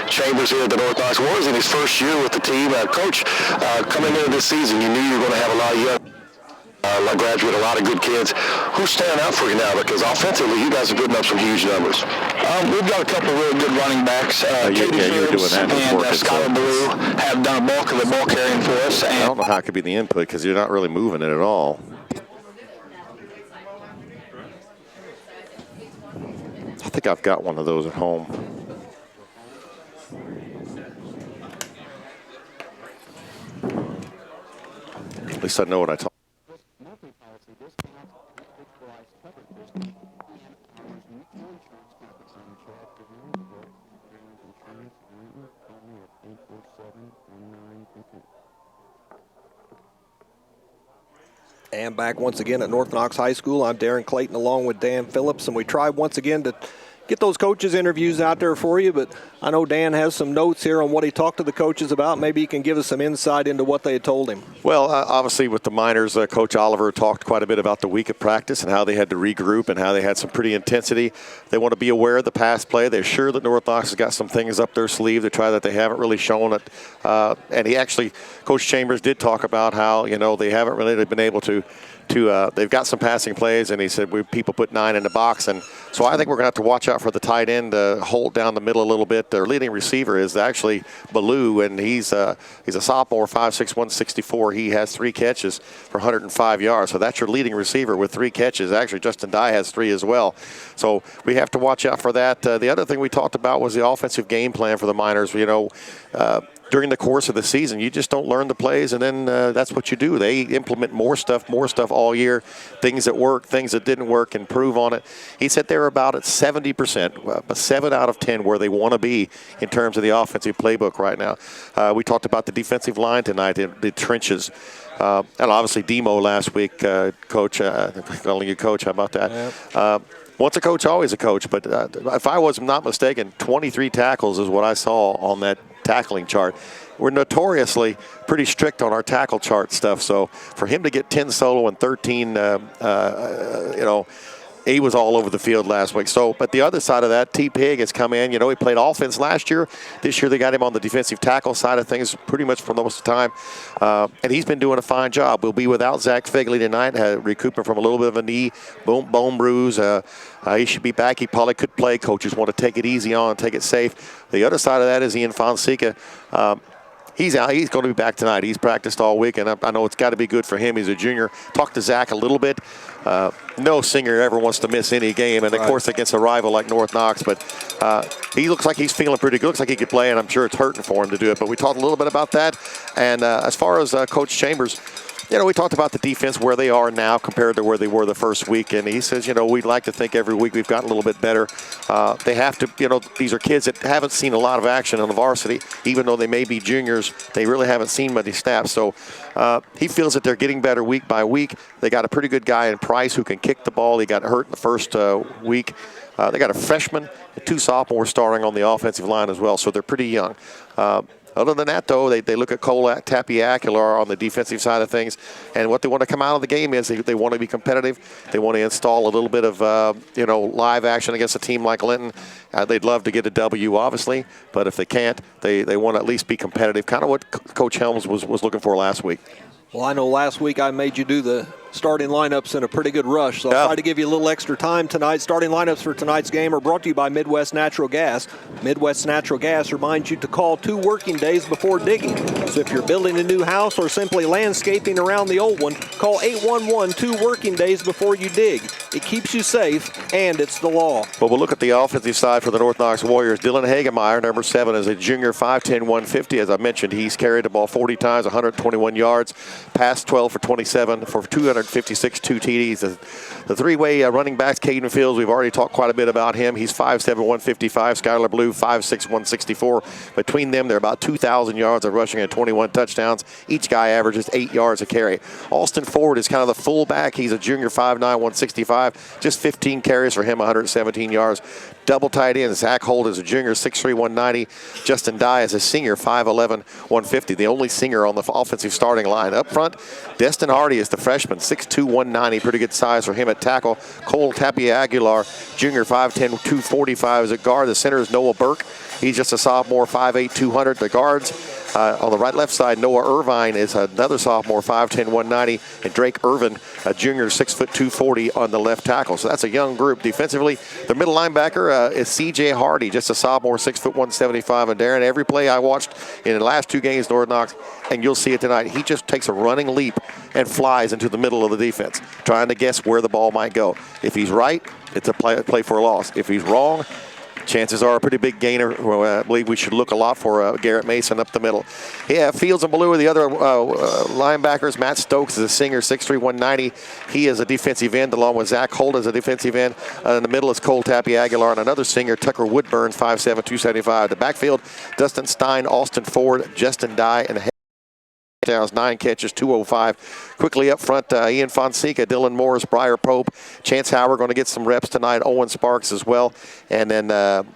Chambers here at the North Knox Warriors in his first year with the team. Coach, coming into this season, you knew you were going to have a lot of young graduate, a lot of good kids. Who's standing out for you now? Because offensively, you guys are putting up some huge numbers. We've got a couple of really good running backs. Phillips and Skylar Blue have done a bulk of the ball carrying for us. And I don't know how it could be the input because you're not really moving it at all. I think I've got one of those at home. At least I know what I talk. And back once again at North Knox High School. I'm Darren Clayton along with Dan Phillips, and we tried once again to get those coaches' interviews out there for you, but I know Dan has some notes here on what he talked to the coaches about. Maybe he can give us some insight into what they had told him. Well, obviously with the minors, Coach Oliver talked quite a bit about the week of practice and how they had to regroup and how they had some pretty intensity. They want to be aware of the pass play. They're sure that North Knox has got some things up their sleeve to try that they haven't really shown it. And he actually, Coach Chambers did talk about how, they haven't really been able to they've got some passing plays, and he said people put 9 in the box, and so I think we're going to have to watch out for the tight end to hold down the middle a little bit. Their leading receiver is actually Ballou, and he's a sophomore, 5'6", 164. He has 3 catches for 105 yards, so that's your leading receiver with 3 catches. Actually, Justin Dye has 3 as well, so we have to watch out for that. The other thing we talked about was the offensive game plan for the Miners. During the course of the season, you just don't learn the plays, and then that's what you do. They implement more stuff all year, things that work, things that didn't work, improve on it. He said they're about at 70%, 7 out of 10 where they want to be in terms of the offensive playbook right now. We talked about the defensive line tonight, the trenches. And obviously Demo last week, Coach, calling you Coach, how about that? Yep. Once a coach, always a coach. But if I was not mistaken, 23 tackles is what I saw on that tackling chart. We're notoriously pretty strict on our tackle chart stuff. So for him to get 10 solo and 13, he was all over the field last week. So, but the other side of that, T. Pig has come in. He played offense last year. This year they got him on the defensive tackle side of things pretty much for most of the time. And he's been doing a fine job. We'll be without Zach Figley tonight, recouping from a little bit of a knee bone bruise. He should be back. He probably could play. Coaches want to take it easy on, take it safe. The other side of that is Ian Fonseca. He's out. He's going to be back tonight. He's practiced all week, and I know it's got to be good for him. He's a junior. Talked to Zach a little bit. No senior ever wants to miss any game, and of course against a rival like North Knox. But he looks like he's feeling pretty good. Looks like he could play, and I'm sure it's hurting for him to do it. But we talked a little bit about that. And as far as Coach Chambers, we talked about the defense, where they are now compared to where they were the first week. And he says, we'd like to think every week we've gotten a little bit better. They have to, these are kids that haven't seen a lot of action on the varsity. Even though they may be juniors, they really haven't seen many snaps. So he feels that they're getting better week by week. They got a pretty good guy in Price who can kick the ball. He got hurt in the first week. They got a freshman and 2 sophomores starting on the offensive line as well. So they're pretty young. Other than that, though, they look at Cole Tapiacular on the defensive side of things, and what they want to come out of the game is they want to be competitive. They want to install a little bit of live action against a team like Linton. They'd love to get a W, obviously, but if they can't, they want to at least be competitive. Kind of what Coach Helms was looking for last week. Well, I know last week I made you do the starting lineups in a pretty good rush, so I'll try to give you a little extra time tonight. Starting lineups for tonight's game are brought to you by Midwest Natural Gas. Midwest Natural Gas reminds you to call 2 working days before digging. So if you're building a new house or simply landscaping around the old one, call 811 2 working days before you dig. It keeps you safe, and it's the law. Well, we'll look at the offensive side for the North Knox Warriors. Dylan Hagemeyer, number 7, is a junior, 5'10", 150. As I mentioned, he's carried the ball 40 times, 121 yards, passed 12 for 27 for 256, 2 TDs. The 3-way running backs, Caden Fields, we've already talked quite a bit about him. He's 5'7", 155. Skylar Blue, 5'6", 164. Between them, they're about 2,000 yards of rushing and 21 touchdowns. Each guy averages 8 yards a carry. Austin Ford is kind of the fullback. He's a junior, 5'9", 165. Just 15 carries for him, 117 yards. Double tight end, Zach Holt is a junior, 6'3", 190. Justin Dye is a senior, 5'11", 150. The only senior on the offensive starting line. Up front, Destin Hardy is the freshman, 6'2", 190. Pretty good size for him at tackle. Cole Tapia Aguilar, junior, 5'10", 245 is at guard. The center is Noah Burke. He's just a sophomore, 5'8", 200. The guards on the left side, Noah Irvine is another sophomore, 5'10", 190. And Drake Irvin, a junior, 6', 240 on the left tackle. So that's a young group. Defensively, the middle linebacker is C.J. Hardy, just a sophomore, 6', 175. And Darren, every play I watched in the last 2 games, North Knox, and you'll see it tonight, he just takes a running leap and flies into the middle of the defense, trying to guess where the ball might go. If he's right, it's a play for a loss. If he's wrong, chances are a pretty big gainer. I believe we should look a lot for Garrett Mason up the middle. Yeah, Fields and Blue are the other linebackers. Matt Stokes is a senior, 6'3", 190. He is a defensive end, along with Zach Holt as a defensive end. In the middle is Cole Tappy Aguilar, and another senior, Tucker Woodburn, 5'7", 275. The backfield, Dustin Stein, Austin Ford, Justin Dye, and 9 catches, 205. Quickly up front, Ian Fonseca, Dylan Morris, Briar Pope, Chance Howard going to get some reps tonight, Owen Sparks as well. And then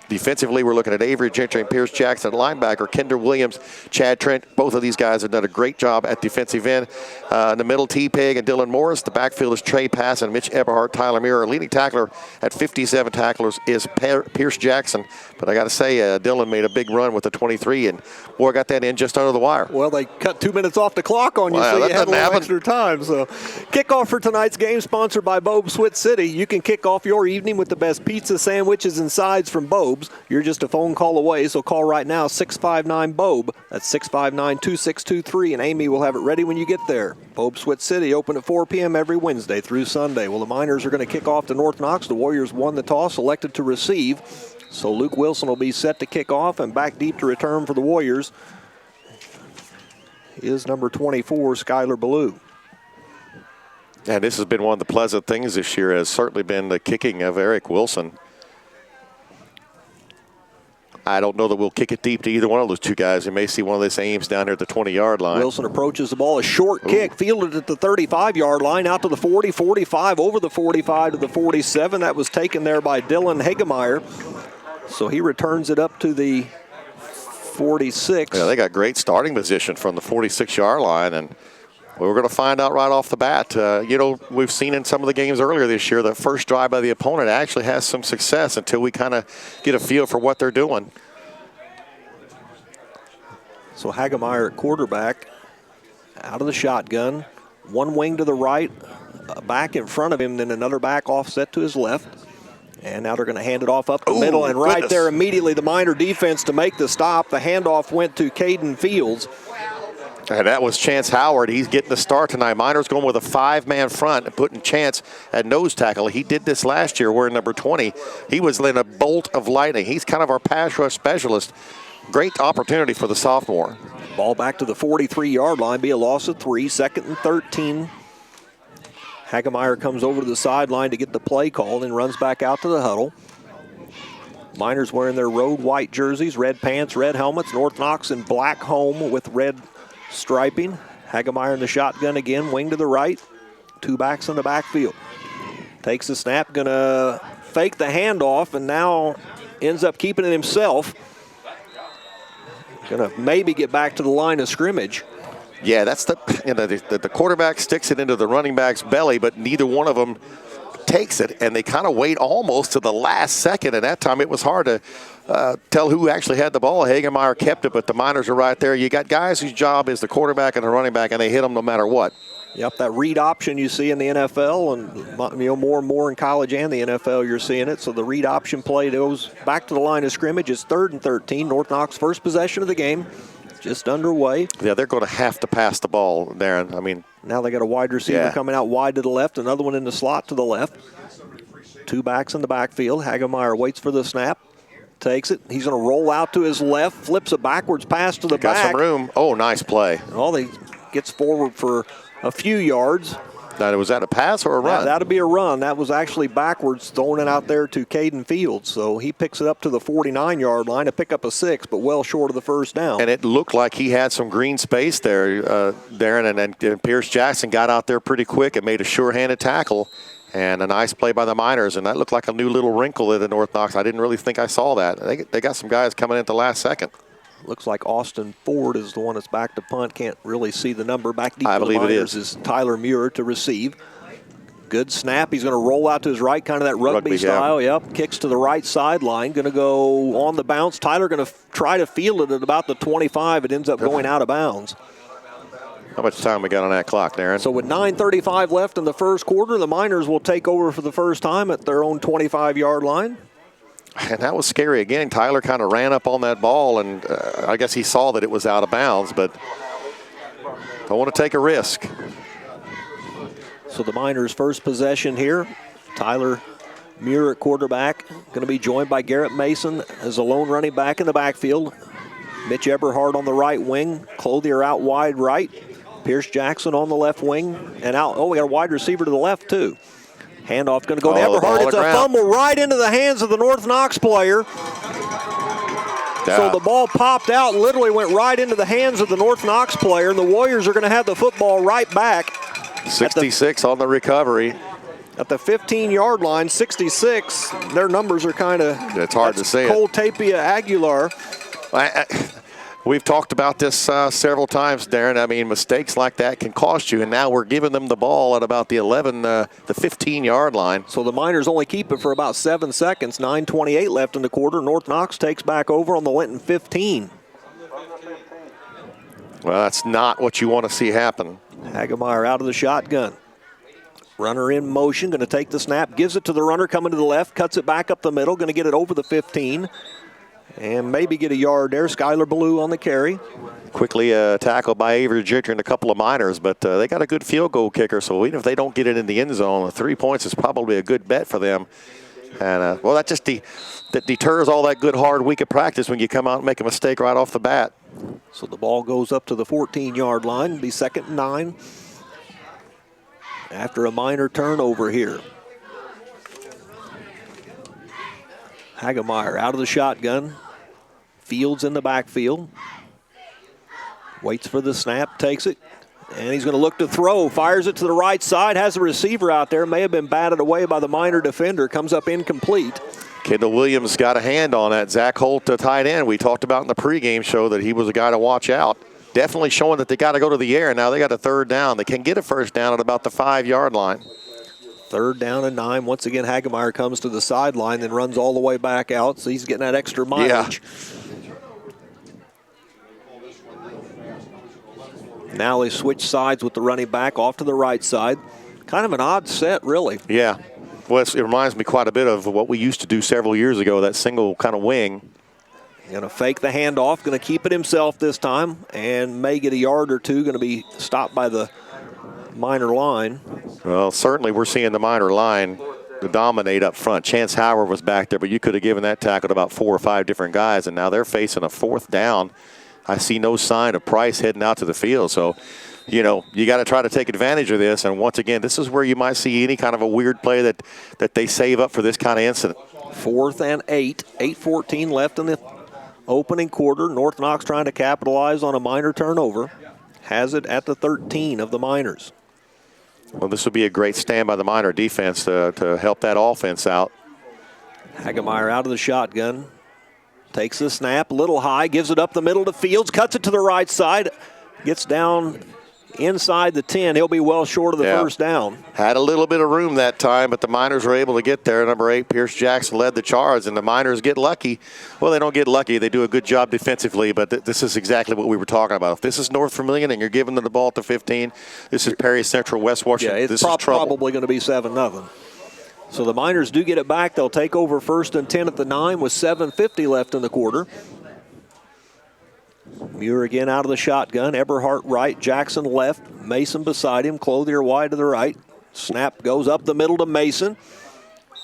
defensively, we're looking at Avery Gentry and Pierce Jackson, linebacker, Kinder Williams, Chad Trent. Both of these guys have done a great job at defensive end. In the middle, T-Peg and Dylan Morris. The backfield is Trey Pass and Mitch Eberhardt, Tyler Muir. Leading tackler at 57 tacklers is Pierce Jackson. But I got to say, Dylan made a big run with the 23, and boy, got that in just under the wire. Well, they cut 2 minutes off the clock on you, wow, so you had a little happen. extra time. So, kickoff for tonight's game, sponsored by Bob's Swit City. You can kick off your evening with the best pizza, sandwiches, and sides from Bob's. You're just a phone call away, so call right now, 659-BOB. That's 659-2623, and Amy will have it ready when you get there. Bob's Swit City, open at 4 p.m. every Wednesday through Sunday. Well, the Miners are going to kick off to North Knox. The Warriors won the toss, elected to receive. So Luke Wilson will be set to kick off, and back deep to return for the Warriors is number 24, Skylar Ballou. And this has been one of the pleasant things this year, has certainly been the kicking of Eric Wilson. I don't know that we'll kick it deep to either one of those two guys. You may see one of this aims down here at the 20-yard line. Wilson approaches the ball, a short kick, fielded at the 35-yard line, out to the 40, 45, over the 45 to the 47. That was taken there by Dylan Hagemeyer. So he returns it up to the 46. Yeah, they got great starting position from the 46-yard line, and we're going to find out right off the bat. You know, we've seen in some of the games earlier this year, the first drive by the opponent actually has some success until we kind of get a feel for what they're doing. So Hagemeyer at quarterback, out of the shotgun, one wing to the right, a back in front of him, then another back offset to his left. And now they're going to hand it off up the middle, and right there immediately the Miner defense to make the stop. The handoff went to Caden Fields. And that was Chance Howard. He's getting the start tonight. Miners going with a 5-man front and putting Chance at nose tackle. He did this last year wearing number 20. He was in a bolt of lightning. He's kind of our pass rush specialist. Great opportunity for the sophomore. Ball back to the 43-yard line, be a loss of 3, 2nd and 13. Hagemeyer comes over to the sideline to get the play called and runs back out to the huddle. Miners wearing their road white jerseys, red pants, red helmets. North Knox in black home with red striping. Hagemeyer in the shotgun again, wing to the right. 2 backs in the backfield. Takes the snap, gonna fake the handoff, and now ends up keeping it himself. Gonna maybe get back to the line of scrimmage. Yeah, that's the quarterback sticks it into the running back's belly, but neither one of them takes it, and they kind of wait almost to the last second, and that time it was hard to tell who actually had the ball. Hagemeyer kept it, but the Miners are right there. You got guys whose job is the quarterback and the running back, and they hit them no matter what. Yep, that read option you see in the NFL, and more and more in college and the NFL you're seeing it. So the read option play goes back to the line of scrimmage. It's 3rd and 13. North Knox first possession of the game. Just underway. Yeah, they're going to have to pass the ball, Darren. I mean, now they got a wide receiver coming out wide to the left, another one in the slot to the left. 2 backs in the backfield. Hagemeyer waits for the snap, takes it. He's going to roll out to his left, flips a backwards pass to the back. Got some room. Oh, nice play. Well, he gets forward for a few yards. Now, was that a pass or a run? That'll be a run. That was actually backwards, throwing it out there to Caden Fields. So he picks it up to the 49-yard line to pick up a 6, but well short of the first down. And it looked like he had some green space there, Darren, and Pierce Jackson got out there pretty quick and made a sure-handed tackle. And a nice play by the Miners, and that looked like a new little wrinkle in the North Knox. I didn't really think I saw that. They got some guys coming in at the last second. Looks like Austin Ford is the one that's back to punt. Can't really see the number. Back deep I for the believe it Miners is Tyler Muir to receive. Good snap. He's going to roll out to his right, kind of that rugby style. Yeah. Yep. Kicks to the right sideline. Going to go on the bounce. Tyler going to try to field it at about the 25. It ends up going out of bounds. How much time we got on that clock, Darren? So with 9:35 left in the first quarter, the Miners will take over for the first time at their own 25-yard line. And that was scary again. Tyler kind of ran up on that ball, and I guess he saw that it was out of bounds, but don't want to take a risk. So the Miners' first possession here. Tyler Muir at quarterback. Going to be joined by Garrett Mason as a lone running back in the backfield. Mitch Eberhard on the right wing. Clothier out wide right. Pierce Jackson on the left wing. And out, we got a wide receiver to the left too. Handoff going to go to Eberhard. It's a fumble right into the hands of the North Knox player. So the ball popped out and literally went right into the hands of the North Knox player, and the Warriors are going to have the football right back. 66 on the recovery. At the 15-yard line, 66. Their numbers are kind of... It's hard to say. Cole Tapia Aguilar. We've talked about this several times, Darren. I mean, mistakes like that can cost you, and now we're giving them the ball at about the 15-yard line. So the Miners only keep it for about 7 seconds. 9:28 left in the quarter. North Knox takes back over on the Linton 15. Well, that's not what you want to see happen. Hagemeyer out of the shotgun. Runner in motion, going to take the snap, gives it to the runner coming to the left, cuts it back up the middle, going to get it over the 15. And maybe get a yard there. Skylar Ballou on the carry. Quickly tackled by Avery Ginger and a couple of Miners, but they got a good field goal kicker, so even if they don't get it in the end zone, 3 points is probably a good bet for them. And, well, that just that deters all that good hard week of practice when you come out and make a mistake right off the bat. So the ball goes up to the 14-yard line. It'll be 2nd and 9 after a Miner turnover here. Hagemeyer out of the shotgun. Fields in the backfield. Waits for the snap, takes it, and he's going to look to throw. Fires it to the right side, has the receiver out there. May have been batted away by the Miner defender. Comes up incomplete. Kendall Williams got a hand on that. Zach Holt, tight end. We talked about in the pregame show that he was a guy to watch out. Definitely showing that they got to go to the air. Now they got a 3rd down. They can get a 1st down at about the 5-yard line. 3rd down and 9. Once again, Hagemeyer comes to the sideline, then runs all the way back out, so he's getting that extra mileage. Yeah. Now they switch sides with the running back off to the right side. Kind of an odd set, really. Yeah. Well, it reminds me quite a bit of what we used to do several years ago, that single kind of wing. Going to fake the handoff, going to keep it himself this time, and may get a yard or two. Going to be stopped by the Miner line. Well, certainly we're seeing the Miner line to dominate up front. Chance Howard was back there, but you could have given that tackle to about 4 or 5 different guys, and now they're facing a 4th down. I see no sign of Price heading out to the field. So, you got to try to take advantage of this. And once again, this is where you might see any kind of a weird play that they save up for this kind of incident. 4th and 8. 8:14 left in the opening quarter. North Knox trying to capitalize on a Miner turnover. Has it at the 13 of the Miners. Well, this would be a great stand by the Miner defense to help that offense out. Hagemeyer out of the shotgun. Takes the snap, a little high, gives it up the middle to Fields, cuts it to the right side, gets down inside the 10. He'll be well short of the 1st down. Had a little bit of room that time, but the Miners were able to get there. Number 8, Pierce Jackson, led the charge, and the Miners get lucky. Well, they don't get lucky. They do a good job defensively, but this is exactly what we were talking about. If this is North Vermilion and you're giving them the ball at the 15, this is Perry Central, West Washington. Yeah, it's probably going to be 7-0. So the Miners do get it back. They'll take over 1st and 10 at the 9 with 7:50 left in the quarter. Muir again out of the shotgun. Eberhard right, Jackson left, Mason beside him, Clothier wide to the right. Snap goes up the middle to Mason.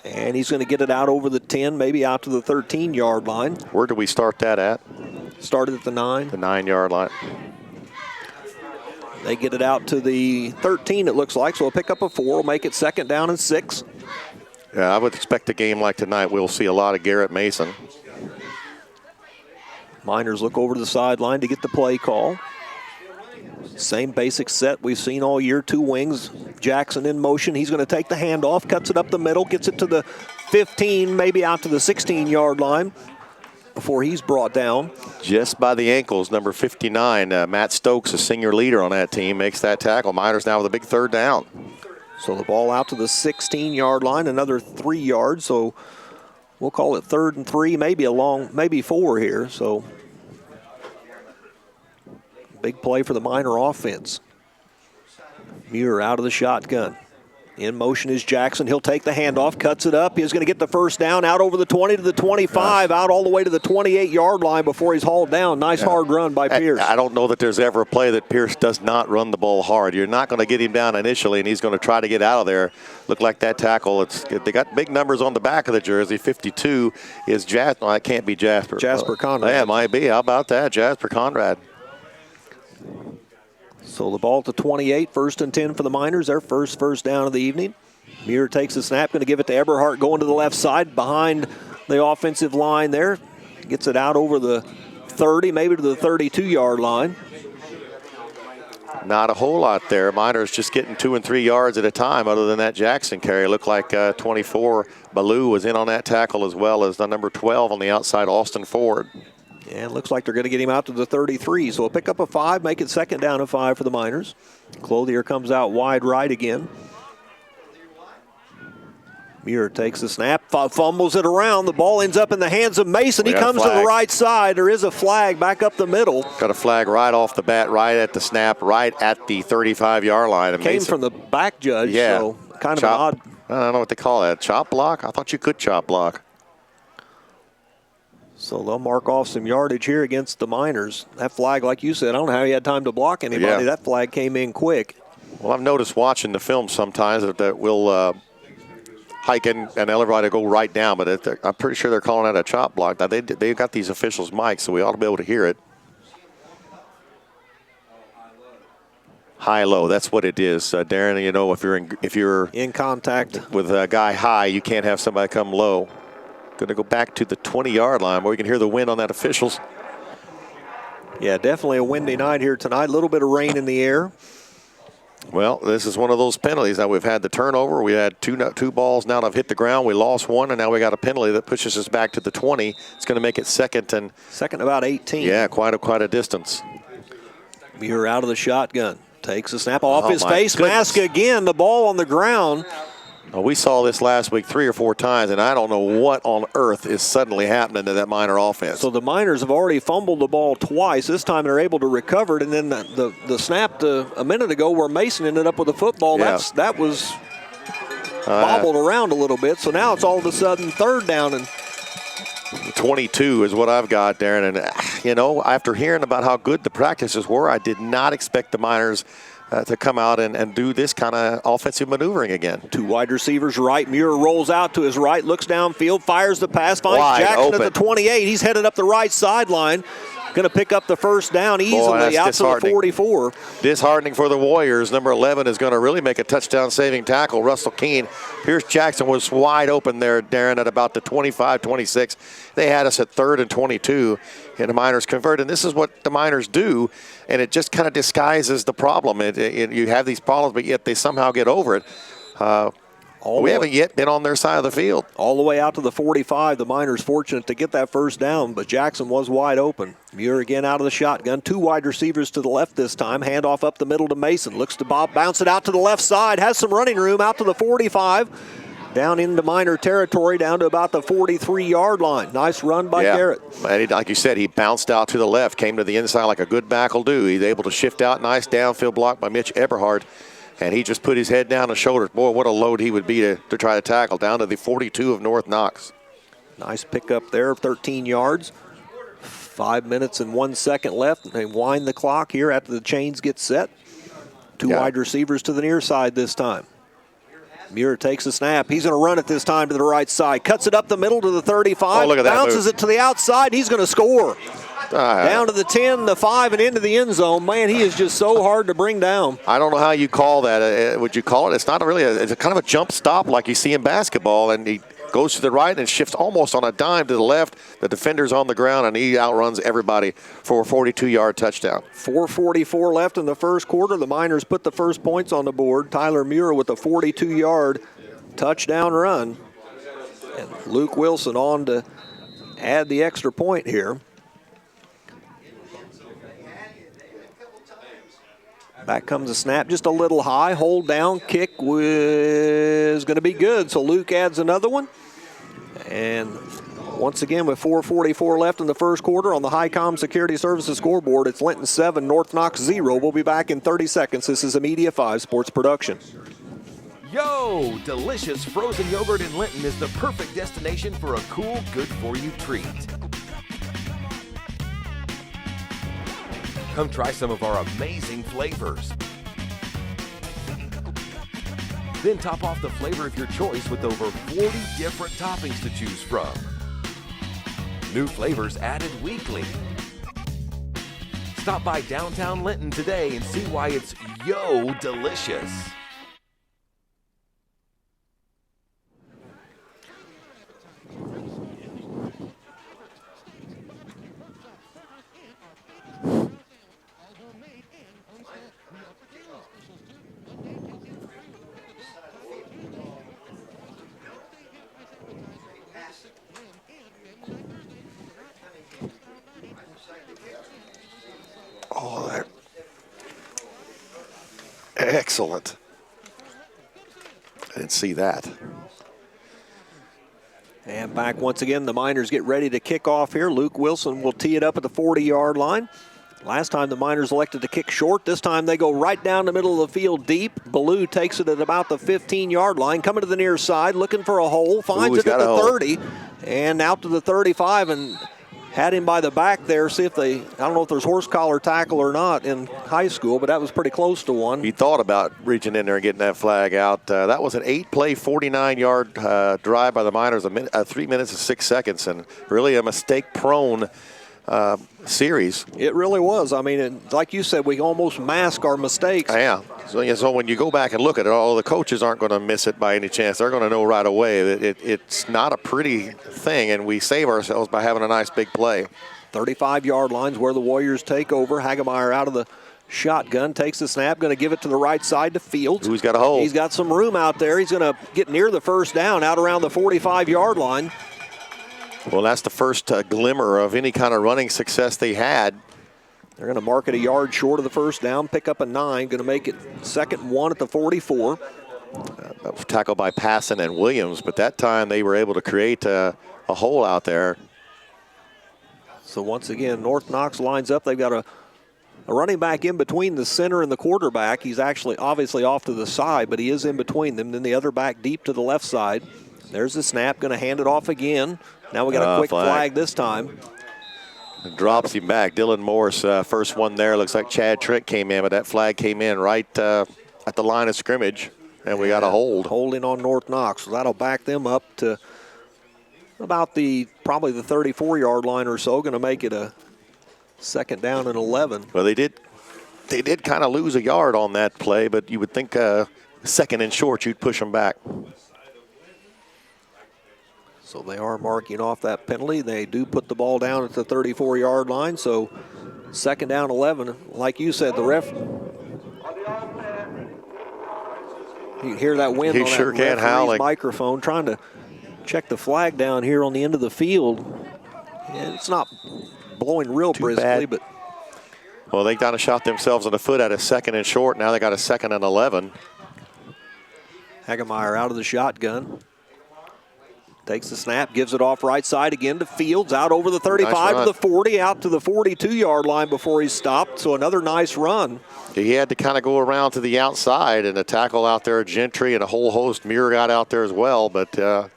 And he's going to get it out over the 10, maybe out to the 13-yard line. Where do we start that at? Started at the 9. The 9-yard line. They get it out to the 13, it looks like, so we'll pick up a 4. We'll make it 2nd down and 6. Yeah, I would expect a game like tonight, we'll see a lot of Garrett Mason. Miners look over to the sideline to get the play call. Same basic set we've seen all year. 2 wings. Jackson in motion. He's going to take the handoff, cuts it up the middle, gets it to the 15, maybe out to the 16-yard line before he's brought down. Just by the ankles, number 59, Matt Stokes, a senior leader on that team, makes that tackle. Miners now with a big 3rd down. So the ball out to the 16-yard line, another 3 yards. So we'll call it 3rd and 3, maybe 4 here. So big play for the Miner offense. Muir out of the shotgun. In motion is Jackson. He'll take the handoff, cuts it up. He's going to get the first down out over the 20 to the 25, out all the way to the 28-yard line before he's hauled down. Nice hard run by Pierce. I don't know that there's ever a play that Pierce does not run the ball hard. You're not going to get him down initially, and he's going to try to get out of there. Look like that tackle. They got big numbers on the back of the jersey. 52 is Jasper. No, that can't be Jasper. Jasper Conrad. Yeah, it might be. How about that? Jasper Conrad. So the ball to 28, 1st and 10 for the Miners, their first down of the evening. Muir takes the snap, going to give it to Eberhardt, going to the left side behind the offensive line there. Gets it out over the 30, maybe to the 32-yard line. Not a whole lot there. Miners just getting 2 and 3 yards at a time other than that Jackson carry. Looked like 24, Ballou was in on that tackle as well as the number 12 on the outside, Austin Ford. And it looks like they're going to get him out to the 33. So a pick up a 5, make it 2nd down and 5 for the Miners. Clothier comes out wide right again. Muir takes the snap, fumbles it around. The ball ends up in the hands of Mason. He comes to the right side. There is a flag back up the middle. Got a flag right off the bat, right at the snap, right at the 35-yard line. It came from the back judge, so kind of an odd. I don't know what they call that. Chop block? I thought you could chop block. So they'll mark off some yardage here against the Miners. That flag, like you said, I don't know how he had time to block anybody. Yeah. That flag came in quick. Well, I've noticed watching the film sometimes that we'll hike in and everybody go right down, but I'm pretty sure they're calling that a chop block. Now, they've got these officials' mics, so we ought to be able to hear it. High-low, that's what it is. Darren, you know, if you're in contact with a guy high, you can't have somebody come low. Going to go back to the 20-yard line where you can hear the wind on that officials. Yeah, definitely a windy night here tonight. A little bit of rain in the air. Well, this is one of those penalties. Now we've had the turnover. We had two balls now that have hit the ground. We lost one, and now we got a penalty that pushes us back to the 20. It's going to make it second about 18. Yeah, quite a distance. Muir out of the shotgun. Takes the snap off his face mask again. The ball on the ground. Well, we saw this last week 3 or 4 times, and I don't know what on earth is suddenly happening to that Miner offense. So the Miners have already fumbled the ball twice. This time they're able to recover it, and then the snap a minute ago where Mason ended up with the football, that was bobbled around a little bit. So now it's all of a sudden 3rd down and 22 is what I've got, Darren. And, you know, after hearing about how good the practices were, I did not expect the Miners to come out and do this kind of offensive maneuvering again. 2 wide receivers right. Muir rolls out to his right, looks downfield, fires the pass, finds Wide Jackson open. at the 28. He's headed up the right sideline. Going to pick up the first down easily out to the 44. Disheartening for the Warriors. Number 11 is going to really make a touchdown-saving tackle. Russell Keene. Pierce Jackson was wide open there, Darren, at about the 25-26. They had us at 3rd and 22, and the Miners convert. And this is what the Miners do, and it just kind of disguises the problem. You have these problems, but yet they somehow get over it. We haven't yet been on their side of the field. All the way out to the 45. The Miners fortunate to get that first down, but Jackson was wide open. Muir again out of the shotgun. 2 wide receivers to the left this time. Handoff up the middle to Mason. Looks to Bob, bounce it out to the left side. Has some running room out to the 45. Down into Miner territory, down to about the 43-yard line. Nice run by Garrett. And like you said, he bounced out to the left, came to the inside like a good back will do. He's able to shift out. Nice downfield block by Mitch Eberhardt. And he just put his head down and shoulders. Boy, what a load he would be to try to tackle down to the 42 of North Knox. Nice pickup there, 13 yards. 5 minutes and 1 second left. They wind the clock here after the chains get set. 2 wide receivers to the near side this time. Muir takes the snap. He's going to run it this time to the right side. Cuts it up the middle to the 35. Oh, look at that bounces move. it to the outside. He's going to score. Down to the 10, the 5, and into the end zone. Man, he is just so hard to bring down. I don't know how you call that. Would you call it? It's not really it's a kind of a jump stop like you see in basketball, and he goes to the right and shifts almost on a dime to the left. The defender's on the ground, and he outruns everybody for a 42-yard touchdown. 4:44 left in the first quarter. The Miners put the first points on the board. Tyler Muir with a 42-yard touchdown run. And Luke Wilson on to add the extra point here. Back comes the snap, just a little high, hold down, kick is going to be good. So Luke adds another one. And once again, with 4:44 left in the first quarter on the Highcom Security Services scoreboard, it's Linton 7, North Knox 0. We'll be back in 30 seconds. This is a Media 5 Sports production. Yo, delicious frozen yogurt in Linton is the perfect destination for a cool, good-for-you treat. Come try some of our amazing flavors. Then top off the flavor of your choice with over 40 different toppings to choose from. New flavors added weekly. Stop by downtown Linton today and see why it's yo delicious. Oh, that. Excellent. I didn't see that. And back once again, the Miners get ready to kick off here. Luke Wilson will tee it up at the 40-yard line. Last time the Miners elected to kick short. This time they go right down the middle of the field deep. Ballou takes it at about the 15-yard line, coming to the near side, looking for a hole, finds it at the 30, and out to the 35, and had him by the back there. See if they, I don't know if there's horse collar tackle or not in high school, but that was pretty close to one. He thought about reaching in there and getting that flag out. That was an 8-play, 49-yard drive by the Miners, 3 minutes and 6 seconds, and really a mistake-prone series. It really was. I mean, like you said, we almost mask our mistakes. Yeah. So when you go back and look at it, all the coaches aren't going to miss it by any chance. They're going to know right away that it's not a pretty thing, and we save ourselves by having a nice big play. 35-yard lines where the Warriors take over. Hagemeyer out of the shotgun, takes the snap, going to give it to the right side to Fields. Who's got a hole? He's got some room out there. He's going to get near the first down, out around the 45-yard line. Well, that's the first glimmer of any kind of running success they had. They're going to mark it a yard short of the first down, pick up a 9, going to make it 2nd and 1 at the 44. That was tackled by Passon and Williams, but that time they were able to create a hole out there. So once again, North Knox lines up. They've got a running back in between the center and the quarterback. He's actually obviously off to the side, but he is in between them. Then the other back deep to the left side. There's the snap, going to hand it off again. Now we got a quick flag this time. Drops him back. Dylan Morris, first one there. Looks like Chad Trent came in, but that flag came in right at the line of scrimmage, and we got a hold. Holding on North Knox. So that'll back them up to about probably the 34-yard line or so. Going to make it a 2nd down and 11. Well, they did kind of lose a yard on that play, but you would think 2nd and short, you'd push them back. So they are marking off that penalty. They do put the ball down at the 34-yard line. So 2nd down, 11. Like you said, the ref. You hear that wind on sure that referee's microphone, trying to check the flag down here on the end of the field. And it's not blowing real briskly, but. Well, they kind of shot themselves in the foot at a 2nd and short. Now they got a 2nd and 11. Hagemeyer out of the shotgun. Takes the snap, gives it off right side again to Fields, out over the 35 to the 40, out to the 42-yard line before he stopped. So another nice run. He had to kind of go around to the outside, and a tackle out there, Gentry, and a whole host. Muir got out there as well, but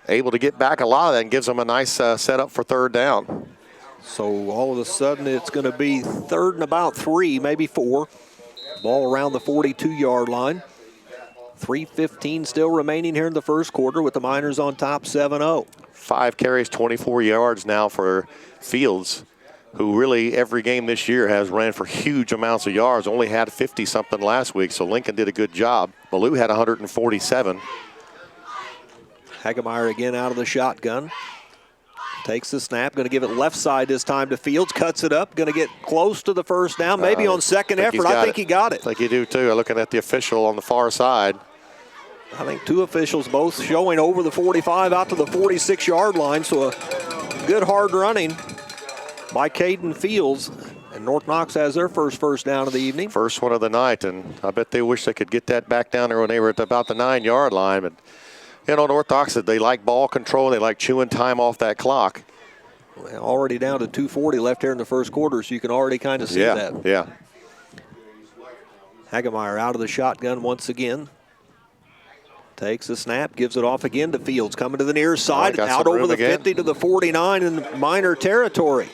able to get back a lot of that and gives them a nice setup for 3rd down. So all of a sudden it's going to be 3rd and about 3, maybe 4. Ball around the 42-yard line. 3:15 still remaining here in the first quarter with the Miners on top 7-0. 5 carries, 24 yards now for Fields, who really every game this year has ran for huge amounts of yards, only had 50-something last week, so Lincoln did a good job. Ballou had 147. Hagemeyer again out of the shotgun. Takes the snap, going to give it left side this time to Fields, cuts it up, going to get close to the first down, maybe on second effort. I think he got it. I think you do too. Looking at the official on the far side. I think 2 officials both showing over the 45 out to the 46-yard line, so a good hard running by Caden Fields. And North Knox has their first down of the evening. First one of the night, and I bet they wish they could get that back down there when they were at about the 9-yard line. But, you know, North Knox, they like ball control. They like chewing time off that clock. Well, already down to 2:40 left here in the first quarter, so you can already kind of see that. Yeah. Hagemeyer out of the shotgun once again. Takes the snap, gives it off again to Fields. Coming to the near side, out over the 50 to the 49 in minor territory.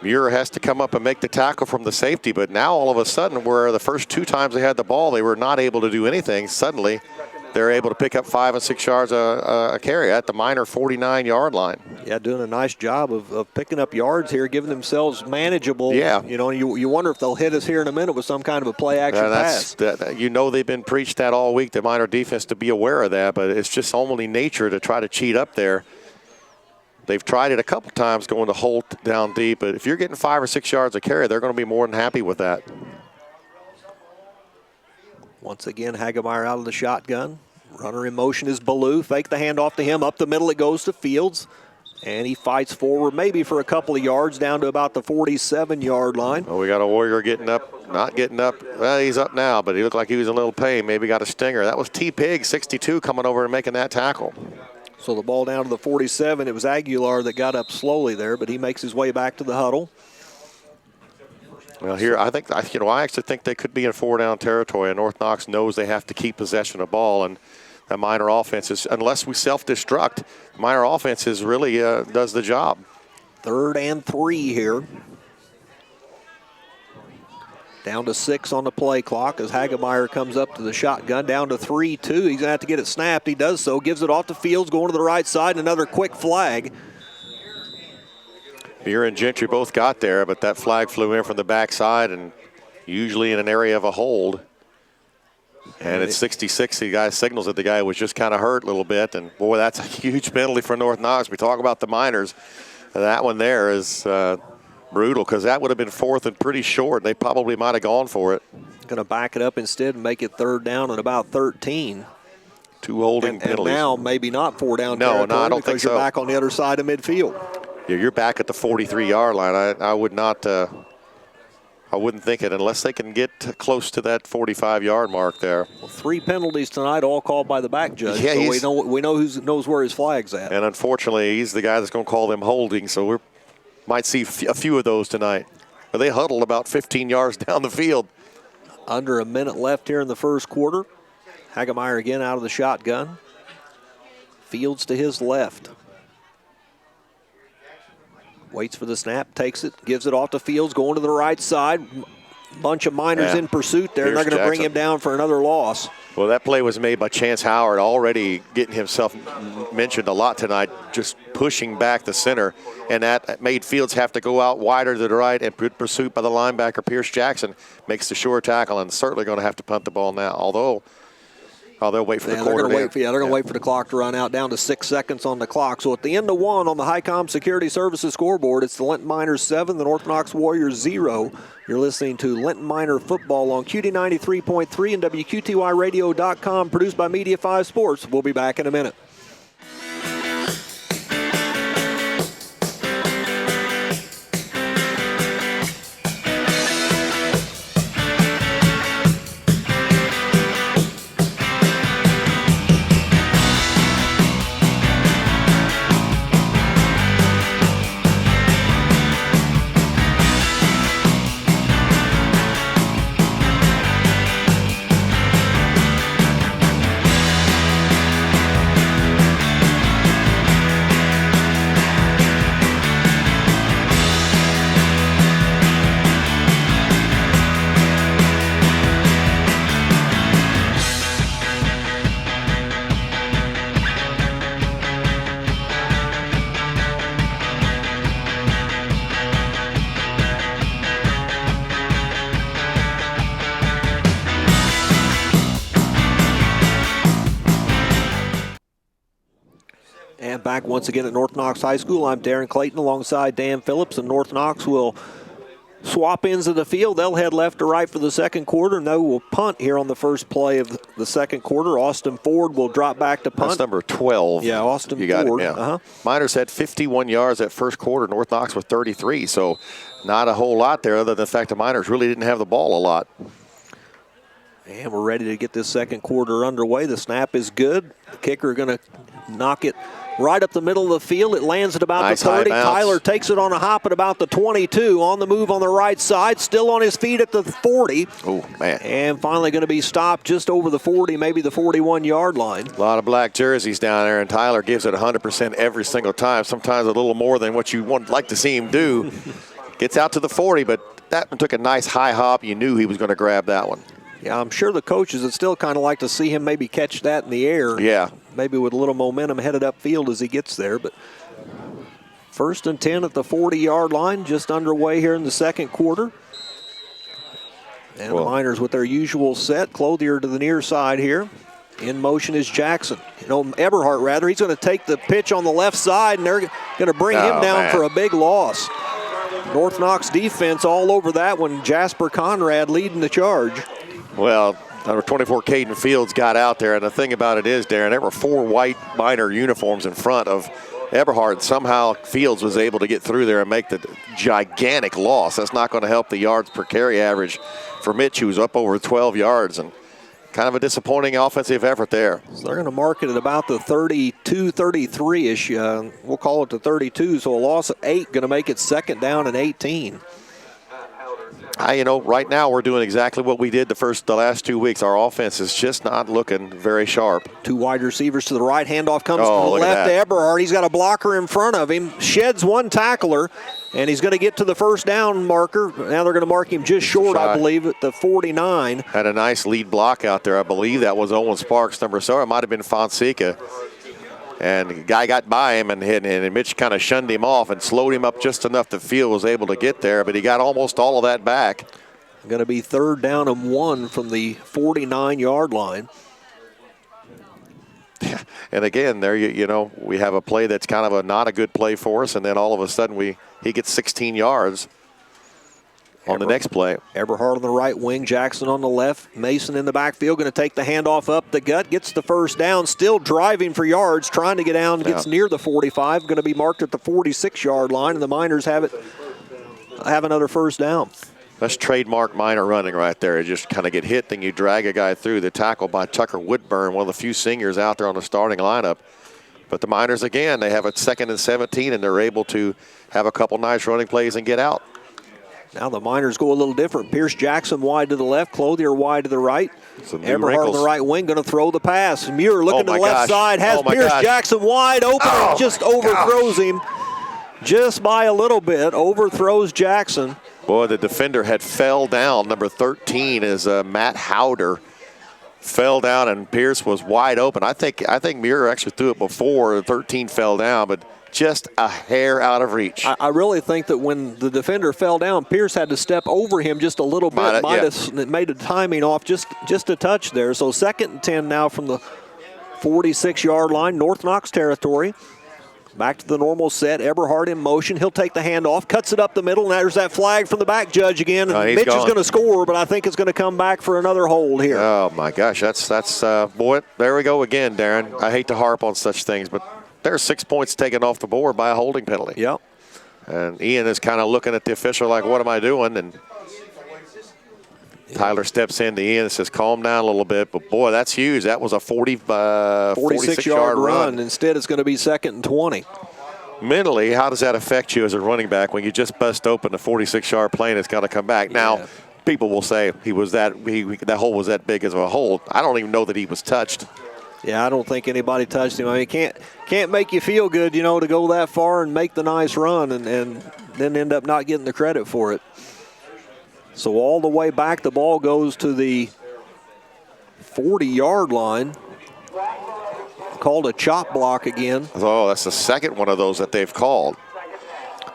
Muir has to come up and make the tackle from the safety, but now all of a sudden, where the first 2 times they had the ball, they were not able to do anything. Suddenly, they're able to pick up 5 and 6 yards a carry at the minor 49-yard line. Yeah, doing a nice job of picking up yards here, giving themselves manageable. Yeah. You know, you wonder if they'll hit us here in a minute with some kind of a play-action pass. You know they've been preached that all week, the minor defense, to be aware of that, but it's just only nature to try to cheat up there. They've tried it a couple times going to Holt down deep, but if you're getting 5 or 6 yards a carry, they're going to be more than happy with that. Once again, Hagemeyer out of the shotgun. Runner in motion is Ballou. Fake the handoff to him. Up the middle it goes to Fields. And he fights forward maybe for a couple of yards down to about the 47-yard line. Well, we got a Warrior getting up, not getting up. Well, he's up now, but he looked like he was in a little pain. Maybe got a stinger. That was T. Pig, 62, coming over and making that tackle. So the ball down to the 47. It was Aguilar that got up slowly there, but he makes his way back to the huddle. Well, here I actually think they could be in 4-down territory, and North Knox knows they have to keep possession of the ball, and the minor offense is, unless we self-destruct, minor offense is really does the job. 3rd and 3 here. Down to 6 on the play clock as Hagemeyer comes up to the shotgun. Down to 3-2. He's going to have to get it snapped. He does so. Gives it off to Fields, going to the right side. Another quick flag. Muir and Gentry both got there, but that flag flew in from the backside and usually in an area of a hold. And it's 66. The guy signals that the guy was just kind of hurt a little bit. And, boy, that's a huge penalty for North Knox. We talk about the minors. That one there is brutal because that would have been 4th and pretty short. They probably might have gone for it. Going to back it up instead and make it 3rd down and about 13. 2 holding penalties. And now maybe not 4-down territory. No, I don't think so. Because you're back on the other side of midfield. Yeah, you're back at the 43-yard line. I would not. I wouldn't think it unless they can get close to that 45-yard mark there. Well, 3 penalties tonight, all called by the back judge. Yeah, so we know who knows where his flag's at. And unfortunately, he's the guy that's going to call them holding. So we might see a few of those tonight. But they huddled about 15 yards down the field. Under a minute left here in the first quarter. Hagemeyer again out of the shotgun. Fields to his left. Waits for the snap, takes it, gives it off to Fields, going to the right side. Bunch of minors in pursuit there, and they're going to bring him down for another loss. Well, that play was made by Chance Howard, already getting himself mentioned a lot tonight, just pushing back the center. And that made Fields have to go out wider to the right, and pursuit by the linebacker, Pierce Jackson, makes the sure tackle, and certainly going to have to punt the ball now, although they'll wait for the quarter. They're going to wait for the clock to run out, down to 6 seconds on the clock. So at the end of 1 on the Highcom Security Services scoreboard, it's the Linton Miners 7, the North Knox Warriors 0. You're listening to Linton Miner Football on QD 93.3 and WQTYradio.com, produced by Media 5 Sports. We'll be back in a minute. Back once again at North Knox High School. I'm Darren Clayton alongside Dan Phillips, and North Knox will swap ends of the field. They'll head left to right for the second quarter, and they will punt here on the first play of the second quarter. Austin Ford will drop back to punt. That's number 12. Yeah, Austin you got Ford. It, yeah. Miners had 51 yards that first quarter. North Knox with 33, so not a whole lot there other than the fact the Miners really didn't have the ball a lot. And we're ready to get this second quarter underway. The snap is good. The kicker going to knock it right up the middle of the field. It lands at about the 30. Tyler takes it on a hop at about the 22. On the move on the right side. Still on his feet at the 40. Oh, man. And finally going to be stopped just over the 40, maybe the 41-yard line. A lot of black jerseys down there, and Tyler gives it 100% every single time, sometimes a little more than what you would like to see him do. Gets out to the 40, but that one took a nice high hop. You knew he was going to grab that one. Yeah, I'm sure the coaches would still kind of like to see him maybe catch that in the air. Yeah. Maybe with a little momentum headed upfield as he gets there. But first and 10 at the 40-yard line, just underway here in the second quarter. And the Miners with their usual set. Clothier to the near side here. In motion is Jackson. Eberhardt, rather. He's going to take the pitch on the left side, and they're going to bring him down for a big loss. North Knox defense all over that one. Jasper Conrad leading the charge. Well, number 24, Caden Fields got out there, and the thing about it is, Darren, there were 4 white Miner uniforms in front of Eberhardt. Somehow Fields was able to get through there and make the gigantic loss. That's not going to help the yards per carry average for Mitch, who's up over 12 yards, and kind of a disappointing offensive effort there. So they're going to mark it at about the 32, 33-ish. We'll call it the 32, so a loss of 8 going to make it second down and 18. Right now we're doing exactly what we did the last 2 weeks. Our offense is just not looking very sharp. 2 wide receivers to the right. Handoff comes to the left to Eberhardt. He's got a blocker in front of him. Sheds 1 tackler, and he's going to get to the first down marker. Now they're going to mark him just short, I believe, at the 49. Had a nice lead block out there. I believe that was Owen Sparks, number 7. It might have been Fonseca. And the guy got by him, and Mitch kind of shunned him off and slowed him up just enough that Field was able to get there, but he got almost all of that back. Going to be third down and 1 from the 49-yard line. And again, there we have a play that's kind of not a good play for us, and then all of a sudden he gets 16 yards on the next play. Eberhardt on the right wing, Jackson on the left, Mason in the backfield, going to take the handoff up the gut, gets the first down, still driving for yards, trying to get down, gets near the 45, going to be marked at the 46-yard line, and the Miners have another first down. That's trademark Miner running right there. You just kind of get hit, then you drag a guy through. The tackle by Tucker Woodburn, one of the few seniors out there on the starting lineup. But the Miners, again, they have a 2nd and 17, and they're able to have a couple nice running plays and get out. Now the Miners go a little different. Pierce Jackson wide to the left, Clothier wide to the right. Eberhardt on the right wing going to throw the pass. Muir looking to the left side, has Pierce Jackson wide open and just overthrows him just by a little bit, overthrows Jackson. Boy, the defender had fell down. Number 13 is Matt Howder. Fell down, and Pierce was wide open. I think Muir actually threw it before 13 fell down, but just a hair out of reach. I really think that when the defender fell down, Pierce had to step over him just a little bit. Might have made the timing off just a touch there. So 2nd and 10 now from the 46-yard line, North Knox territory. Back to the normal set. Eberhardt in motion. He'll take the handoff, cuts it up the middle, and there's that flag from the back judge again. And Mitch is going to score, but I think it's going to come back for another hold here. Oh, my gosh. That's boy, there we go again, Darren. I hate to harp on such things, but there's 6 points taken off the board by a holding penalty. Yep. And Ian is kind of looking at the official like, what am I doing? And Tyler steps in to Ian and says, calm down a little bit. But, boy, that's huge. That was a 46-yard run. Instead, it's going to be 2nd and 20. Mentally, how does that affect you as a running back when you just bust open a 46-yard play and it's got to come back? Yeah. Now, people will say that hole was that big as a hole. I don't even know that he was touched. Yeah, I don't think anybody touched him. I mean, can't make you feel good, to go that far and make the nice run and then end up not getting the credit for it. So all the way back, the ball goes to the 40-yard line. Called a chop block again. Oh, that's the second one of those that they've called.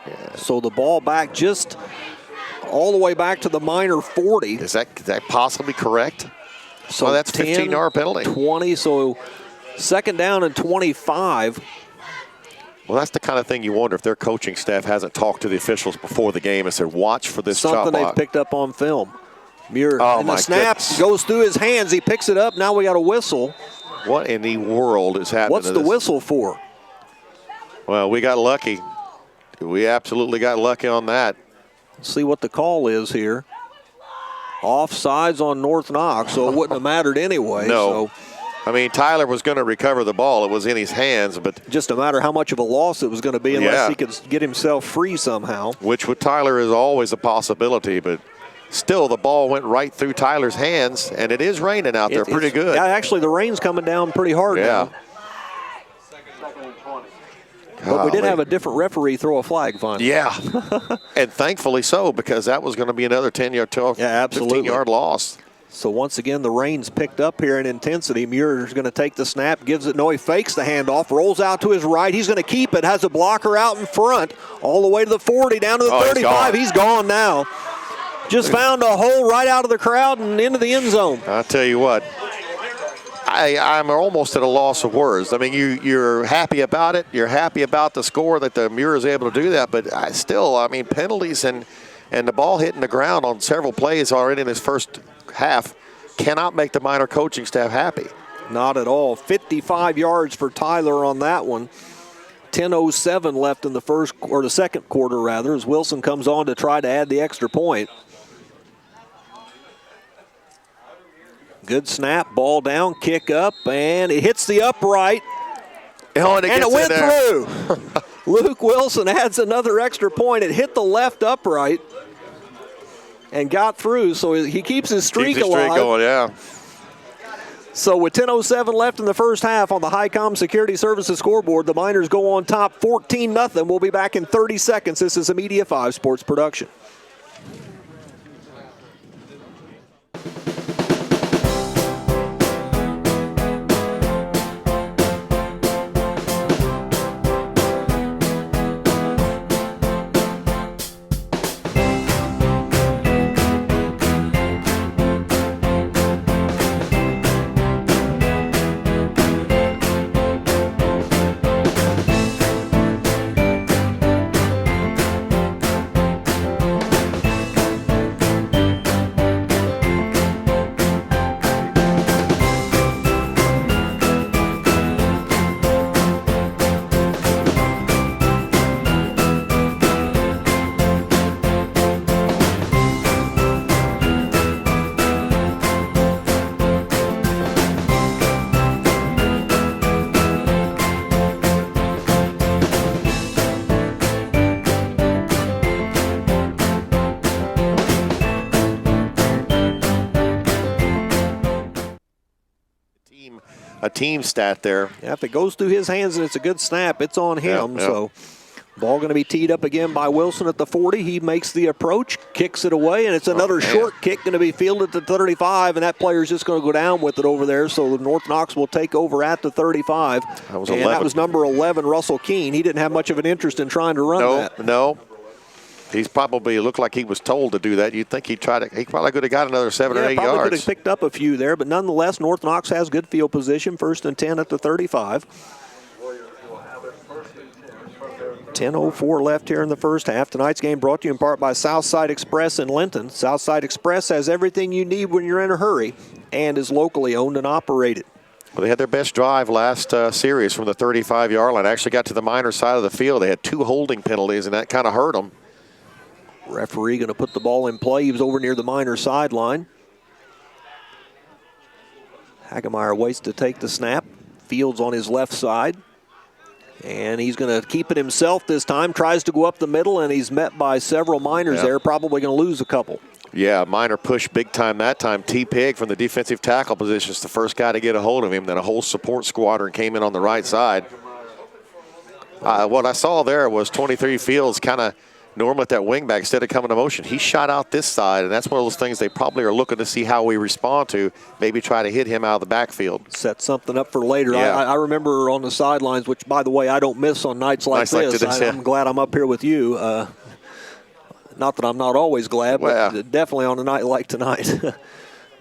Yeah. So the ball back just all the way back to the Miner 40. Is that possibly correct? So well, that's 15-yard penalty. 20, so 2nd down and 25. Well, that's the kind of thing you wonder if their coaching staff hasn't talked to the officials before the game and said, watch for this chop block. Something they've picked up on film. Muir, and the snap goes through his hands. He picks it up. Now we got a whistle. What in the world is happening? What's the whistle for? Well, we got lucky. We absolutely got lucky on that. Let's see what the call is here. Offsides on North Knox, so it wouldn't have mattered anyway. No. So. I mean, Tyler was going to recover the ball. It was in his hands, but just a matter how much of a loss it was going to be unless he could get himself free somehow. Which with Tyler is always a possibility, but still the ball went right through Tyler's hands, and it is raining out there pretty good. Yeah, actually the rain's coming down pretty hard now. But we did have a different referee throw a flag finally. Yeah, and thankfully so, because that was going to be another 10-yard, 15-yard loss. So once again, the rain's picked up here in intensity. Muir's going to take the snap, gives it. No, he fakes the handoff, rolls out to his right. He's going to keep it, has a blocker out in front, all the way to the 40, down to the 35. He's gone now. Just found a hole right out of the crowd and into the end zone. I'll tell you what, I'm almost at a loss of words. I mean, you're happy about it. You're happy about the score that the Muir is able to do that, but I mean, penalties and the ball hitting the ground on several plays already in his first half cannot make the Minor coaching staff happy. Not at all. 55 yards for Tyler on that one. 10:07 left in the second quarter rather, as Wilson comes on to try to add the extra point. Good snap, ball down, kick up, and it hits the upright. And it went through. Luke Wilson adds another extra point. It hit the left upright and got through, so he keeps his streak alive. Streak going, yeah. So with 10:07 left in the first half on the Highcom Security Services scoreboard, the Miners go on top 14-0. We'll be back in 30 seconds. This is a Media 5 Sports production. A team stat there. Yeah, if it goes through his hands and it's a good snap, it's on him. Yeah. So ball going to be teed up again by Wilson at the 40. He makes the approach, kicks it away, and it's another short kick going to be fielded at the 35, and that player's just going to go down with it over there. So North Knox will take over at the 35. That was number 11, Russell Keene. He didn't have much of an interest in trying to run that. No. He's probably looked like he was told to do that. You'd think he probably could have got another 7 or 8 yards. Probably could have picked up a few there, but nonetheless, North Knox has good field position, 1st and 10 at the 35. 10:04 left here in the first half. Tonight's game brought to you in part by Southside Express in Linton. Southside Express has everything you need when you're in a hurry and is locally owned and operated. Well, they had their best drive last series from the 35-yard line. Actually got to the Minor side of the field. They had 2 holding penalties, and that kind of hurt them. Referee going to put the ball in play. He was over near the Minor sideline. Hagemeyer waits to take the snap. Fields on his left side. And he's going to keep it himself this time. Tries to go up the middle, and he's met by several Miners there. Probably going to lose a couple. Yeah, Minor pushed big time that time. T-Pig from the defensive tackle position is the first guy to get a hold of him. Then a whole support squadron came in on the right side. What I saw there was 23 Fields kind of normal at that wingback. Instead of coming to motion, he shot out this side, and that's one of those things they probably are looking to see how we respond to, maybe try to hit him out of the backfield. Set something up for later. Yeah. I remember on the sidelines, which, by the way, I don't miss on nights like this. I'm glad I'm up here with you. Not that I'm not always glad, but definitely on a night like tonight.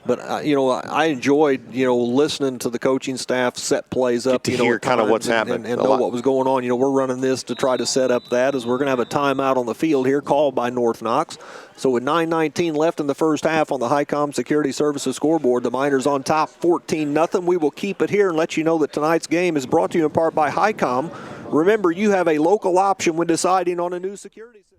But, you know, I enjoyed, you know, listening to the coaching staff set plays up. Get to hear kind of what's happening. And know what was going on. You know, we're running this to try to set up that as we're going to have a timeout on the field here called by North Knox. So with 9:19 left in the first half on the HICOM Security Services scoreboard, the Miners on top 14-0. We will keep it here and let you know that tonight's game is brought to you in part by HICOM. Remember, you have a local option when deciding on a new security system.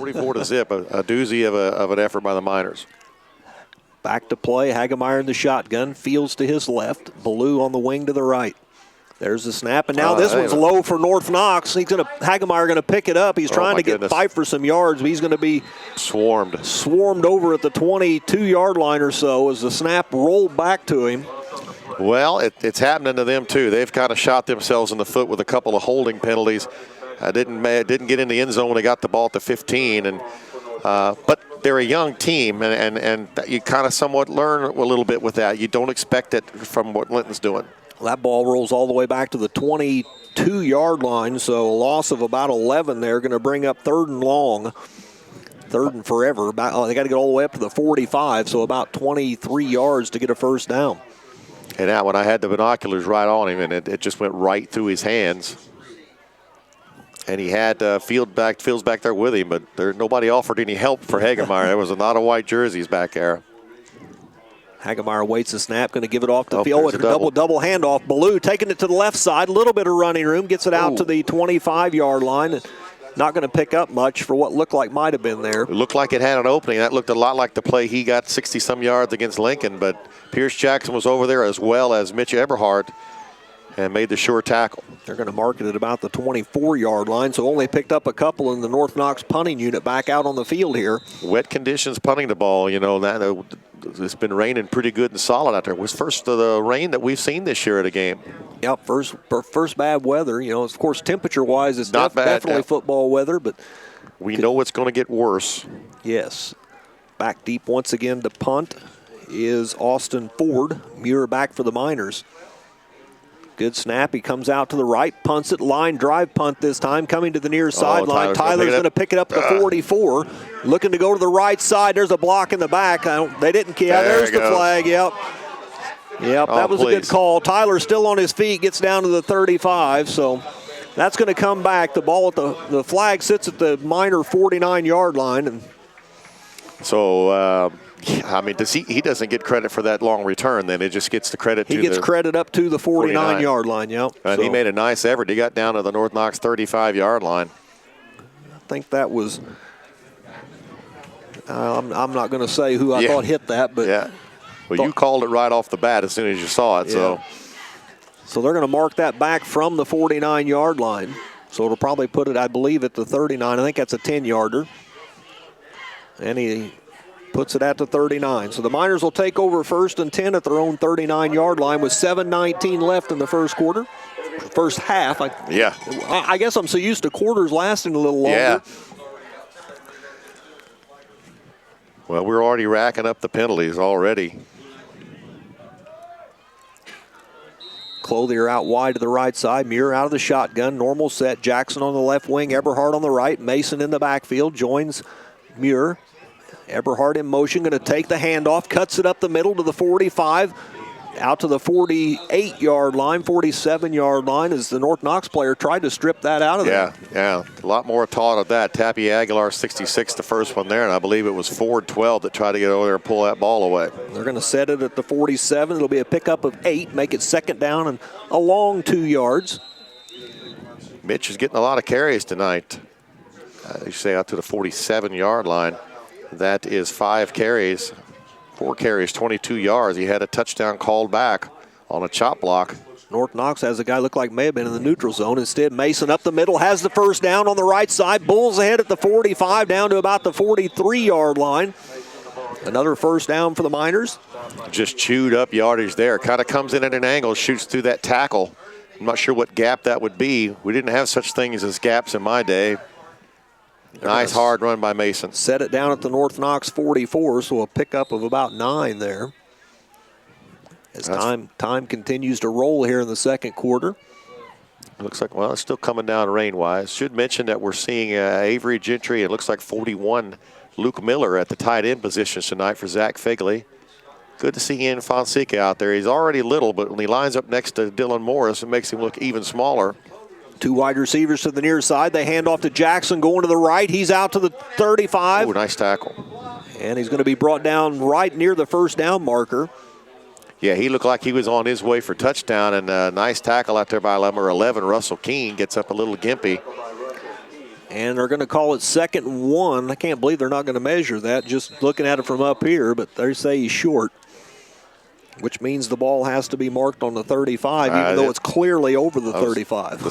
44-0, a doozy of an effort by the Miners. Back to play, Hagemeyer in the shotgun, Fields to his left, Ballou on the wing to the right. There's the snap, and now this one's low for North Knox. Hagemeyer going to pick it up. He's trying to fight for some yards, but he's going to be swarmed over at the 22-yard line or so as the snap rolled back to him. Well, it's happening to them too. They've kind of shot themselves in the foot with a couple of holding penalties. Didn't get in the end zone when they got the ball at the 15, but they're a young team, and you kind of somewhat learn a little bit with that. You don't expect it from what Linton's doing. That ball rolls all the way back to the 22-yard line, so a loss of about 11 there, going to bring up third and long, third and forever. They got to get all the way up to the 45, so about 23 yards to get a first down. And now when I had the binoculars right on him, and it just went right through his hands. And he had Fields back there with him, but nobody offered any help for Hagemeyer. There was a lot of white jerseys back there. Hagemeyer waits the snap, going to give it off to Field with a double handoff. Ballou taking it to the left side, a little bit of running room, gets it out to the 25-yard line. Not going to pick up much for what looked like might have been there. It looked like it had an opening. That looked a lot like the play he got 60-some yards against Lincoln, but Pierce Jackson was over there as well as Mitch Eberhardt and made the sure tackle. They're going to mark it at about the 24-yard line, so only picked up a couple in the North Knox punting unit back out on the field here. Wet conditions punting the ball, you know, it's been raining pretty good and solid out there. It was first of the rain that we've seen this year at a game. Yep, first bad weather. You know, of course, temperature-wise, it's definitely football weather, but we know it's going to get worse. Yes. Back deep once again to punt is Austin Ford. Muir back for the Miners. Good snap. He comes out to the right, punts it, line drive punt this time, coming to the near sideline. Tyler's going to pick it up at the 44. Looking to go to the right side. There's a block in the back. They didn't. Yeah, there's the flag. Yep, that was a good call. Tyler still on his feet, gets down to the 35. So that's going to come back. The ball at the flag sits at the Miner 49-yard line. And so, I mean, he doesn't get credit for that long return, then. It just gets the credit He gets credit up to the 49-yard line, yep. And he made a nice effort. He got down to the North Knox 35-yard line. I think that was I'm not going to say who I thought hit that, but yeah. Well, you called it right off the bat as soon as you saw it. Yeah. So they're going to mark that back from the 49-yard line. So it'll probably put it, I believe, at the 39. I think that's a 10-yarder. And he puts it at the 39. So the Miners will take over first and 10 at their own 39-yard line with 7:19 left in the first quarter. First half. I guess I'm so used to quarters lasting a little longer. Yeah. Well, we're already racking up the penalties already. Clothier out wide to the right side. Muir out of the shotgun. Normal set. Jackson on the left wing. Eberhardt on the right. Mason in the backfield. Joins Muir. Eberhardt in motion. Going to take the handoff. Cuts it up the middle to the 45. out to the 48-yard line, 47-yard line as the North Knox player tried to strip that out of there. Yeah, a lot more taught of that. Tappy Aguilar, 66, the first one there, and I believe it was Ford, 12, that tried to get over there and pull that ball away. They're going to set it at the 47. It'll be a pickup of 8, make it second down and a long 2 yards. Mitch is getting a lot of carries tonight. You say out to the 47-yard line. That is 5 carries. 4 carries, 22 yards. He had a touchdown called back on a chop block. North Knox has a guy look like may have been in the neutral zone. Instead, Mason up the middle, has the first down on the right side. Bulls ahead at the 45, down to about the 43-yard line. Another first down for the Miners. Just chewed up yardage there. Kind of comes in at an angle, shoots through that tackle. I'm not sure what gap that would be. We didn't have such things as gaps in my day. Nice hard run by Mason. Set it down at the North Knox 44, so a pickup of about 9 there. As time continues to roll here in the second quarter. It looks like, well, it's still coming down rain-wise. Should mention that we're seeing Avery Gentry. It looks like 41, Luke Miller at the tight end positions tonight for Zach Figley. Good to see Ian Fonseca out there. He's already little, but when he lines up next to Dylan Morris, it makes him look even smaller. 2 wide receivers to the near side. They hand off to Jackson going to the right. He's out to the 35. Ooh, nice tackle. And he's going to be brought down right near the first down marker. Yeah, he looked like he was on his way for touchdown, and a nice tackle out there by number 11, Russell Keene, gets up a little gimpy. And they're going to call it 2nd and 1. I can't believe they're not going to measure that, just looking at it from up here, but they say he's short, which means the ball has to be marked on the 35, even though it's clearly over the 35. The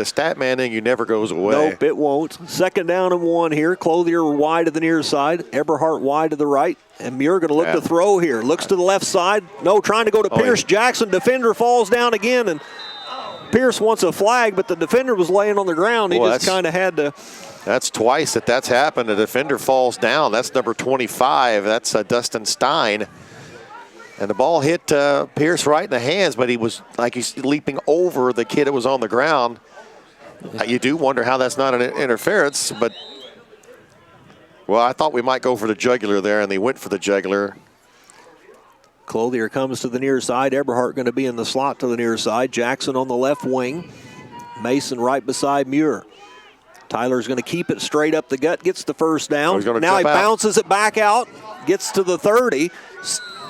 stat man in you never goes away. Nope, it won't. 2nd down and 1 here. Clothier wide to the near side. Eberhardt wide to the right. And Muir going to look to throw here. Looks to the left side. No, trying to go to Pierce. Jackson, defender falls down again. And Pierce wants a flag, but the defender was laying on the ground. He just kind of had to. That's twice that's happened. The defender falls down. That's number 25. That's Dustin Stein. And the ball hit Pierce right in the hands, but he was like he's leaping over the kid that was on the ground. You do wonder how that's not an interference, but, well, I thought we might go for the jugular there, and they went for the jugular. Clothier comes to the near side. Eberhardt going to be in the slot to the near side. Jackson on the left wing. Mason right beside Muir. Tyler's going to keep it straight up the gut, gets the first down. Now he bounces it back out, gets to the 30.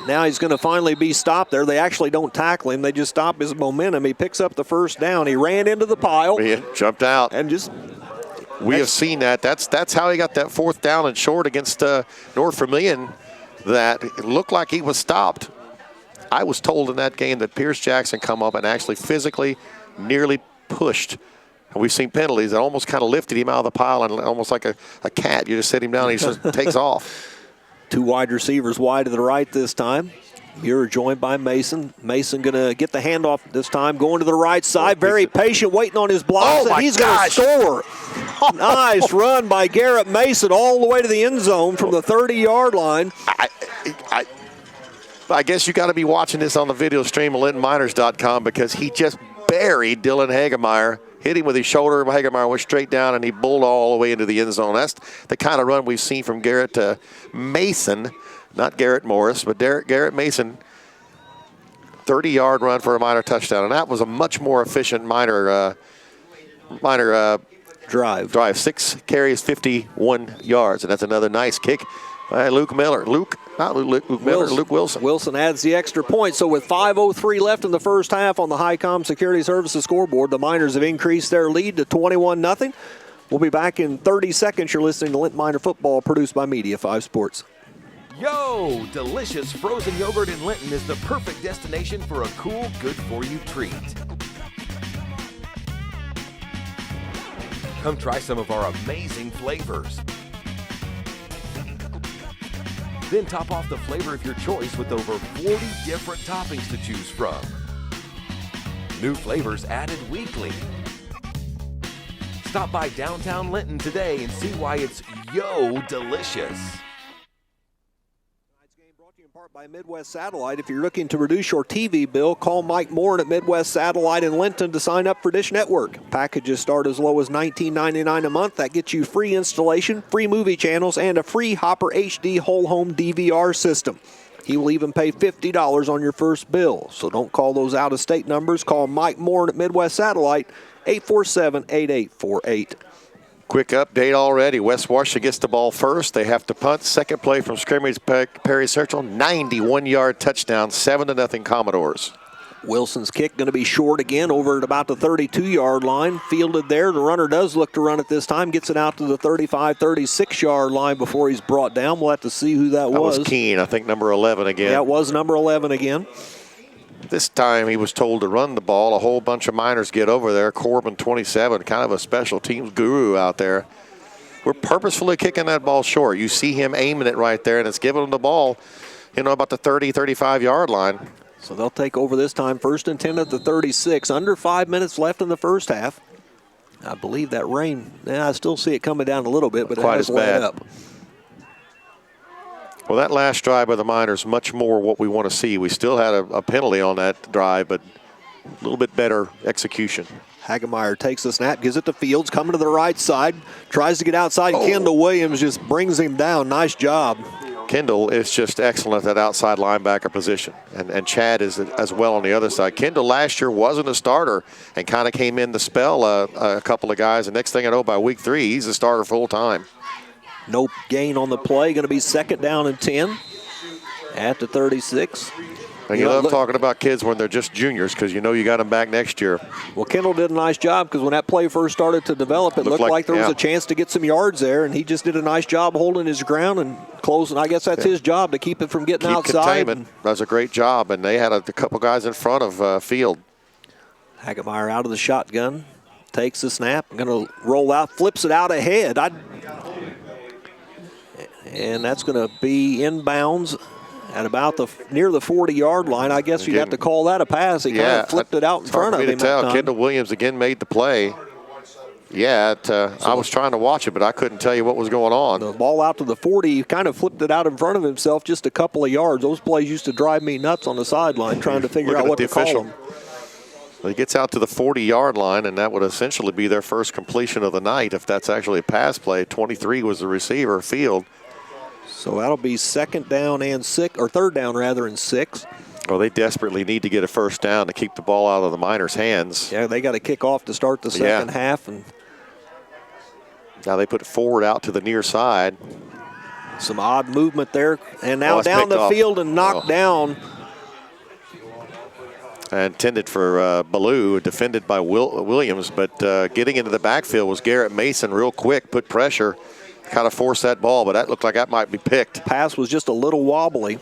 Now he's going to finally be stopped there. They actually don't tackle him. They just stop his momentum. He picks up the first down. He ran into the pile. He jumped out. And just... We have seen that. That's how he got that 4th down and short against North Vermillion. That it looked like he was stopped. I was told in that game that Pierce Jackson come up and actually physically nearly pushed. And we've seen penalties that almost kind of lifted him out of the pile, and almost like a cat. You just sit him down and he just takes off. 2 wide receivers wide to the right this time. Muir joined by Mason. Mason going to get the handoff this time, going to the right side. Very patient, waiting on his blocks, and he's going to score. Nice run by Garrett Mason all the way to the end zone from the 30-yard line. I guess you got to be watching this on the video stream at LintonMiners.com, because he just buried Dylan Hagemeyer. Hit him with his shoulder. Hagemeyer went straight down, and he bulled all the way into the end zone. That's the kind of run we've seen from Garrett Mason, not Garrett Morris, but Garrett Mason. 30-yard run for a Miner touchdown, and that was a much more efficient Miner drive. 6 carries, 51 yards, and that's another nice kick by Luke Miller. Luke Wilson. Wilson adds the extra point. So with 5:03 left in the first half on the Highcom Security Services scoreboard, the Miners have increased their lead to 21-0. We'll be back in 30 seconds. You're listening to Linton Miner Football, produced by Media 5 Sports. Yo! Delicious frozen yogurt in Linton is the perfect destination for a cool, good-for-you treat. Come try some of our amazing flavors. Then top off the flavor of your choice with over 40 different toppings to choose from. New flavors added weekly. Stop by downtown Linton today and see why it's yo delicious. In part by Midwest Satellite. If you're looking to reduce your TV bill, call Mike Morin at Midwest Satellite in Linton to sign up for Dish Network. Packages start as low as $19.99 a month. That gets you free installation, free movie channels, and a free Hopper HD whole home DVR system. He will even pay $50 on your first bill. So don't call those out-of-state numbers. Call Mike Moore at Midwest Satellite, 847-8848. Quick update already. West Washington gets the ball first. They have to punt. Second play from scrimmage, Perry Central, 91-yard touchdown, 7-0 Commodores. Wilson's kick going to be short again over at about the 32-yard line. Fielded there. The runner does look to run it this time. Gets it out to the 35, 36-yard line before he's brought down. We'll have to see who that was. That was Keene, I think number 11 again. Yeah, it was number 11 again. This time he was told to run the ball. A whole bunch of Miners get over there. Corbin, 27, kind of a special teams guru out there. We're purposefully kicking that ball short. You see him aiming it right there, and it's giving him the ball, about the 30, 35-yard line. So they'll take over this time. 1st and 10 at the 36. Under 5 minutes left in the first half. I believe that rain, I still see it coming down a little bit, but it has let up. Well, that last drive by the Miners, much more what we want to see. We still had a penalty on that drive, but a little bit better execution. Hagemeyer takes the snap, gives it to Fields, coming to the right side, tries to get outside. Kendall Williams just brings him down. Nice job. Kendall is just excellent at that outside linebacker position, and Chad is as well on the other side. Kendall last year wasn't a starter and kind of came in to spell a couple of guys, and next thing I know, by week 3, he's a starter full time. No gain on the play. Going to be 2nd down and 10 at the 36. And you love talking about kids when they're just juniors because you got them back next year. Well, Kendall did a nice job because when that play first started to develop, it looked like there was a chance to get some yards there, and he just did a nice job holding his ground and closing. I guess that's his job, to keep it from getting outside. Containment. Does a great job, and they had a couple guys in front of Field. Hagemeyer out of the shotgun, takes the snap, going to roll out, flips it out ahead. And that's going to be inbounds at about near the 40-yard line. I guess you'd have to call that a pass. He kind of flipped it out in front of him. Kendall Williams again made the play. Yeah, I was trying to watch it, but I couldn't tell you what was going on. The ball out to the 40, he kind of flipped it out in front of himself just a couple of yards. Those plays used to drive me nuts on the sideline trying to figure out what to call them. Well, he gets out to the 40-yard line, and that would essentially be their first completion of the night if that's actually a pass play. 23 was the receiver, Field. So that'll be 2nd down and 6, or 3rd down rather, and 6. Well, they desperately need to get a first down to keep the ball out of the Miners' hands. Yeah, they got to kick off to start the second half. And now they put it forward out to the near side. Some odd movement there. And now down the field and knocked down. Intended for Ballou, defended by Williams, but getting into the backfield was Garrett Mason real quick, put pressure. Kind of forced that ball, but that looked like that might be picked. Pass was just a little wobbly.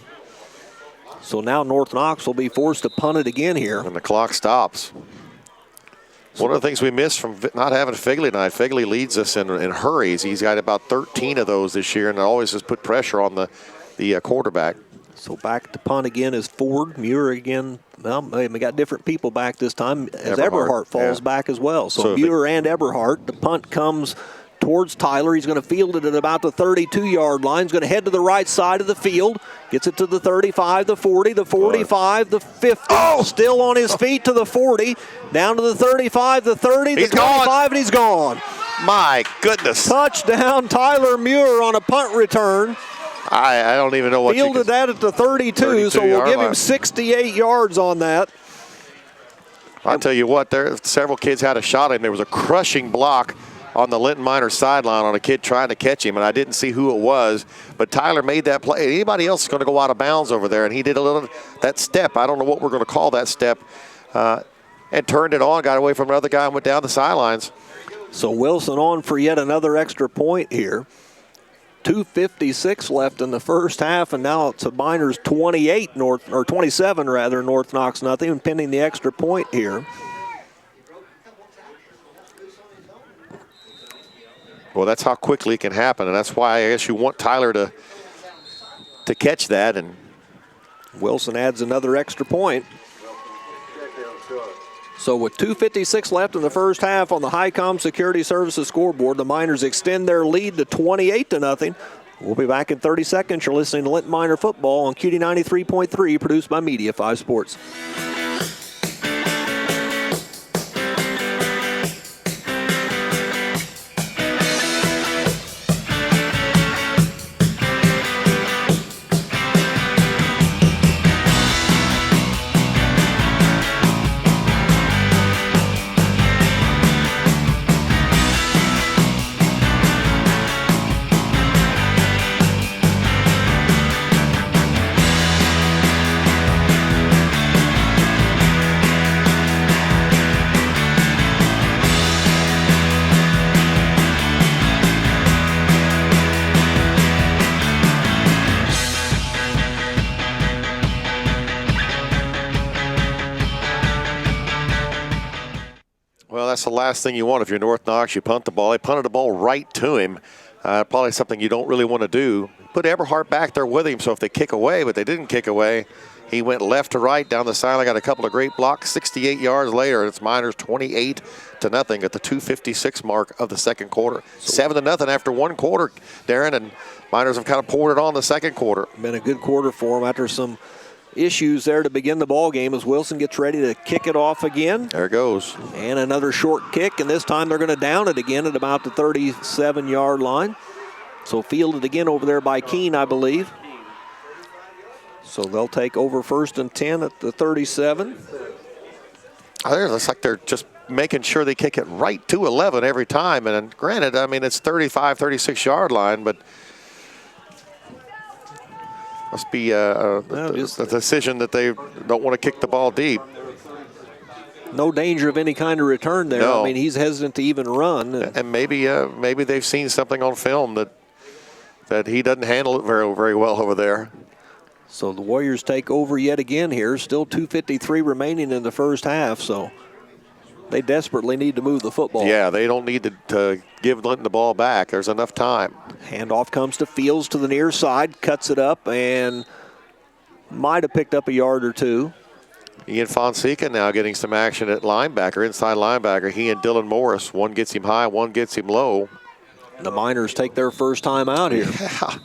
So now North Knox will be forced to punt it again here. And the clock stops. One of the things we missed from not having Figley tonight, Figley leads us in hurries. He's got about 13 of those this year, and always has put pressure on the quarterback. So back to punt again is Ford. Muir again. Well, we got different people back this time as Eberhardt falls back as well. So Muir and Eberhardt. The punt comes towards Tyler. He's going to field it at about the 32-yard line. He's going to head to the right side of the field. Gets it to the 35, the 40, the 45, the 50. Still on his feet to the 40. Down to the 35, the 30, the 25, and he's gone. My goodness. Touchdown, Tyler Muir on a punt return. I don't even know what Fielded that at the 32, so we'll give him 68 yards on that. I'll tell you what, several kids had a shot at him. There was a crushing block on the Linton Miners sideline on a kid trying to catch him, and I didn't see who it was, but Tyler made that play. Anybody else is going to go out of bounds over there, and he did that step. I don't know what we're going to call that step, and turned it on, got away from another guy and went down the sidelines. So Wilson on for yet another extra point here. 2:56 left in the first half, and now it's a Miners 27 rather, North Knox nothing, pending the extra point here. Well, that's how quickly it can happen, and that's why I guess you want Tyler to catch that. And Wilson adds another extra point. So with 2:56 left in the first half on the Highcom Security Services scoreboard, the Miners extend their lead to 28-0. We'll be back in 30 seconds. You're listening to Linton Miner Football on QD 93.3, produced by Media 5 Sports. that's the last thing you want if you're North Knox. You punt the ball. They punted the ball right to him. Probably something you don't really want to do. Put Eberhardt back there with him, so if they kick away, but they didn't kick away, he went left to right down the sideline, got a couple of great blocks. 68 yards later, it's Miners 28-0 at the 2:56 mark of the second quarter. 7-0 after one quarter, Darren, and Miners have kind of poured it on the second quarter. Been a good quarter for them after some issues there to begin the ball game as Wilson gets ready to kick it off again. There it goes. And another short kick, and this time they're going to down it again at about the 37-yard line. So fielded again over there by Keene, I believe. So they'll take over 1st and 10 at the 37. It looks like they're just making sure they kick it right to 11 every time. And granted, I mean, it's 35, 36-yard line, but must be a decision that they don't want to kick the ball deep. No danger of any kind of return there. No. I mean, he's hesitant to even run. And maybe they've seen something on film that he doesn't handle it very, very well over there. So the Warriors take over yet again here. Still 2:53 remaining in the first half, so they desperately need to move the football. Yeah, they don't need to give Linton the ball back. There's enough time. Handoff comes to Fields to the near side, cuts it up, and might have picked up a yard or two. Ian Fonseca now getting some action at linebacker, inside linebacker. He and Dylan Morris. One gets him high, one gets him low. The Miners take their first time out here. Yeah.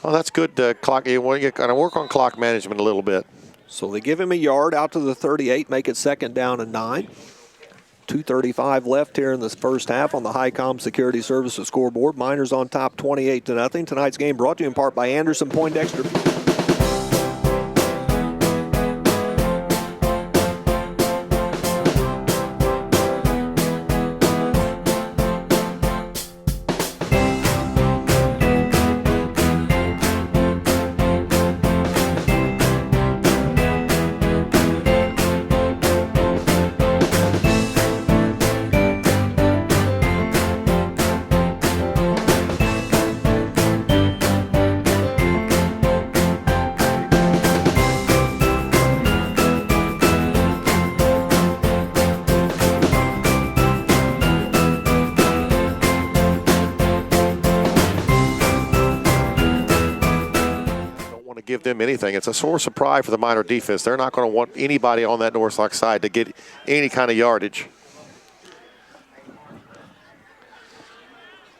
Well, that's good clock. You want to kind of work on clock management a little bit. So they give him a yard out to the 38, make it 2nd down and 9. 2:35 left here in this first half on the Highcom Security Services scoreboard. Miners on top 28-0. Tonight's game brought to you in part by Anderson Poindexter. Give them anything. It's a source of pride for the Miner defense. They're not going to want anybody on that North Knox side to get any kind of yardage.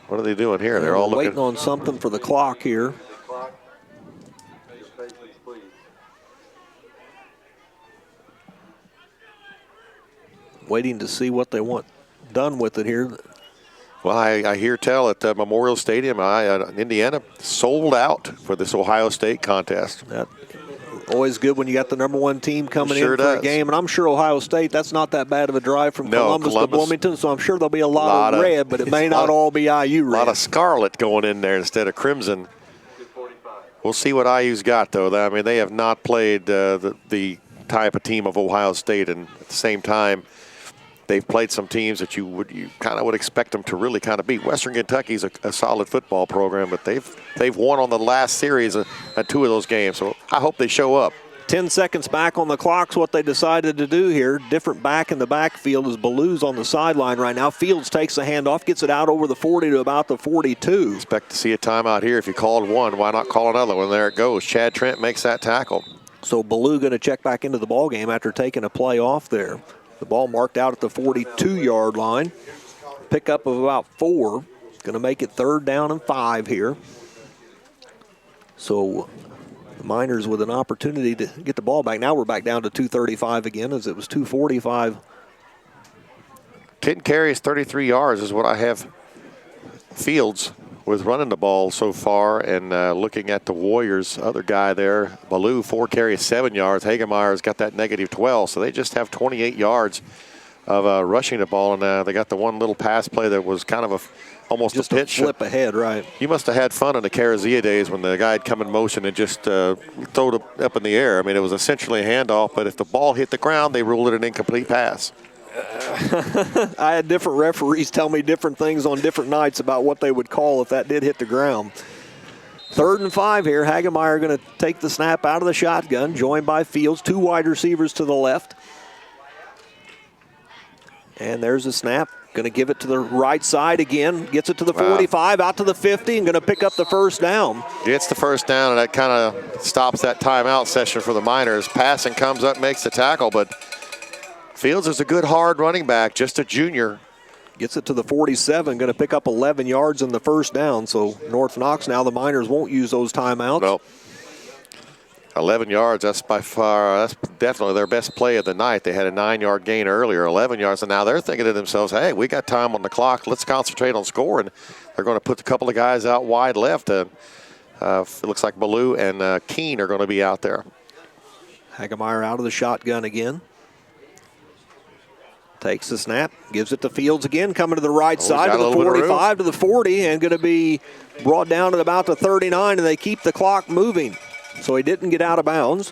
What are they doing here? They're all waiting on something for the clock here. Waiting to see what they want done with it here. Well, I hear tell at Memorial Stadium, Indiana, sold out for this Ohio State contest. That, always good when you got the -- 1 team coming Sure in for a game. And I'm sure Ohio State, that's not that bad of a drive from Columbus to Bloomington, so I'm sure there'll be a lot of red, but it may not all be IU red. A lot of scarlet going in there instead of crimson. We'll see what IU's got, though. I mean, they have not played the type of team of Ohio State, and at the same time, they've played some teams that you kind of would expect them to really kind of beat. Western Kentucky's a solid football program, but they've won on the last series at 2 of those games. So I hope they show up. 10 seconds back on the clock's what they decided to do here. Different back in the backfield as Ballew's on the sideline right now. Fields takes the handoff, gets it out over the 40 to about the 42. Expect to see a timeout here. If you called one, why not call another one? There it goes. Chad Trent makes that tackle. So Ballew going to check back into the ball game after taking a play off there. The ball marked out at the 42-yard line. Pickup of about 4. Going to make it 3rd down and 5 here. So the Miners with an opportunity to get the ball back. Now we're back down to 2:35 again, as it was 2:45. 10 carries, 33 yards is what I have Fields with running the ball so far. And looking at the Warriors, other guy there, Ballew, 4 carries, 7 yards. Hagemeyer's got that -12, so they just have 28 yards of rushing the ball. And they got the one little pass play that was kind of almost just a pitch. Flip ahead, right. You must have had fun in the Carazia days when the guy would come in motion and just throw it up in the air. I mean, it was essentially a handoff, but if the ball hit the ground, they ruled it an incomplete pass. I had different referees tell me different things on different nights about what they would call if that did hit the ground. 3rd and 5 here. Hagemeyer going to take the snap out of the shotgun, joined by Fields. 2 wide receivers to the left. And there's a snap. Going to give it to the right side again. Gets it to the 45, out to the 50, and going to pick up the first down. Gets the first down, and that kind of stops that timeout session for the Miners. Passing comes up, makes the tackle, but Fields is a good hard running back, just a junior. Gets it to the 47, going to pick up 11 yards in the first down. So North Knox now, the Miners won't use those timeouts. Nope. 11 yards, that's by far, that's definitely their best play of the night. They had a 9-yard gain earlier, 11 yards, and now they're thinking to themselves, hey, we got time on the clock. Let's concentrate on scoring. They're going to put a couple of guys out wide left. It looks like Ballou and Keene are going to be out there. Hagemeyer out of the shotgun again. Takes the snap, gives it to Fields again, coming to the right side to the 45 to the 40, and going to be brought down to about the 39, and they keep the clock moving. So he didn't get out of bounds.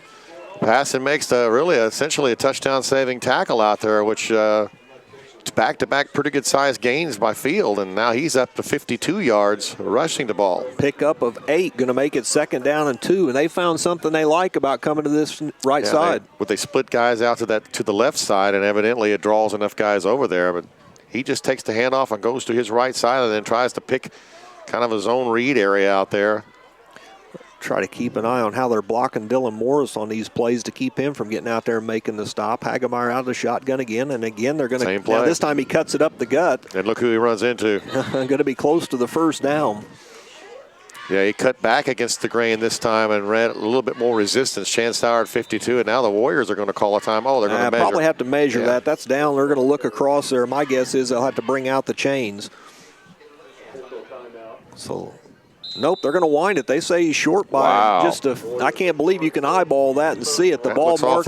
Passing makes essentially a touchdown-saving tackle out there, which back-to-back pretty good-sized gains by Field, and now he's up to 52 yards rushing the ball. Pickup of 8, going to make it 2nd down and 2, and they found something they like about coming to this right side. They split guys out to the left side, and evidently it draws enough guys over there, but he just takes the handoff and goes to his right side and then tries to pick kind of a zone read area out there. Try to keep an eye on how they're blocking Dylan Morris on these plays to keep him from getting out there and making the stop. Hagemeyer out of the shotgun again, and again they're going to. Same play. Now this time he cuts it up the gut. And look who he runs into. Going to be close to the first down. Yeah, he cut back against the grain this time and ran a little bit more resistance. Chanstower at 52, and now the Warriors are going to call a time. Oh, they're going to measure. Probably have to measure that. That's down. They're going to look across there. My guess is they'll have to bring out the chains. So. Nope, they're going to wind it. They say he's short by I can't believe you can eyeball that and see it. The ball mark,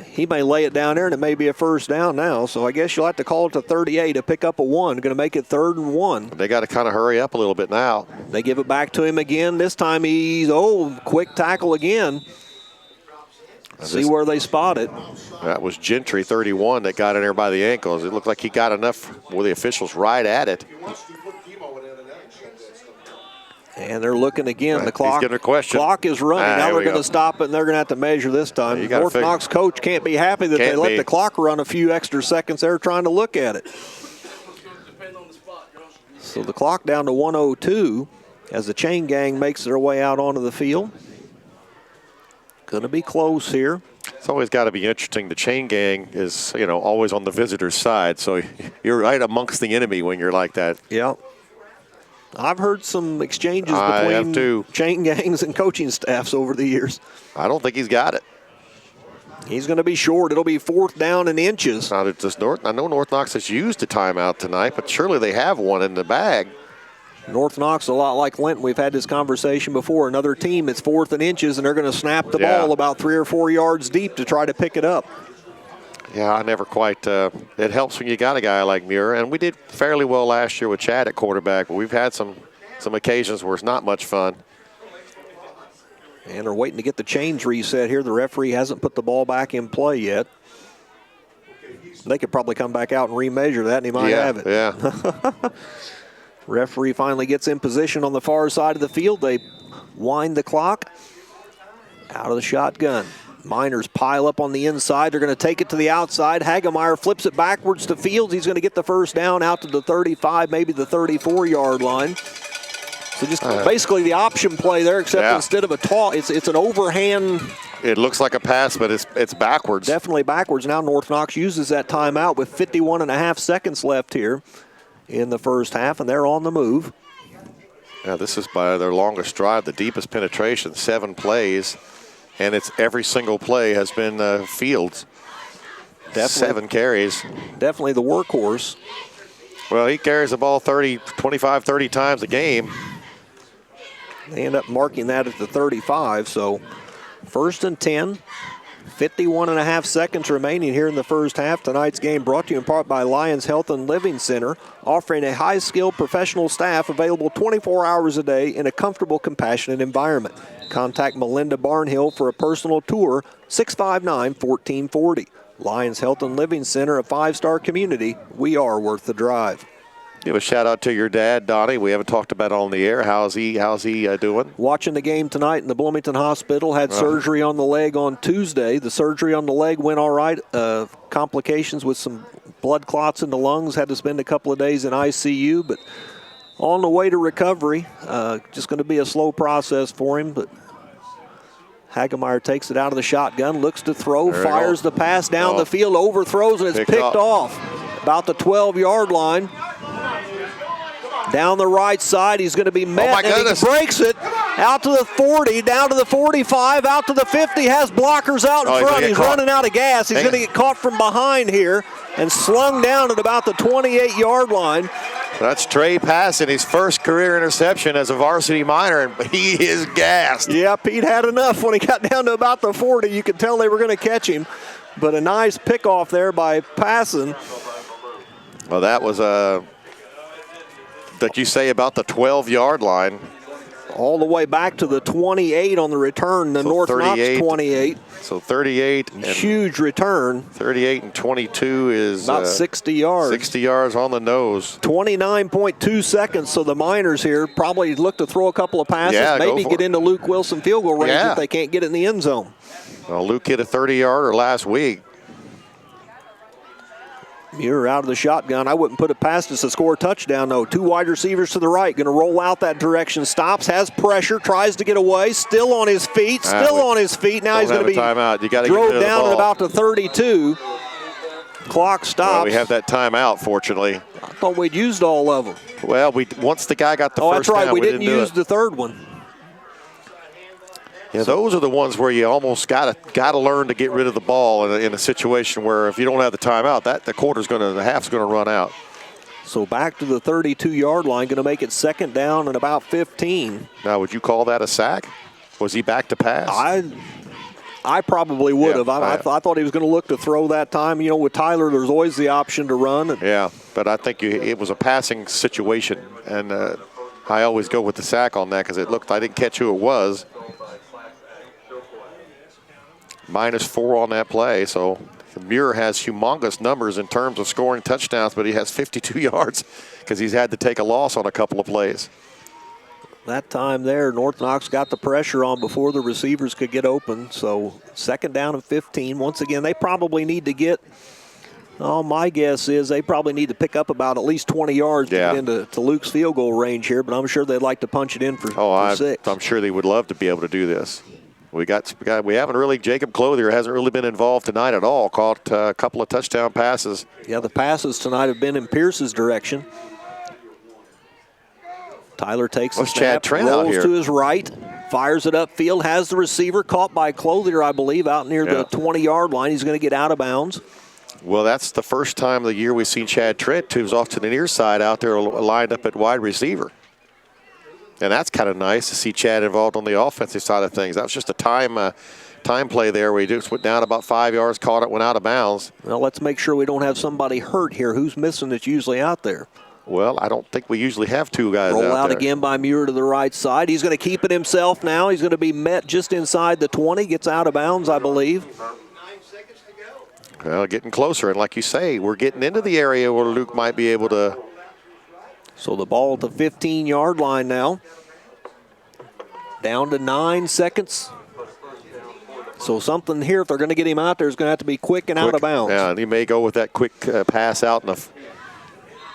he may lay it down there, and it may be a first down now. So I guess you'll have to call it to 38 to pick up a 1. Going to make it 3rd and 1. They got to kind of hurry up a little bit now. They give it back to him again. This time he's, quick tackle again. See where they spot it. That was Gentry, 31, that got in there by the ankles. It looked like he got enough with the officials right at it. And they're looking again. The clock, he's getting a question. Clock is running. Now they're going to stop it, and they're going to have to measure this time. North Knox coach can't be happy that they let the clock run a few extra seconds. They're trying to look at it. So the clock down to 1:02 as the chain gang makes their way out onto the field. Going to be close here. It's always got to be interesting. The chain gang is, always on the visitor's side. So you're right amongst the enemy when you're like that. Yeah. I've heard some exchanges between chain gangs and coaching staffs over the years. I don't think he's got it. He's going to be short. It'll be 4th down and inches. I know North Knox has used a timeout tonight, but surely they have one in the bag. North Knox, a lot like Linton. We've had this conversation before. Another team, it's 4th and inches, and they're going to snap the ball about 3 or 4 yards deep to try to pick it up. Yeah, I never quite it helps when you got a guy like Muir, and we did fairly well last year with Chad at quarterback, but we've had some occasions where it's not much fun. And they're waiting to get the chains reset here. The referee hasn't put the ball back in play yet. They could probably come back out and remeasure that, and he might have it. Yeah. Referee finally gets in position on the far side of the field. They wind the clock out of the shotgun. Miners pile up on the inside. They're going to take it to the outside. Hagemeyer flips it backwards to Fields. He's going to get the first down out to the 35, maybe the 34-yard line. So just basically the option play there, except instead of a toss, it's an overhand. It looks like a pass, but it's backwards. Definitely backwards. Now North Knox uses that timeout with 51.5 seconds left here in the first half, and they're on the move. Yeah, this is by their longest drive, the deepest penetration, 7 plays. And it's every single play has been Fields. 7 carries. Definitely the workhorse. Well, he carries the ball 25, 30 times a game. They end up marking that at the 35. So 1st and 10. 51.5 seconds remaining here in the first half. Tonight's game brought to you in part by Lions Health and Living Center, offering a high-skilled professional staff available 24 hours a day in a comfortable, compassionate environment. Contact Melinda Barnhill for a personal tour, 659-1440. Lions Health and Living Center, a 5-star community. We are worth the drive. Give a shout out to your dad, Donnie. We haven't talked about it on the air. How's he doing? Watching the game tonight in the Bloomington Hospital. Had surgery on the leg on Tuesday. The surgery on the leg went all right. Complications with some blood clots in the lungs, had to spend a couple of days in ICU, but on the way to recovery. Just going to be a slow process for him, but Hagemeyer takes it out of the shotgun, looks to throw, fires the pass down the field, overthrows, and it's picked off about the 12-yard line. Down the right side, he's going to be met, and he breaks it out to the 40, down to the 45, out to the 50, has blockers out in front. He's running out of gas. He's going to get caught from behind here and slung down at about the 28-yard line. That's Trey passing his first career interception as a varsity minor, and he is gassed. Yeah, Pete had enough when he got down to about the 40. You could tell they were going to catch him, but a nice pickoff there by Passon. Well, that was like you say about the 12-yard line. All the way back to the 28 on the return, the North Knox 28. So 38. Huge return. 38 and 22 is about 60 yards. 60 yards on the nose. 29.2 seconds, so the Miners here probably look to throw a couple of passes, maybe get into Luke Wilson field goal range if they can't get it in the end zone. Well, Luke hit a 30-yarder last week. Muir out of the shotgun. I wouldn't put it past us to score a touchdown, though. Two wide receivers to the right. Going to roll out that direction. Stops, has pressure, tries to get away. Still on his feet. On his feet. Now he's going to be timeout. You got to drove down at about the 32. Clock stops. Well, we have that timeout, fortunately. I thought we'd used all of them. Well, once the guy got the first down, that's right. We didn't use the third one. Yeah, those are the ones where you almost got to learn to get rid of the ball in a situation where if you don't have the timeout, the half's going to run out. So back to the 32-yard line, going to make it second down and about 15. Now, would you call that a sack? Was he back to pass? I probably would have. I thought he was going to look to throw that time. You know, with Tyler, there's always the option to run. Yeah, but I think it was a passing situation, and I always go with the sack on that because I didn't catch who it was. -4 on that play, so Muir has humongous numbers in terms of scoring touchdowns, but he has 52 yards because he's had to take a loss on a couple of plays. That time there, North Knox got the pressure on before the receivers could get open, so second down and 15. Once again, they probably need to get, my guess is they probably need to pick up about at least 20 yards to get into Luke's field goal range here, but I'm sure they'd like to punch it in for 6. I'm sure they would love to be able to do this. We haven't really, Jacob Clothier hasn't really been involved tonight at all. Caught a couple of touchdown passes. Yeah, the passes tonight have been in Pierce's direction. Tyler takes the snap, rolls to his right, fires it upfield, has the receiver caught by Clothier, I believe, out near the 20-yard line. He's going to get out of bounds. Well, that's the first time of the year we've seen Chad Trent, who's off to the near side out there lined up at wide receiver. And that's kind of nice to see Chad involved on the offensive side of things. That was just a time play there where he just went down about 5 yards, caught it, went out of bounds. Well, let's make sure we don't have somebody hurt here. Who's missing that's usually out there? Well, I don't think we usually have two guys out there. Roll out again by Muir to the right side. He's going to keep it himself now. He's going to be met just inside the 20. Gets out of bounds, I believe. 9 seconds to go. Well, getting closer. And like you say, we're getting into the area where Luke might be able to. So the ball at the 15-yard line now. Down to 9 seconds. So something here, if they're going to get him out there, is going to have to be quick and out of bounds. Yeah, and he may go with that quick pass out.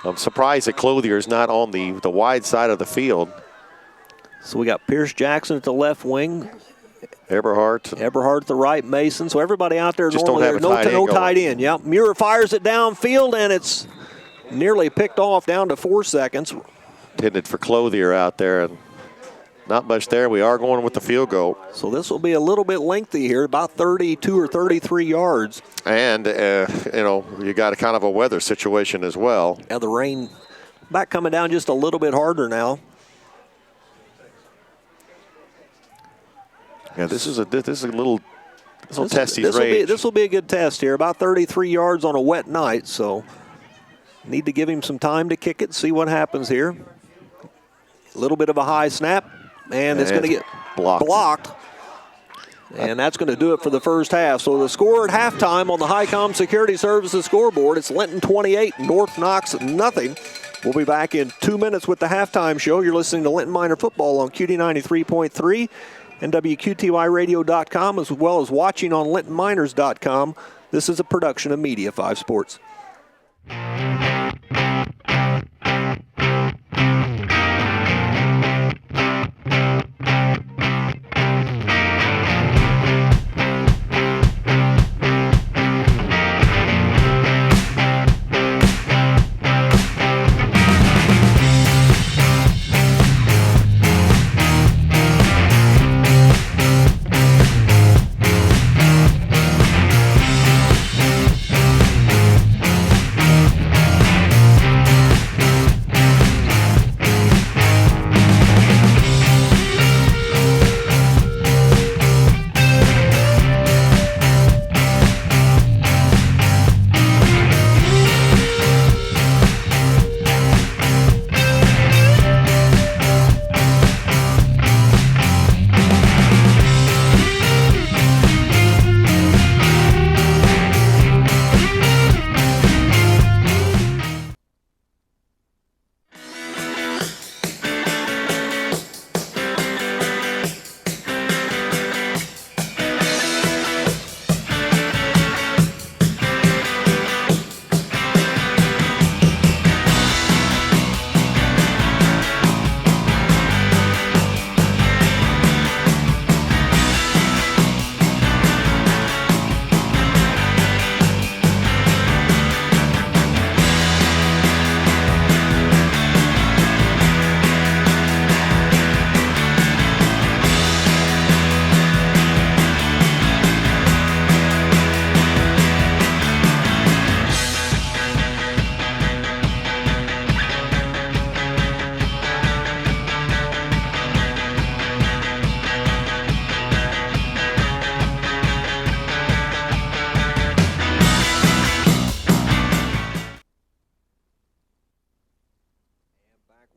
I'm surprised that Clothier is not on the wide side of the field. So we got Pierce Jackson at the left wing. Eberhardt at the right, Mason. So everybody out there just normally, don't have no tight end. Yep. Muir fires it downfield, and it's nearly picked off down to 4 seconds. Intended for Clothier out there, and not much there. We are going with the field goal. So this will be a little bit lengthy here, about 32 or 33 yards. And, you got a kind of a weather situation as well. Yeah, the rain back coming down just a little bit harder now. Yeah, this is a little test his range. This will be a good test here. About 33 yards on a wet night, so need to give him some time to kick it, see what happens here. A little bit of a high snap, and it's going to get blocked. And that's going to do it for the first half. So the score at halftime on the Highcom Security Services scoreboard, it's Linton 28, North Knox nothing. We'll be back in 2 minutes with the halftime show. You're listening to Linton Minor Football on QD 93.3 and WQTYradio.com, as well as watching on LintonMiners.com. This is a production of Media 5 Sports.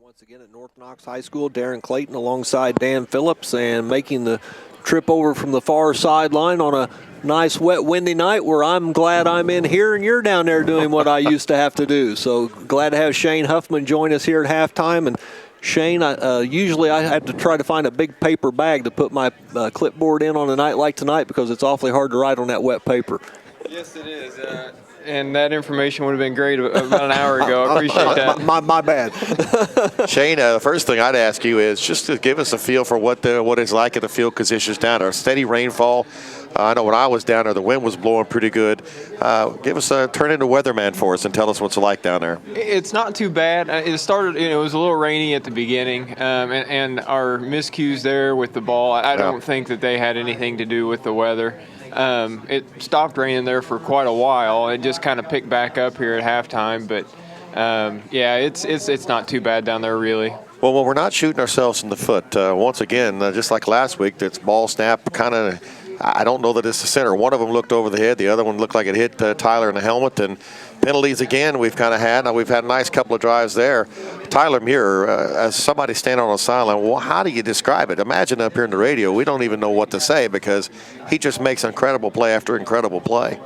Once again at North Knox High School, Darren Clayton alongside Dan Phillips, and making the trip over from the far sideline on a nice, wet, windy night where I'm glad I'm in here and you're down there doing what I used to have to do. So glad to have Shane Huffman join us here at halftime. And Shane, usually I have to try to find a big paper bag to put my clipboard in on a night like tonight because it's awfully hard to write on that wet paper. Yes, it is. And that information would have been great about an hour ago. I appreciate that. My bad. Shane, the first thing I'd ask you is just to give us a feel for what it's like at the field conditions down there. Steady rainfall. I know when I was down there, the wind was blowing pretty good. Give us turn into weatherman for us and tell us what's it like down there. It's not too bad. It started, it was a little rainy at the beginning, and our miscues there with the ball, I don't think that they had anything to do with the weather. It stopped raining there for quite a while. It just kind of picked back up here at halftime, but yeah, it's not too bad down there really. Well, we're not shooting ourselves in the foot. Once again, just like last week, that's ball snap kind of. I don't know that it's the center. One of them looked over the head. The other one looked like it hit Tyler in the helmet. And penalties again we've kind of had. Now we've had a nice couple of drives there. Tyler Muir, as somebody standing on the sideline, well, how do you describe it? Imagine up here in the radio, we don't even know what to say because he just makes incredible play after incredible play.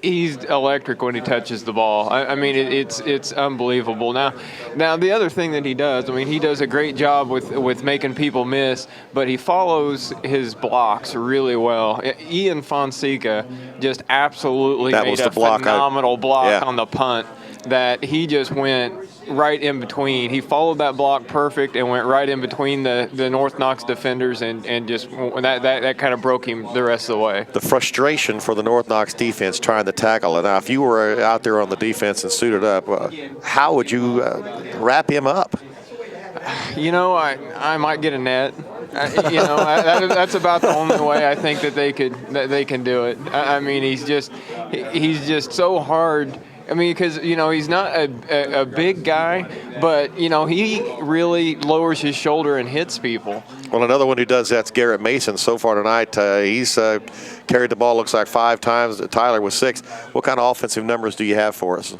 He's electric when he touches the ball. I mean, it's unbelievable. Now the other thing that he does, I mean, he does a great job with making people miss, but he follows his blocks really well. Ian Fonseca just absolutely made a phenomenal block on the punt that he just went right in between. He followed that block perfect and went right in between the North Knox defenders and just that kind of broke him the rest of the way. The frustration for the North Knox defense trying to tackle it. Now, if you were out there on the defense and suited up, how would you wrap him up? You know, I might get a net. You know, that's about the only way I think that they can do it. I mean, he's just so hard. I mean, because, you know, he's not a big guy, but, you know, he really lowers his shoulder and hits people. Well, another one who does that's Garrett Mason. So far tonight, he's carried the ball, looks like 5 times. Tyler was 6. What kind of offensive numbers do you have for us?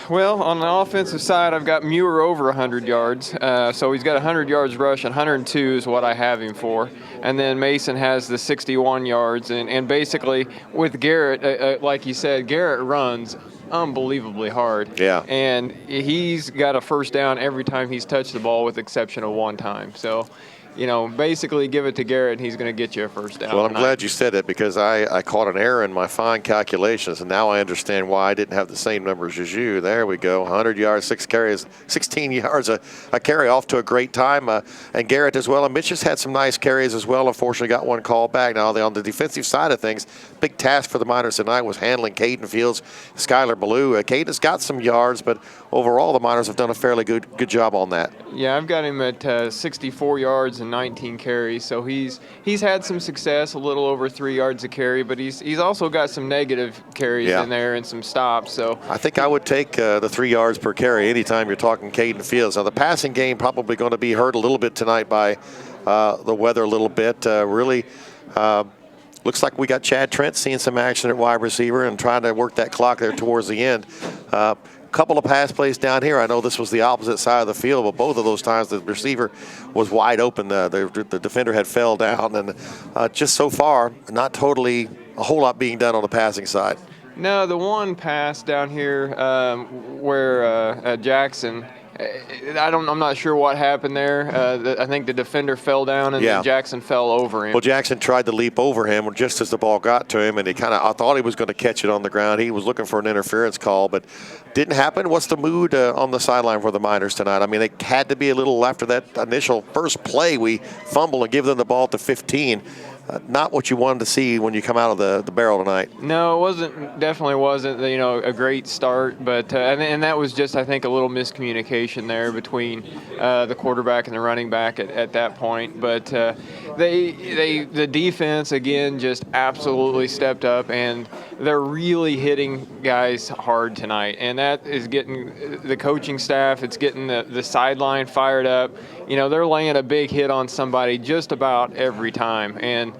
Well, on the offensive side, I've got Muir over 100 yards. So he's got 100 yards rush, and 102 is what I have him for. And then Mason has the 61 yards. And basically, with Garrett, like you said, Garrett runs unbelievably hard. Yeah. And he's got a first down every time he's touched the ball with the exception of one time. So basically give it to Garrett, and he's going to get you a first down. Well, I'm glad you said it because I caught an error in my fine calculations, and now I understand why I didn't have the same numbers as you. There we go. 100 yards, 6 carries, 16 yards a carry, off to a great time. And Garrett as well. And Mitch has had some nice carries as well. Unfortunately, got one call back. Now, on the defensive side of things, big task for the Miners tonight was handling Clayton Fields, Skylar Ballou. Clayton's got some yards, but overall the Miners have done a fairly good job on that. Yeah, I've got him at 64 yards and 19 carries, so he's had some success, a little over 3 yards a carry, but he's also got some negative carries in there and some stops. So I think I would take the 3 yards per carry anytime you're talking Clayton Fields. Now the passing game probably going to be hurt a little bit tonight by the weather a little bit. Looks like we got Chad Trent seeing some action at wide receiver and trying to work that clock there towards the end. Couple of pass plays down here. I know this was the opposite side of the field, but both of those times the receiver was wide open. The defender had fell down, and just so far, not totally a whole lot being done on the passing side. No, the one pass down here where Jackson, I'm not sure what happened there. I think the defender fell down and then Jackson fell over him. Well, Jackson tried to leap over him just as the ball got to him, and I thought he was going to catch it on the ground. He was looking for an interference call, but didn't happen. What's the mood on the sideline for the Miners tonight? I mean, it had to be a little after that initial first play. We fumble and give them the ball at the 15. Not what you wanted to see when you come out of the barrel tonight. No, it wasn't. Definitely wasn't. A great start, but and that was just, I think, a little miscommunication there between the quarterback and the running back at that point. But the defense again just absolutely stepped up, and they're really hitting guys hard tonight, and that is getting the coaching staff. It's getting the sideline fired up. They're laying a big hit on somebody just about every time, and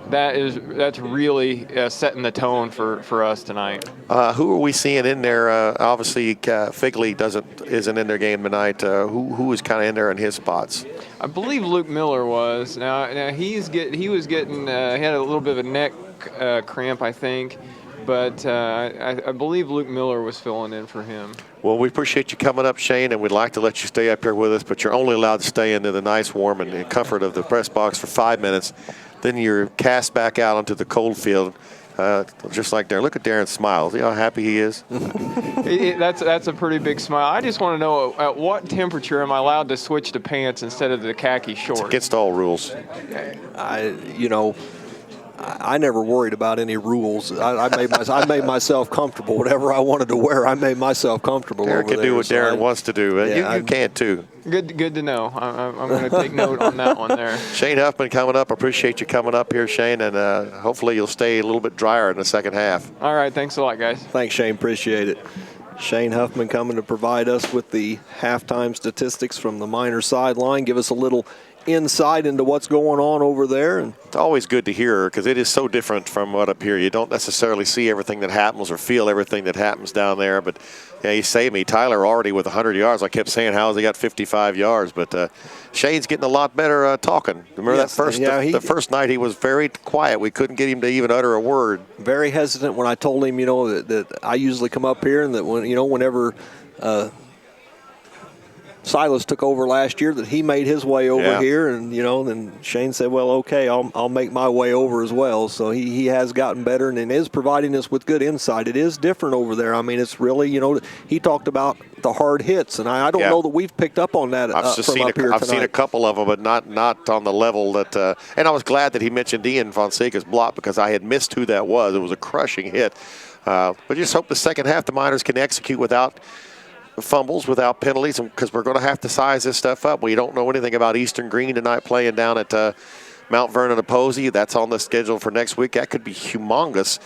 that's really setting the tone for us tonight. Who are we seeing in there? Obviously, Figley isn't in their game tonight. Who is kind of in there in his spots? I believe Luke Miller was. Now he had a little bit of a neck cramp, I think. But I believe Luke Miller was filling in for him. Well, we appreciate you coming up, Shane, and we'd like to let you stay up here with us, but you're only allowed to stay into the nice, warm, and comfort of the press box for 5 minutes. Then you're cast back out onto the cold field, just like Darren. Look at Darren's smile. See how happy he is? That's a pretty big smile. I just want to know, at what temperature am I allowed to switch to pants instead of the khaki shorts? It's against all rules. I never worried about any rules. I made myself comfortable. Whatever I wanted to wear, I made myself comfortable. Darren can do what Darren wants to do. You can too. Good to know. I'm going to take note on that one there. Shane Huffman coming up. Appreciate you coming up here, Shane, and hopefully you'll stay a little bit drier in the second half. All right. Thanks a lot, guys. Thanks, Shane. Appreciate it. Shane Huffman coming to provide us with the halftime statistics from the Miners sideline. Give us a little insight into what's going on over there. And it's always good to hear because it is so different from what up here. You don't necessarily see everything that happens or feel everything that happens down there. But yeah, you say me, Tyler already with 100 yards. I kept saying, how has he got 55 yards? But Shane's getting a lot better talking. Remember that first the first night he was very quiet. We couldn't get him to even utter a word. Very hesitant when I told him, that I usually come up here and that whenever Silas took over last year, that he made his way over here, and then Shane said, well, okay, I'll make my way over as well. So he has gotten better and is providing us with good insight. It is different over there. I mean, it's really, he talked about the hard hits, and I don't know that we've picked up on that I've seen a couple of them, but not on the level that and I was glad that he mentioned Ian Fonseca's block because I had missed who that was. It was a crushing hit. But just hope the second half the Miners can execute without fumbles, without penalties, because we're going to have to size this stuff up. We don't know anything about Eastern Green tonight playing down at Mount Vernon Opposy. That's on the schedule for next week. That could be humongous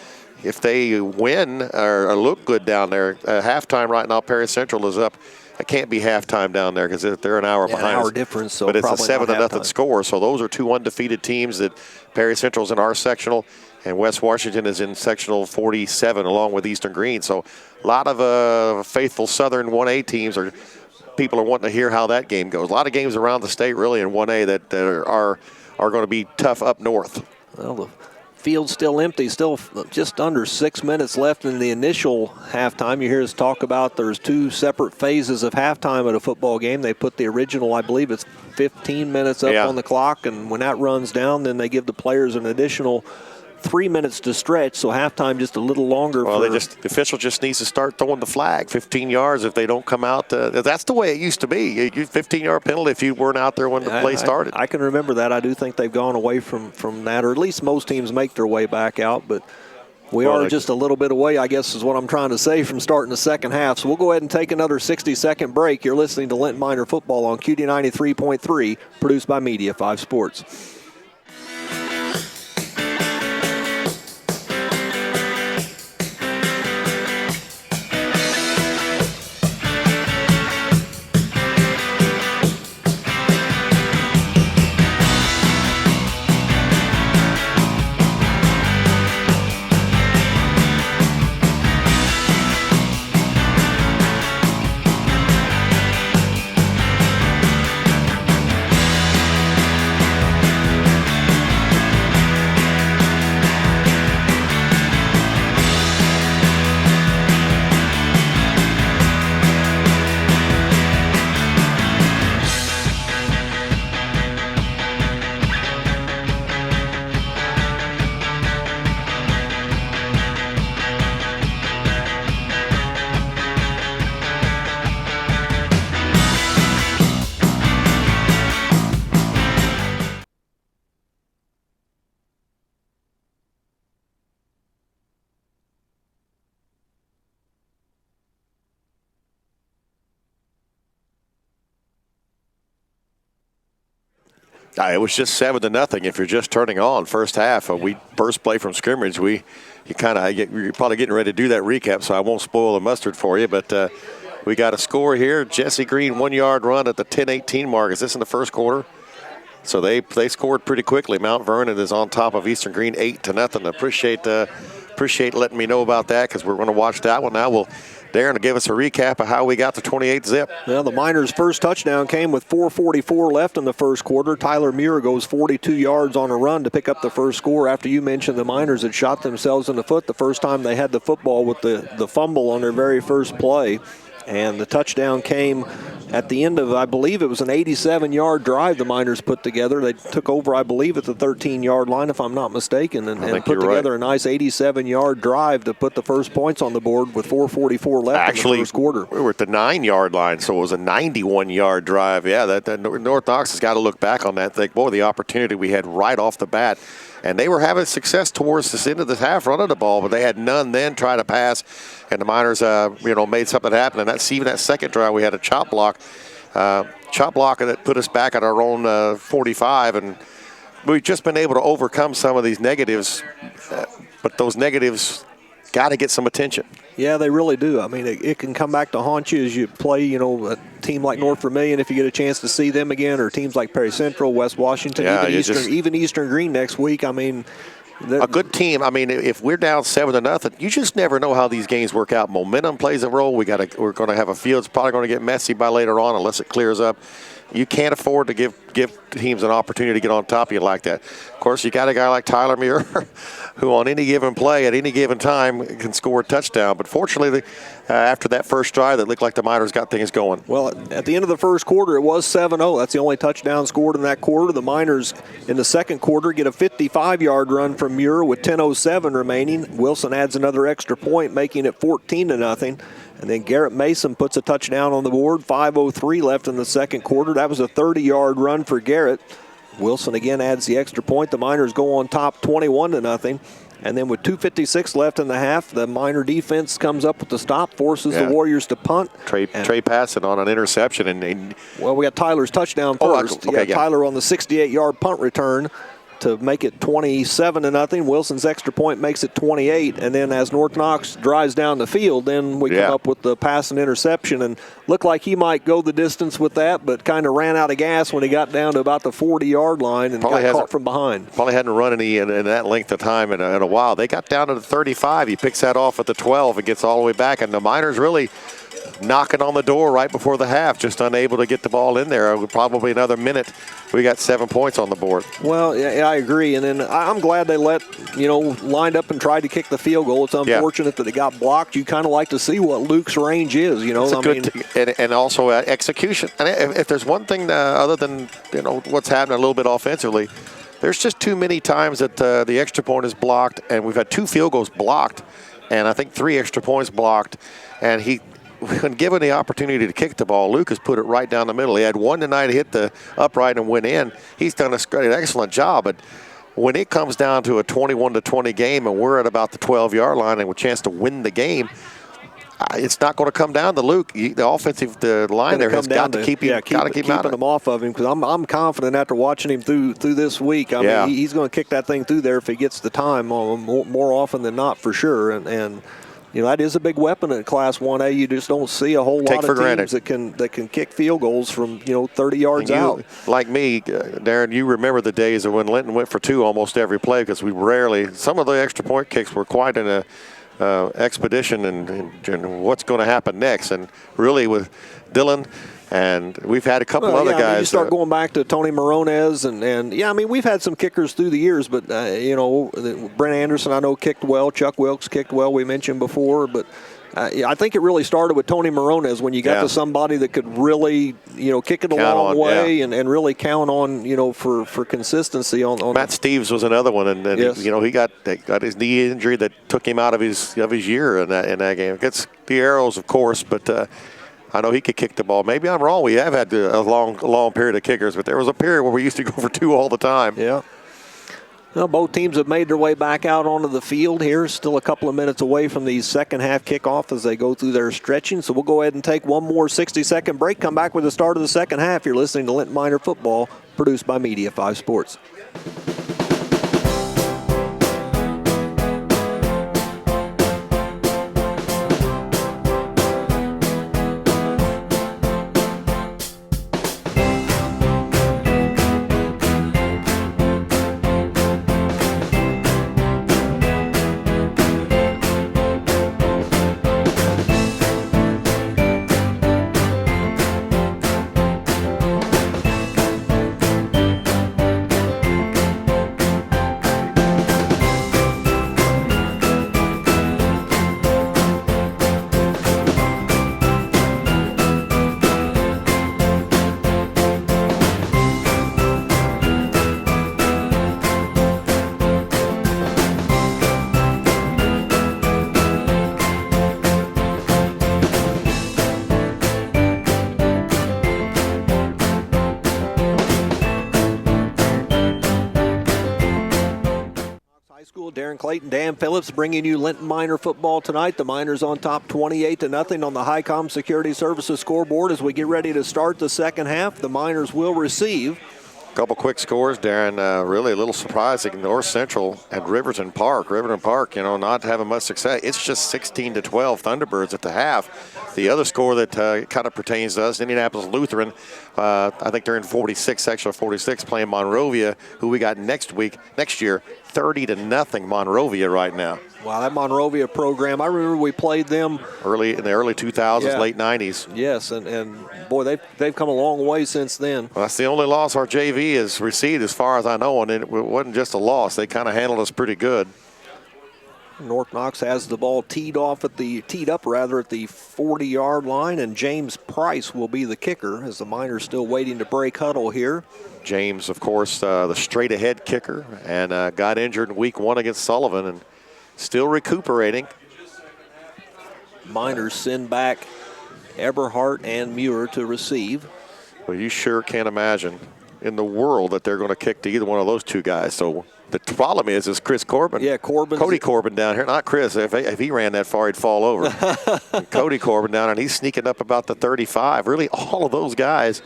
if they win or look good down there. Halftime right now, Perry Central is up. It can't be halftime down there because they're an hour behind. An hour difference, so but it's a probably 7-0 score. So those are two undefeated teams. That Perry Central's in our sectional, and West Washington is in sectional 47 along with Eastern Green. So a lot of faithful Southern 1A teams people are wanting to hear how that game goes. A lot of games around the state really in 1A that are going to be tough up north. Well, the Field still empty, still just under 6 minutes left in the initial halftime. You hear us talk about there's 2 separate phases of halftime at a football game. They put the original, I believe it's 15 minutes up on the clock, and when that runs down, then they give the players an additional 3 minutes to stretch, so halftime just a little longer. Well, the official just needs to start throwing the flag 15 yards if they don't come out. That's the way it used to be. 15-yard penalty if you weren't out there when the play started. I can remember that. I do think they've gone away from that, or at least most teams make their way back out, but we are just a little bit away, I guess is what I'm trying to say, from starting the second half. So we'll go ahead and take another 60-second break. You're listening to Linton Minor Football on QD 93.3, produced by Media 5 Sports. It was just 7-0. If you're just turning on first half, we first play from scrimmage. You're probably getting ready to do that recap, so I won't spoil the mustard for you. But we got a score here. Jesse Green 1-yard run at the 10:18 mark. Is this in the first quarter? So they scored pretty quickly. Mount Vernon is on top of Eastern Green 8-0. Appreciate letting me know about that, because we're going to watch that one now. Darren will give us a recap of how we got to 28-zip. Well, the Miners' first touchdown came with 4:44 left in the first quarter. Tyler Muir goes 42 yards on a run to pick up the first score after you mentioned the Miners had shot themselves in the foot the first time they had the football with the fumble on their very first play. And the touchdown came at the end of, I believe it was an 87-yard drive the Miners put together. They took over, I believe, at the 13-yard line, if I'm not mistaken, and put together a nice 87-yard drive to put the first points on the board with 4:44 left in the first quarter. We were at the 9-yard line, so it was a 91-yard drive. Yeah, that North Knox has got to look back on that and think, boy, the opportunity we had right off the bat. And they were having success towards the end of the half running the ball, but they had none then try to pass. And the Miners, made something happen. And even that second drive, we had a chop block. That put us back at our own 45. And we've just been able to overcome some of these negatives. But those negatives got to get some attention. Yeah, they really do. I mean, it can come back to haunt you as you play, a team like North Vermilion, if you get a chance to see them again, or teams like Perry Central, West Washington, even Eastern Green next week. I mean, a good team. I mean, if we're down 7-0, you just never know how these games work out. Momentum plays a role. We're going to have a field that's probably going to get messy by later on unless it clears up. You can't afford to give teams an opportunity to get on top of you like that. Of course, you got a guy like Tyler Muir, who on any given play at any given time can score a touchdown. But fortunately, after that first drive, that looked like the Miners got things going. Well, at the end of the first quarter, it was 7-0. That's the only touchdown scored in that quarter. The Miners in the second quarter get a 55-yard run from Muir with 10:07 remaining. Wilson adds another extra point, making it 14-0. And then Garrett Mason puts a touchdown on the board. 5:03 left in the second quarter. That was a 30-yard run for Garrett. Wilson again adds the extra point. The Miners go on top 21-0. And then with 2:56 left in the half, the Miner defense comes up with the stop, forces the Warriors to punt. Trey passing on an interception. Well, we got Tyler's touchdown first. Tyler on the 68-yard punt return to make it 27-0. Wilson's extra point makes it 28. And then as North Knox drives down the field, then we come up with the pass and interception. And looked like he might go the distance with that, but kind of ran out of gas when he got down to about the 40-yard line and got caught from behind. Probably hadn't run any in that length of time in a while. They got down to the 35. He picks that off at the 12 and gets all the way back. And the Miners really knocking on the door right before the half, just unable to get the ball in there. Probably another minute, we got 7 points on the board. Well, yeah, I agree, and then I'm glad they lined up and tried to kick the field goal. It's unfortunate that it got blocked. You kind of like to see what Luke's range is, and also execution. And if there's one thing other than what's happening a little bit offensively, there's just too many times that the extra point is blocked, and we've had 2 field goals blocked, and I think 3 extra points blocked, and when given the opportunity to kick the ball, Luke has put it right down the middle. He had one tonight, hit the upright and went in. He's done an excellent job. But when it comes down to a 21-20 game and we're at about the 12-yard line and with a chance to win the game, it's not going to come down to Luke. The offensive line there has got to keep him keeping him off of him, because I'm confident after watching him through this week. I mean, he's going to kick that thing through there if he gets the time more often than not, for sure. And that is a big weapon in Class 1A. You just don't see a whole lot of teams that can kick field goals from 30 yards out. Like me, Darren, you remember the days of when Linton went for 2 almost every play, because we rarely. Some of the extra point kicks were quite in a expedition and what's going to happen next. And really with Dylan. And we've had a couple other guys. You start going back to Tony Morones and we've had some kickers through the years, but Brent Anderson I know kicked well, Chuck Wilkes kicked well, we mentioned before, but I think it really started with Tony Morones when you got to somebody that could really kick it a long way and really count on for consistency on. Matt Steves was another one, and yes. He got his knee injury that took him out of his year in that game. Against the Arrows, of course, but. I know he could kick the ball. Maybe I'm wrong. We have had a long period of kickers, but there was a period where we used to go for 2 all the time. Yeah. Well, both teams have made their way back out onto the field here. Still a couple of minutes away from the second half kickoff as they go through their stretching. So we'll go ahead and take one more 60-second break. Come back with the start of the second half. You're listening to Linton Minor Football, produced by Media 5 Sports. Darren, Clayton, Dan Phillips bringing you Linton Minor football tonight. The Miners on top 28-0 on the Highcom Security Services scoreboard as we get ready to start the second half. The Miners will receive. A couple quick scores, Darren. Really a little surprising. North Central and Riverton Park, not having much success. It's just 16-12 Thunderbirds at the half. The other score that kind of pertains to us, Indianapolis Lutheran, I think they're in 46, playing Monrovia, who we got next year, 30-0 Monrovia right now. Wow, that Monrovia program, I remember we played them in the early 2000s, late 90s. Yes, and boy, they've come a long way since then. Well, that's the only loss our JV has received as far as I know, and it wasn't just a loss. They kind of handled us pretty good. North Knox has the ball teed up at the 40-yard line, and James Price will be the kicker as the Miners still waiting to break huddle here. James, of course, the straight-ahead kicker, and got injured in week 1 against Sullivan and still recuperating. Miners send back Eberhardt and Muir to receive. Well, you sure can't imagine in the world that they're going to kick to either one of those two guys. So the problem is Chris Corbin. Yeah, Cody Corbin down here. Not Chris. If he ran that far, he'd fall over. Cody Corbin down, and he's sneaking up about the 35. Really, all of those guys.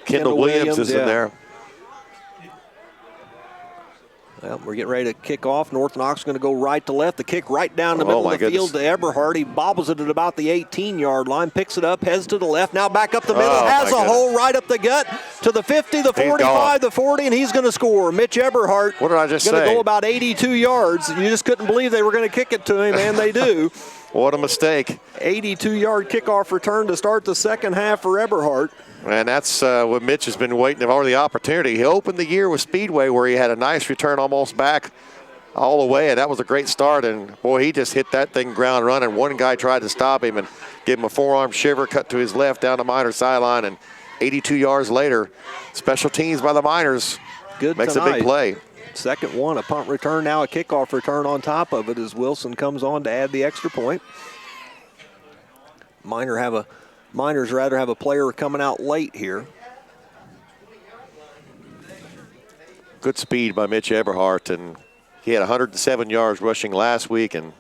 Kendall Williams is in there. Well, we're getting ready to kick off. North Knox going to go right to left. The kick right down the middle of the field to Eberhardt. He bobbles it at about the 18-yard line, picks it up, heads to the left. Now back up the middle, has a hole right up the gut to the 50, the 45, the 40, and he's going to score. Mitch Eberhardt. What did I just say? Going to go about 82 yards. You just couldn't believe they were going to kick it to him, and they do. What a mistake. 82-yard kickoff return to start the second half for Eberhardt. And that's what Mitch has been waiting for, the opportunity. He opened the year with Speedway where he had a nice return almost back all the way, and that was a great start. And, boy, he just hit that thing ground running. One guy tried to stop him and give him a forearm shiver, cut to his left down the Miners sideline, and 82 yards later, special teams by the Miners makes a big play. Second one, a punt return, now a kickoff return on top of it as Wilson comes on to add the extra point. Miners rather have a player coming out late here. Good speed by Mitch Eberhardt, and he had 107 yards rushing last week. And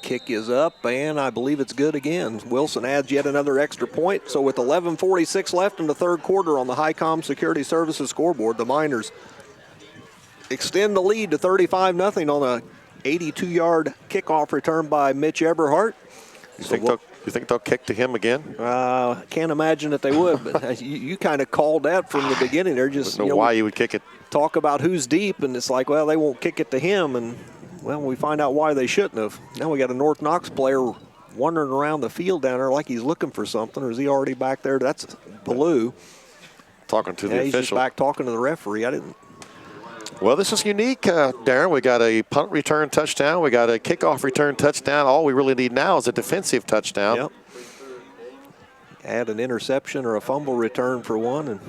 kick is up, and I believe it's good again. Wilson adds yet another extra point. So with 11:46 left in the third quarter on the Highcom Security Services scoreboard, the Miners extend the lead to 35-0 on a 82-yard kickoff return by Mitch Eberhardt. You think they'll kick to him again? Can't imagine that they would, but you kind of called that from the beginning. They're just, I don't know why you would kick it. Talk about who's deep, and it's like, well, they won't kick it to him, and, well, we find out why they shouldn't have. Now we got a North Knox player wandering around the field down there like he's looking for something, or is he already back there? That's Ballou. Talking to the he's official. Just back talking to the referee. Well, this is unique, Darren. We got a punt return touchdown. We got a kickoff return touchdown. All we really need now is a defensive touchdown. Yep. Add an interception or a fumble return for one. And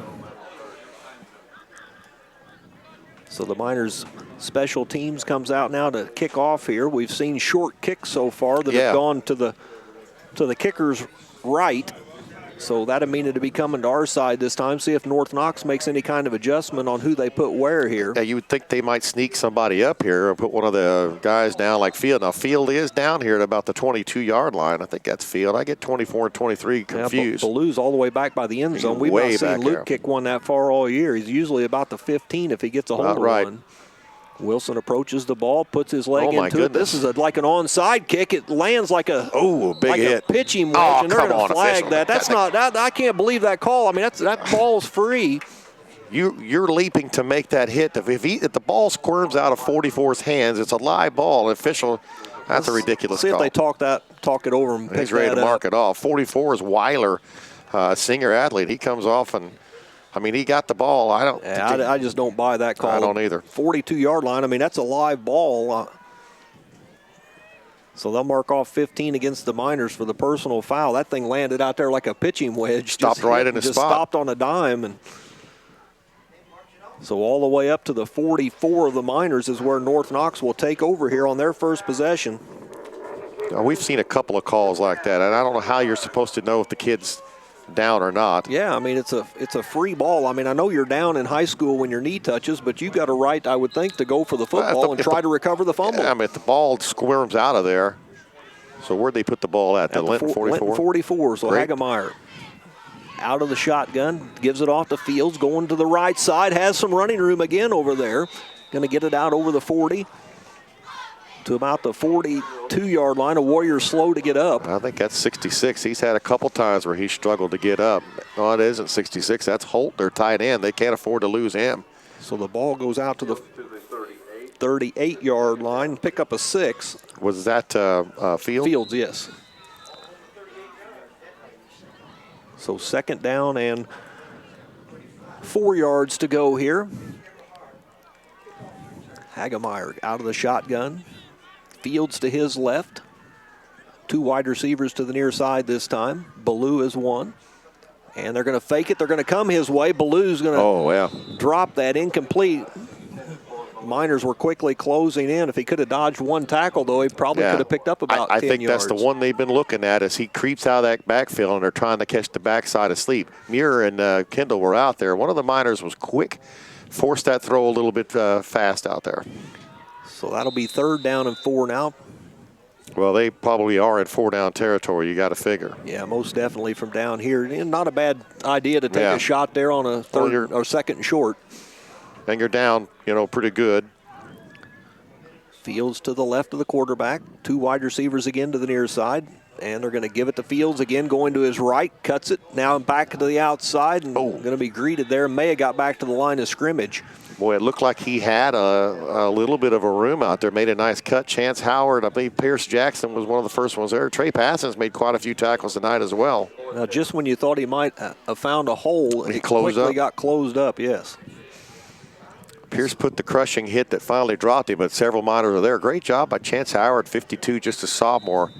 so the Miners special teams comes out now to kick off here. We've seen short kicks so far that have gone to the kicker's right. So that'd mean it'd be coming to our side this time. See if North Knox makes any kind of adjustment on who they put where here. Yeah, you would think they might sneak somebody up here or put one of the guys down like Field. Now, Field is down here at about the 22-yard line. I think that's Field. I get 24 and 23 confused. Yeah, Ballou's all the way back by the end zone. We've not seen Luke kick one that far all year. He's usually about the 15 if he gets a hold of one. Wilson approaches the ball, puts his leg into it. This is like an onside kick. It lands like a big hit. A pitching wedge, and they're going to flag that. That's not. I can't believe that call. I mean, that ball's free. You're leaping to make that hit. If the ball squirms out of 44's hands, it's a live ball. Official, that's a ridiculous call. See if they talk it over and pick that up. He's ready to mark it off. 44 is Weiler, senior athlete. He comes off and. I mean, he got the ball. I just don't buy that call. I don't either. 42-yard line. I mean, that's a live ball. So they'll mark off 15 against the Miners for the personal foul. That thing landed out there like a pitching wedge. Stopped right in his spot. Just stopped on a dime. And so all the way up to the 44 of the Miners is where North Knox will take over here on their first possession. Now, we've seen a couple of calls like that, and I don't know how you're supposed to know if the kid's down or not. Yeah, I mean, it's a free ball. I mean, I know you're down in high school when your knee touches, but you've got a right, I would think, to go for the football and try to recover the fumble. Yeah, I mean, if the ball squirms out of there. So where'd they put the ball at? The Linton 44? Linton 44, so Hagemeyer out of the shotgun, gives it off to Fields, going to the right side, has some running room again over there. Going to get it out over the 40 to about the 42-yard line. A Warrior slow to get up. I think that's 66. He's had a couple times where he struggled to get up. No, it isn't 66. That's Holt, their tight end. They can't afford to lose him. So the ball goes out to the 38-yard line. Pick up a 6. Was that Fields? Fields, yes. So second down and 4 yards to go here. Hagemeyer out of the shotgun. Fields to his left. 2 wide receivers to the near side this time. Ballou is one. And they're going to fake it. They're going to come his way. Ballou's going to drop that incomplete. Miners were quickly closing in. If he could have dodged one tackle, though, he probably could have picked up about 10 yards. I think that's the one they've been looking at as he creeps out of that backfield, and they're trying to catch the backside of sleep. Muir and Kendall were out there. One of the Miners was quick, forced that throw a little bit fast out there. So that'll be 3rd down and 4 now. Well, they probably are in 4-down territory, you got to figure. Yeah, most definitely from down here. And not a bad idea to take a shot there on a 3rd or 2nd and short. And you're down, pretty good. Fields to the left of the quarterback. 2 wide receivers again to the near side. And they're going to give it to Fields again, going to his right. Cuts it. Now back to the outside and going to be greeted there. May have got back to the line of scrimmage. Boy, it looked like he had a little bit of a room out there. Made a nice cut. Chance Howard, I believe Pierce Jackson was one of the first ones there. Trey Passon's made quite a few tackles tonight as well. Now, just when you thought he might have found a hole, he quickly got closed up, yes. Pierce put the crushing hit that finally dropped him, but several Miners are there. Great job by Chance Howard, 52, just a sophomore.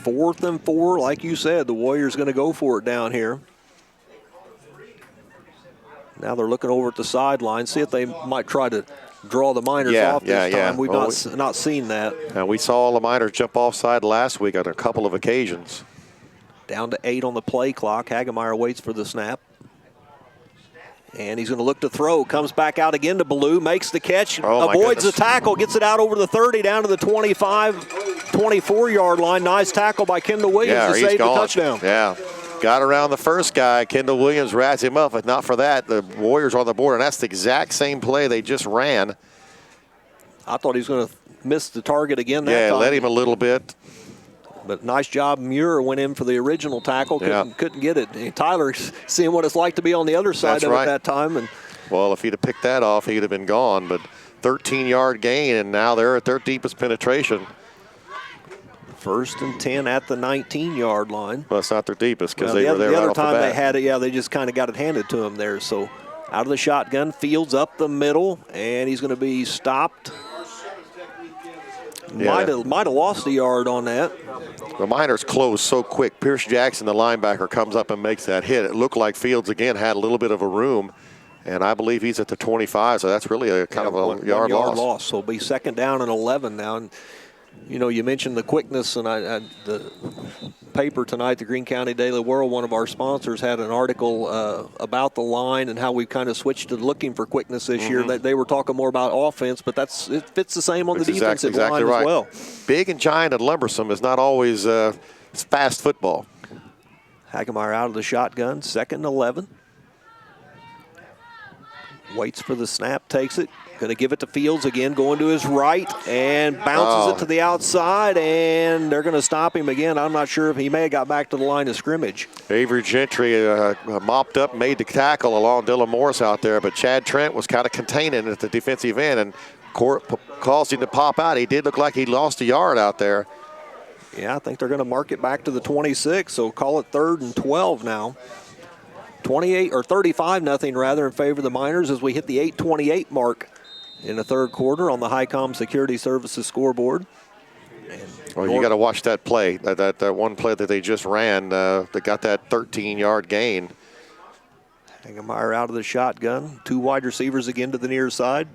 4th and 4, like you said, the Warriors going to go for it down here. Now they're looking over at the sideline, see if they might try to draw the Miners off this time. We've not seen that. We saw the Miners jump offside last week on a couple of occasions. Down to 8 on the play clock. Hagemeyer waits for the snap. And he's going to look to throw. Comes back out again to Ballou. Makes the catch. Avoids the tackle. Gets it out over the 30 down to the 25, 24-yard line. Nice tackle by Kendall Williams to save the touchdown. Yeah. Got around the first guy. Kendall Williams rats him up. If not for that, the Warriors are on the board. And that's the exact same play they just ran. I thought he was going to miss the target again that time. Yeah, let him a little bit. But nice job. Muir went in for the original tackle. Couldn't get it. And Tyler seeing what it's like to be on the other side of it that time. And well, if he'd have picked that off, he'd have been gone. But 13-yard gain, and now they're at their deepest penetration. 1st and 10 at the 19-yard line. Well, it's not their deepest because they were there the right other off the time bat. they had it, they just kind of got it handed to them there. So out of the shotgun, Fields up the middle, and he's going to be stopped. Might have lost a yard on that. The Miners closed so quick. Pierce Jackson, the linebacker, comes up and makes that hit. It looked like Fields, again, had a little bit of a room, and I believe he's at the 25, so that's really a kind of a yard loss. So it'll be 2nd down and 11 now. And, you mentioned the quickness, and the paper tonight, the Greene County Daily World, one of our sponsors, had an article about the line and how we kind of switched to looking for quickness this year. They were talking more about offense, but it fits the same on the defensive line as well. Big and giant and lumbersome is not always fast football. Hagemeyer out of the shotgun, 2nd and 11. Waits for the snap, takes it. Going to give it to Fields again, going to his right, and bounces it to the outside, and they're going to stop him again. I'm not sure if he may have got back to the line of scrimmage. Avery Gentry mopped up, made the tackle along Dylan Morris out there, but Chad Trent was kind of containing at the defensive end and caused him to pop out. He did look like he lost a yard out there. Yeah, I think they're going to mark it back to the 26, so call it 3rd and 12 now. 35-0 rather in favor of the Miners as we hit the 8:28 mark in the 3rd quarter on the Highcom Security Services scoreboard. Well, you got to watch that play, that one play that they just ran. They got that 13-yard gain. Hagemeyer out of the shotgun. 2 wide receivers again to the near side.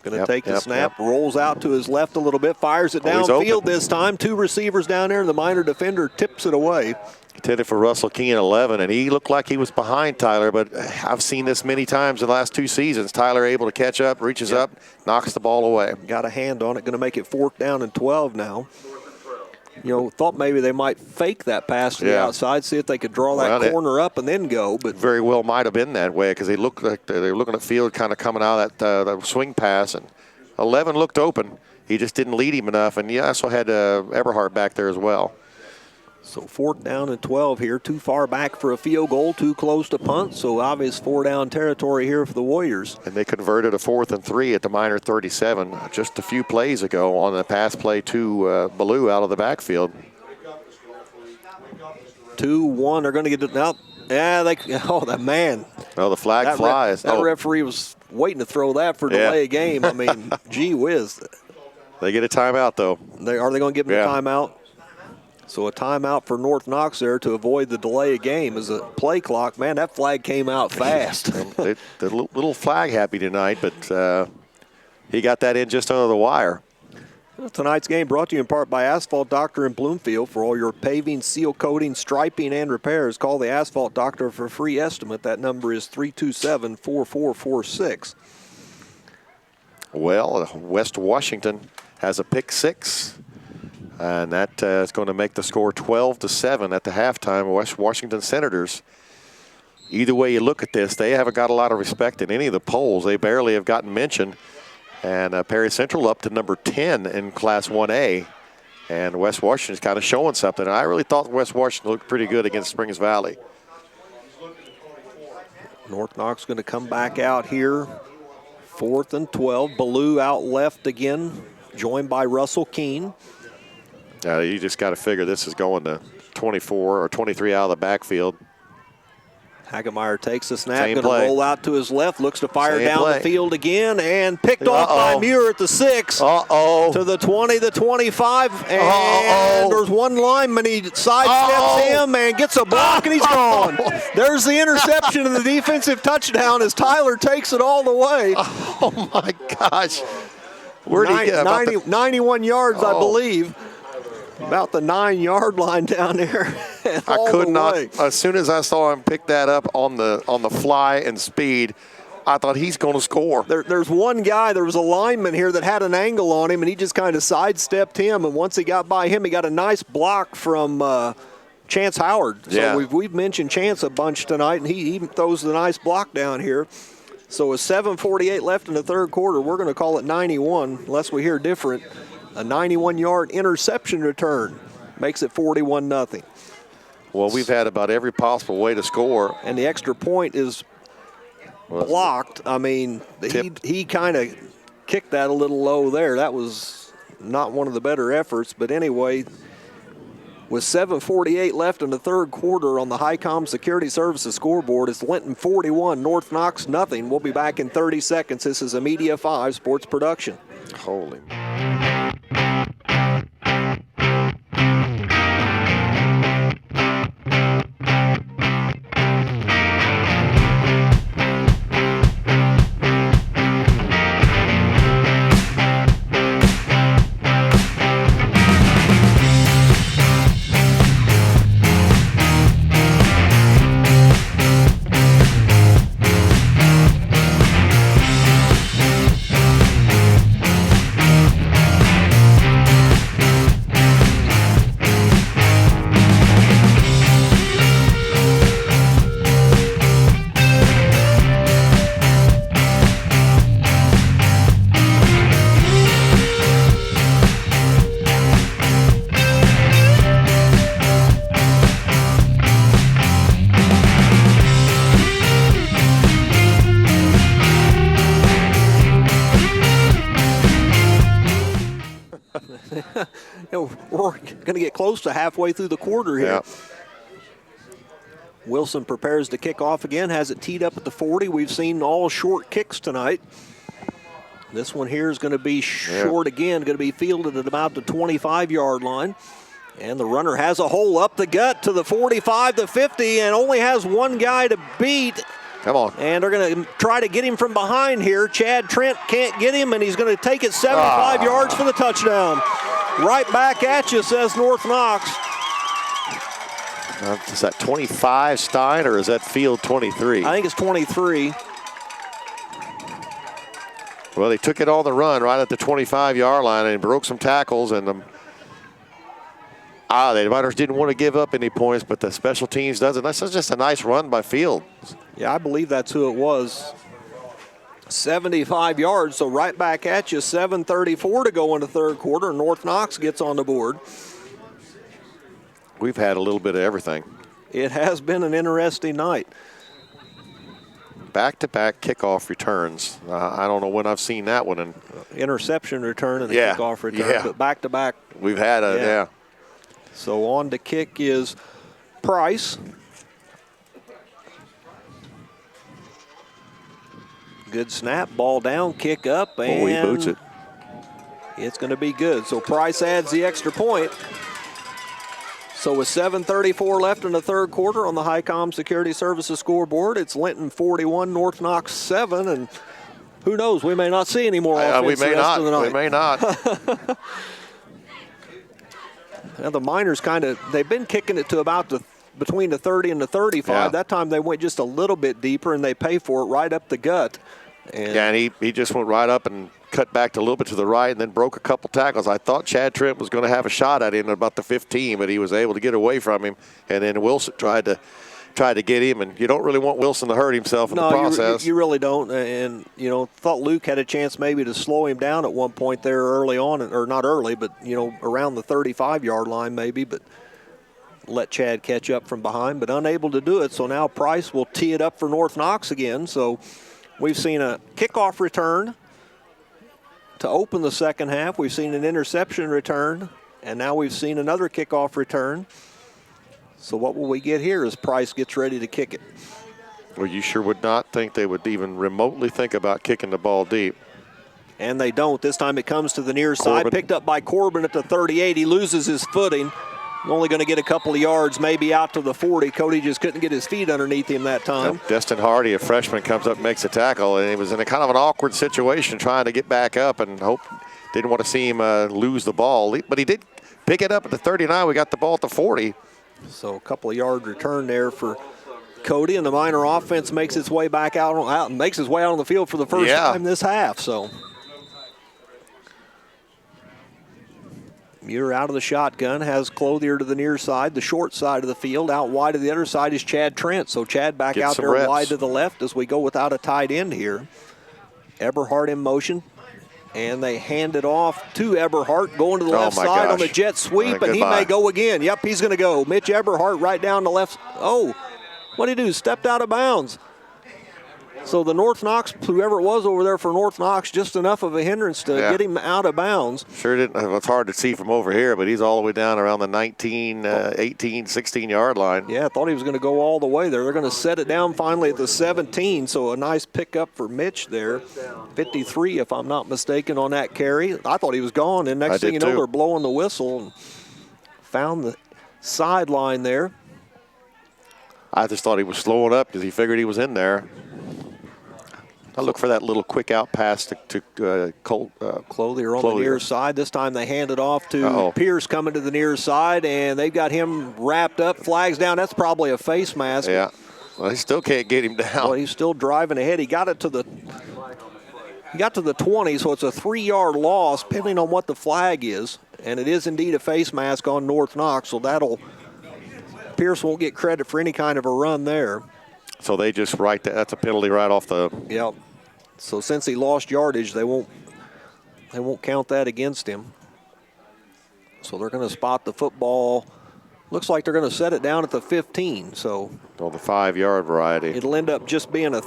Going to take the snap, rolls out to his left a little bit, fires it downfield this time. 2 receivers down there, and the Miner defender tips it away. Intended for Russell Keene, 11, and he looked like he was behind Tyler, but I've seen this many times in the last 2 seasons. Tyler able to catch up, reaches up, knocks the ball away. Got a hand on it, going to make it 4th down and 12 now. Thought maybe they might fake that pass to the outside, see if they could draw that corner up and then go. But very well might have been that way because they looked like they were looking at Field kind of coming out of that swing pass, and 11 looked open. He just didn't lead him enough, and also had Eberhardt back there as well. So 4th down and 12 here. Too far back for a field goal, too close to punt. So obvious 4-down territory here for the Warriors. And they converted a 4th and 3 at the Miner 37 just a few plays ago on the pass play to Ballou out of the backfield. 2-1. They're going to get it out. Yeah, that man. Oh, the flag flies. That referee was waiting to throw that for delay of game. I mean, gee whiz. They get a timeout, though. Are they going to give them a timeout? So a timeout for North Knox there to avoid the delay of game as a play clock. Man, that flag came out fast. The little flag happy tonight, but he got that in just under the wire. Well, tonight's game brought to you in part by Asphalt Doctor in Bloomfield. For all your paving, seal coating, striping, and repairs, call the Asphalt Doctor for a free estimate. That number is 327-4446. Well, West Washington has a pick 6. And that is going to make the score 12-7 at the halftime. West Washington Senators. Either way you look at this, they haven't got a lot of respect in any of the polls. They barely have gotten mentioned. And Perry Central up to number 10 in Class 1A. And West Washington's kind of showing something. And I really thought West Washington looked pretty good against Springs Valley. North Knox going to come back out here 4th and 12. Ballou out left again, joined by Russell Keene. You just got to figure this is going to 24 or 23 out of the backfield. Hagemeyer takes the snap, Same going to play. roll out to his left, looks to fire Same down play. the field again, and picked off by Muir at the 6. To the 20, the 25, and there's one lineman. He sidesteps him and gets a block, and he's gone. There's the interception and the defensive touchdown as Tyler takes it all the way. Oh, my gosh. Where did he get 91 yards, I believe. About the 9-yard line down there. I could not. As soon as I saw him pick that up on the fly and speed, I thought he's going to score. There's one guy. There was a lineman here that had an angle on him, and he just kind of sidestepped him. And once he got by him, he got a nice block from Chance Howard. So we've mentioned Chance a bunch tonight, and he throws the nice block down here. So with 7:48 left in the third quarter, we're going to call it 91, unless we hear different. A 91-yard interception return makes it 41-0. Well, we've had about every possible way to score. And the extra point is blocked. I mean, he kind of kicked that a little low there. That was not one of the better efforts. But anyway, with 7:48 left in the third quarter on the Highcom Security Services scoreboard, it's Linton 41, North Knox nothing. We'll be back in 30 seconds. This is a Media 5 sports production. Holy. We're going to get close to halfway through the quarter here. Yeah. Wilson prepares to kick off again, has it teed up at the 40. We've seen all short kicks tonight. This one here is going to be short again, going to be fielded at about the 25-yard line. And the runner has a hole up the gut to the 45, the 50, and only has one guy to beat. Come on. And they're going to try to get him from behind here. Chad Trent can't get him, and he's going to take it 75 yards for the touchdown. Right back at you, says North Knox. Is that 25 Stein, or is that field 23? I think it's 23. Well, they took it on the run right at the 25-yard line and broke some tackles, and the Riders didn't want to give up any points, but the special teams doesn't. That's just a nice run by Field. Yeah, I believe that's who it was. 75 yards, so right back at you. 7:34 to go in the third quarter. North Knox gets on the board. We've had a little bit of everything. It has been an interesting night. Back-to-back kickoff returns. I don't know when I've seen that one. And interception return and a kickoff return, but back-to-back. We've had So on to kick is Price. Good snap, ball down, kick up, and he boots it. It's going to be good. So Price adds the extra point. So with 7:34 left in the third quarter on the Highcom Security Services scoreboard, it's Linton 41, North Knox 7, and who knows, we may not see any more offense the rest of the night. We may not. Now the Miners they've been kicking it to about between the 30 and the 35. Yeah. That time they went just a little bit deeper, and they pay for it right up the gut. And he just went right up and cut back a little bit to the right and then broke a couple tackles. I thought Chad Trent was going to have a shot at him at about the 15, but he was able to get away from him. And then Wilson tried to get him, and you don't really want Wilson to hurt himself in the process. You really don't. And, thought Luke had a chance maybe to slow him down at one point there early on, or not early, but, around the 35-yard line maybe, but let Chad catch up from behind, but unable to do it. So now Price will tee it up for North Knox again. So We've seen a kickoff return to open the second half. We've seen an interception return, and now we've seen another kickoff return. So what will we get here as Price gets ready to kick it? Well, you sure would not think they would even remotely think about kicking the ball deep. And they don't. This time it comes to the near side, picked up by Corbin at the 38. He loses his footing. Only going to get a couple of yards, maybe out to the 40. Cody just couldn't get his feet underneath him that time. Destin Hardy, a freshman, comes up and makes a tackle, and he was in a kind of an awkward situation trying to get back up and didn't want to see him lose the ball. But he did pick it up at the 39. We got the ball at the 40. So a couple of yard return there for Cody, and the Miner offense makes its way back out and makes its way out on the field for the first time this half. So Muir out of the shotgun, has Clothier to the near side, the short side of the field. Out wide to the other side is Chad Trent. So Chad back out there wide to the left as we go without a tight end here. Eberhardt in motion, and they hand it off to Eberhardt, going to the left side on the jet sweep, and he may go again. Yep, he's going to go. Mitch Eberhardt right down the left. Oh, what did he do? Stepped out of bounds. So the North Knox, whoever it was over there for North Knox, just enough of a hindrance to get him out of bounds. Sure didn't. It's hard to see from over here, but he's all the way down around the 19, 18, 16-yard line. Yeah, I thought he was going to go all the way there. They're going to set it down finally at the 17, so a nice pickup for Mitch there. 53, if I'm not mistaken, on that carry. I thought he was gone, and next thing you know, they're blowing the whistle and found the sideline there. I just thought he was slowing up because he figured he was in there. I look for that little quick out pass to Clothier on the near side. This time they hand it off to Pierce coming to the near side, and they've got him wrapped up, flags down. That's probably a face mask. Yeah. Well, he still can't get him down. Well, he's still driving ahead. He got to the 20, so it's a 3-yard loss, depending on what the flag is. And it is indeed a face mask on North Knox, so Pierce won't get credit for any kind of a run there. So they just that's a penalty right off the. Yep. So since he lost yardage, they won't count that against him. So they're going to spot the football. Looks like they're going to set it down at the 15. So the 5-yard variety. It'll end up just being a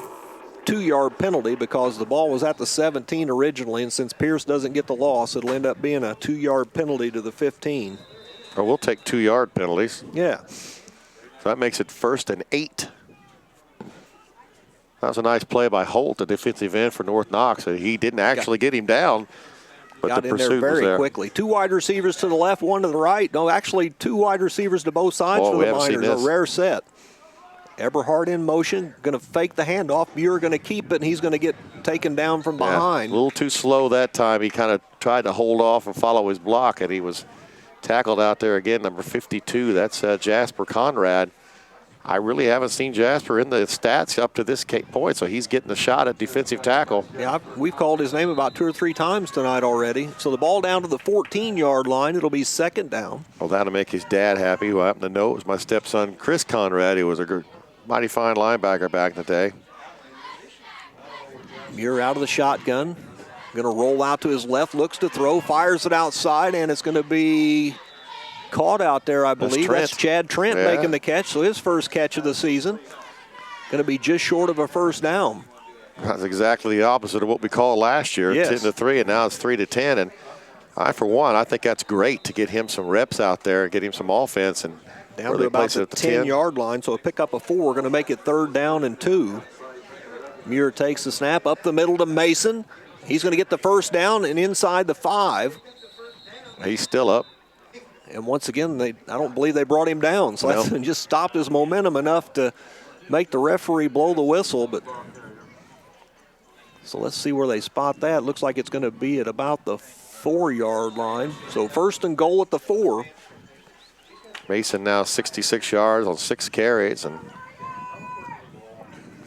2-yard penalty because the ball was at the 17 originally, and since Pierce doesn't get the loss, it'll end up being a 2-yard penalty to the 15. Or we'll take 2-yard penalties. Yeah. So that makes it 1st and 8. That was a nice play by Holt, the defensive end for North Knox. He didn't actually get him down, but the pursuit was there. Very quickly. 2 wide receivers to the left, 1 to the right. No, actually 2 wide receivers to both sides for the Miners. A rare set. Eberhardt in motion, going to fake the handoff. Muir going to keep it, and he's going to get taken down from behind. A little too slow that time. He kind of tried to hold off and follow his block, and he was tackled out there again, number 52. That's Jasper Conrad. I really haven't seen Jasper in the stats up to this point, so he's getting the shot at defensive tackle. Yeah, we've called his name about 2 or 3 times tonight already. So the ball down to the 14-yard line. It'll be 2nd down. Well, that'll make his dad happy, who I happen to know was my stepson, Chris Conrad, who was a mighty fine linebacker back in the day. Muir out of the shotgun. Going to roll out to his left, looks to throw, fires it outside, and it's going to be caught out there, I believe. That's Chad Trent making the catch, so his first catch of the season. Going to be just short of a 1st down. That's exactly the opposite of what we called last year, 10-3, and now it's 3-10. And for one, I think that's great to get him some reps out there and get him some offense. And down to about the 10-yard line, so a pick-up of 4. Going to make it 3rd down and 2. Muir takes the snap up the middle to Mason. He's going to get the 1st down and inside the 5. He's still up. And once again, I don't believe they brought him down. So that just stopped his momentum enough to make the referee blow the whistle. So let's see where they spot that. Looks like it's going to be at about the 4-yard line. So 1st and goal at the 4. Mason now 66 yards on 6 carries. And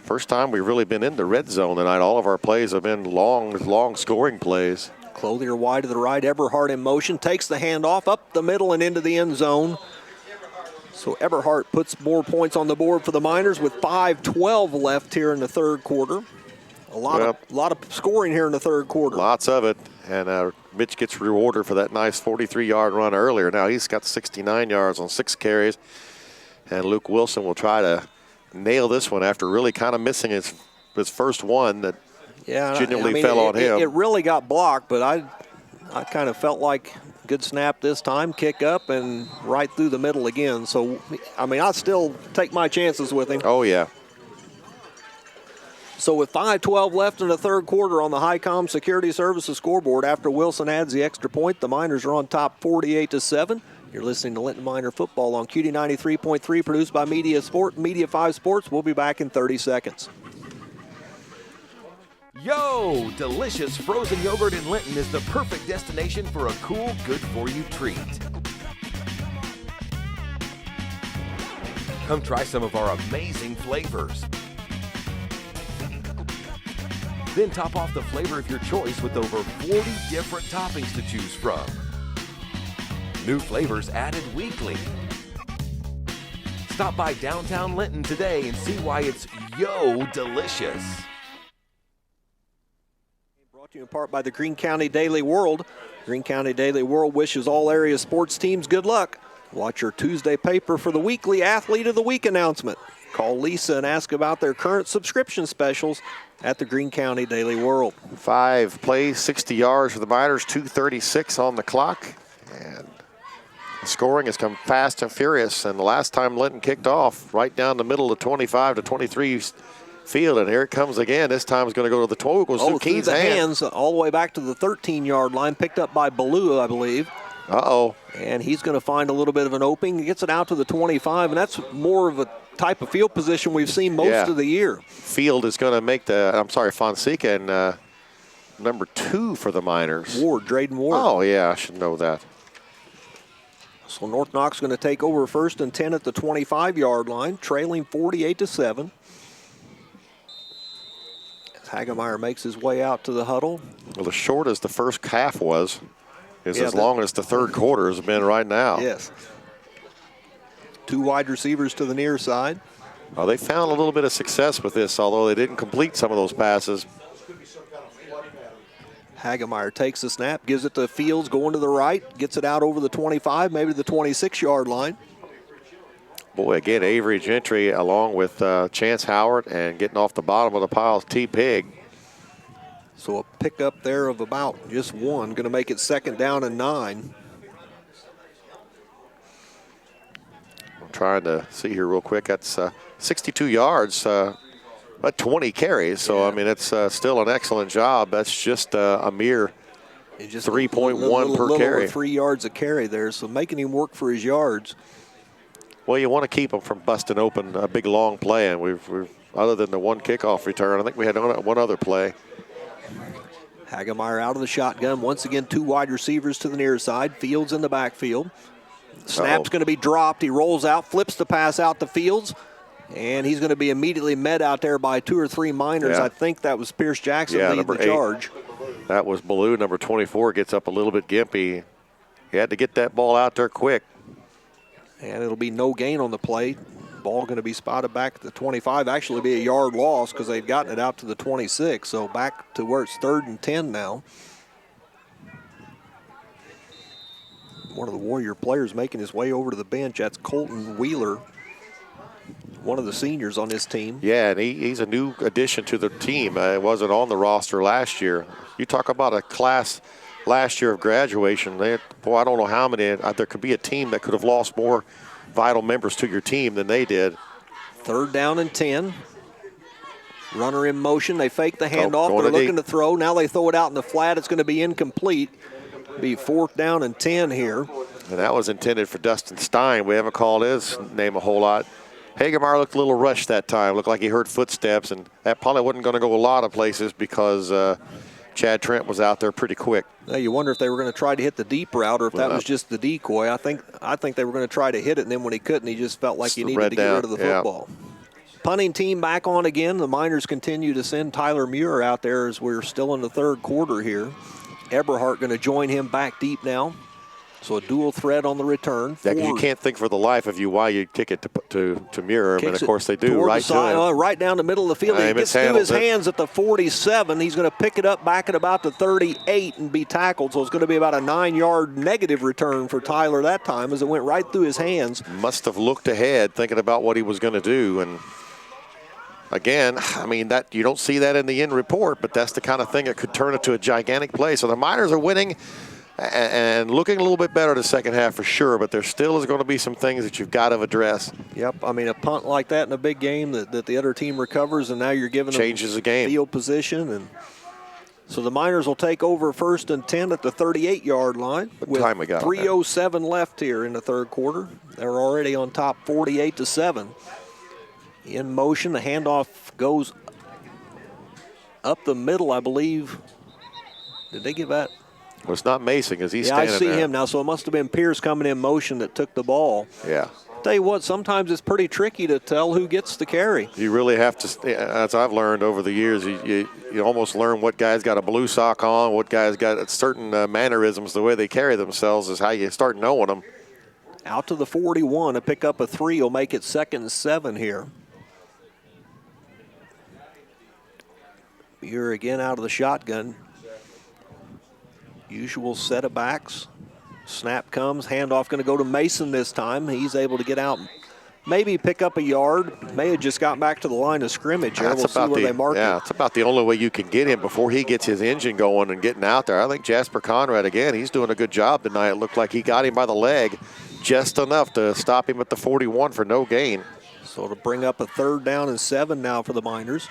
first time we've really been in the red zone tonight. All of our plays have been long scoring plays. Clothier wide to the right, Eberhardt in motion, takes the handoff up the middle and into the end zone. So Eberhardt puts more points on the board for the Miners with 5:12 left here in the 3rd quarter. A lot of scoring here in the 3rd quarter. Lots of it, and Mitch gets rewarded for that nice 43-yard run earlier. Now he's got 69 yards on 6 carries, and Luke Wilson will try to nail this one after really kind of missing his his first one that genuinely I fell on him. It really got blocked, but I kind of felt like good snap this time, kick up and right through the middle again. So, I mean, I still take my chances with him. Oh, yeah. So with 5:12 left in the third quarter on the Highcom Security Services scoreboard, after Wilson adds the extra point, the Miners are on top 48-7. You're listening to Linton Miner Football on QD 93.3, produced by Media 5 Sports. We'll be back in 30 seconds. Yo! Delicious frozen yogurt in Linton is the perfect destination for a cool, good-for-you treat. Come try some of our amazing flavors. Then top off the flavor of your choice with over 40 different toppings to choose from. New flavors added weekly. Stop by downtown Linton today and see why it's yo delicious. Brought to you in part by the Greene County Daily World. Greene County Daily World wishes all area sports teams good luck. Watch your Tuesday paper for the weekly Athlete of the Week announcement. Call Lisa and ask about their current subscription specials at the Greene County Daily World. 5 plays, 60 yards for the Miners, 2:36 on the clock. And the scoring has come fast and furious. And the last time Linton kicked off, right down the middle of 25 to 23 field. And here it comes again. This time it's going to go to the 12. Goes through Keen's hands all the way back to the 13-yard line. Picked up by Ballou, I believe. Uh-oh. And he's going to find a little bit of an opening. He gets it out to the 25, and that's more of a type of field position we've seen most of the year. Field is going to make Fonseca and number 2 for the Miners. Drayden Ward. Oh, yeah, I should know that. So North Knox going to take over 1st and 10 at the 25-yard line, trailing 48-7. As Hagemeyer makes his way out to the huddle. Well, as short as the first half was, is as long as the third quarter has been right now. Yes. 2 wide receivers to the near side. Well, they found a little bit of success with this, although they didn't complete some of those passes. Hagemeyer takes the snap, gives it to Fields, going to the right, gets it out over the 25, maybe the 26-yard line. Boy, again, Avery Gentry along with Chance Howard and getting off the bottom of the pile, T. Pig. So a pickup there of about just 1, going to make it 2nd down and 9. I'm trying to see here real quick. That's 62 yards, but 20 carries. So, I mean, it's still an excellent job. That's just a mere 3.1 per carry. Over 3 yards a carry there, so making him work for his yards. Well, you want to keep him from busting open a big, long play. And we've other than the 1 kickoff return, I think we had one other play. Hagemeyer out of the shotgun. Once again, 2 wide receivers to the near side. Fields in the backfield. Snap's going to be dropped. He rolls out, flips the pass out to Fields, and he's going to be immediately met out there by 2 or 3 Miners. Yeah. I think that was Pierce Jackson leading the charge. That was Ballou. Number 24 gets up a little bit gimpy. He had to get that ball out there quick. And it'll be no gain on the play. Ball going to be spotted back at the 25. Actually be a yard loss because they've gotten it out to the 26. So back to where it's 3rd and 10 now. One of the Warrior players making his way over to the bench. That's Colton Wheeler, one of the seniors on this team. Yeah, and he's a new addition to the team. It wasn't on the roster last year. You talk about a class last year of graduation. Boy, I don't know how many. There could be a team that could have lost more vital members to your team than they did. 3rd down and 10. Runner in motion. They fake the handoff. They're looking to throw. Now they throw it out in the flat. It's going to be incomplete. Be 4th down and 10 here. And that was intended for Dustin Stein. We haven't called his name a whole lot. Hagemeyer looked a little rushed that time. Looked like he heard footsteps, and that probably wasn't going to go a lot of places because Chad Trent was out there pretty quick. Now you wonder if they were going to try to hit the deep route or if that was just the decoy. I think they were going to try to hit it, and then when he couldn't, he just felt like he needed to get rid of the football. Punting team back on again. The Miners continue to send Tyler Muir out there as we're still in the 3rd quarter here. Eberhardt going to join him back deep now. So a dual threat on the return. Yeah, you can't think for the life of you why you kick it to Muir. I mean, of course they do. Right to him. Right down the middle of the field. He gets through his hands at the 47. He's going to pick it up back at about the 38 and be tackled. So it's going to be about a 9-yard negative return for Tyler that time as it went right through his hands. Must have looked ahead thinking about what he was going to do. And again, I mean, that you don't see that in the end report, but that's the kind of thing that could turn into a gigantic play. So the Miners are winning and looking a little bit better the second half for sure, but there still is going to be some things that you've got to address. Yep, I mean, a punt like that in a big game that the other team recovers, and now you're giving changes the game. Field position. And so the Miners will take over 1st and 10 at the 38-yard line with 3:07 left here in the third quarter. They're already on top 48-7. In motion, the handoff goes up the middle, I believe. Did they give that? Well, it's not Mason because he's standing there. Yeah, I see him now, so it must have been Pierce coming in motion that took the ball. Yeah. Tell you what, sometimes it's pretty tricky to tell who gets the carry. You really have to, as I've learned over the years, you almost learn what guy's got a blue sock on, what guy's got certain mannerisms, the way they carry themselves is how you start knowing them. Out to the 41, a pickup of 3 will make it 2nd and 7 here. You're again out of the shotgun. Usual set of backs. Snap comes, handoff going to go to Mason this time. He's able to get out, maybe pick up a yard. May have just gotten back to the line of scrimmage here. We'll see where they mark it. It's about the only way you can get him before he gets his engine going and getting out there. I think Jasper Conrad, again, he's doing a good job tonight. It looked like he got him by the leg just enough to stop him at the 41 for no gain. So to bring up a 3rd down and 7 now for the Miners.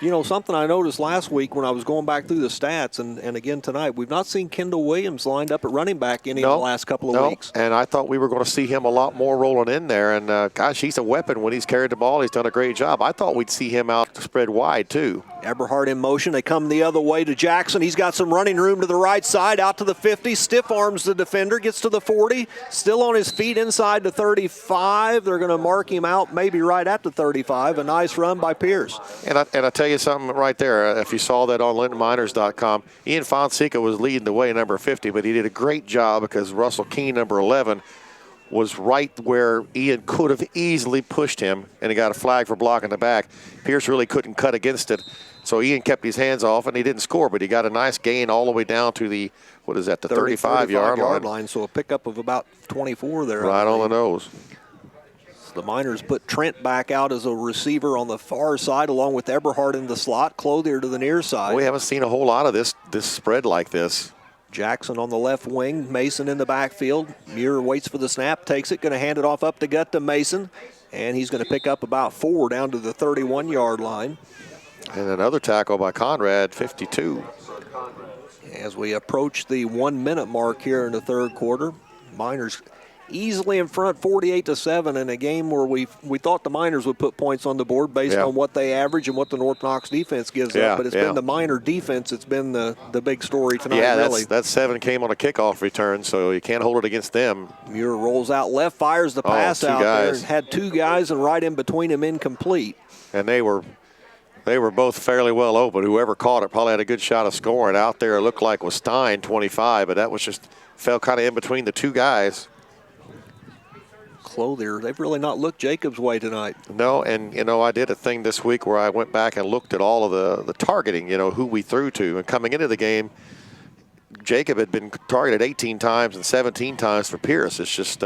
You know, something I noticed last week when I was going back through the stats, and again tonight, we've not seen Kendall Williams lined up at running back any of the last couple of weeks. And I thought we were going to see him a lot more rolling in there. And, gosh, he's a weapon when he's carried the ball. He's done a great job. I thought we'd see him out spread wide, too. Eberhardt in motion. They come the other way to Jackson. He's got some running room to the right side, out to the 50. Stiff arms the defender, gets to the 40. Still on his feet inside the 35. They're going to mark him out maybe right at the 35. A nice run by Pierce. And I tell you something right there. If you saw that on LintonMiners.com, Ian Fonseca was leading the way, number 50, but he did a great job because Russell Keene, number 11, was right where Ian could have easily pushed him, and he got a flag for blocking the back. Pierce really couldn't cut against it, so Ian kept his hands off, and he didn't score, but he got a nice gain all the way down to the, the 35-yard line. So a pickup of about 24 there. Right on the nose. The Miners put Trent back out as a receiver on the far side, along with Eberhardt in the slot, Clothier to the near side. We haven't seen a whole lot of this spread like this. Jackson on the left wing, Mason in the backfield. Muir waits for the snap, takes it, going to hand it off up the gut to Mason, and he's going to pick up about 4 down to the 31-yard line. And another tackle by Conrad, 52. As we approach the 1-minute mark here in the third quarter, Miners easily in front 48-7 in a game where we thought the Miners would put points on the board based on what they average and what the North Knox defense gives up. But it's been the Miner defense that's been the big story tonight. Yeah, really. that 7 came on a kickoff return, so you can't hold it against them. Muir rolls out left, fires the pass out there, and had 2 guys and right in between him incomplete. And they were both fairly well open. Whoever caught it probably had a good shot of scoring. Out there it looked like was Stein, 25, but that was just fell kind of in between the 2 guys. Clothier, they've really not looked Jacob's way tonight. No, and, I did a thing this week where I went back and looked at all of the targeting, who we threw to. And coming into the game, Jacob had been targeted 18 times and 17 times for Pierce. It's just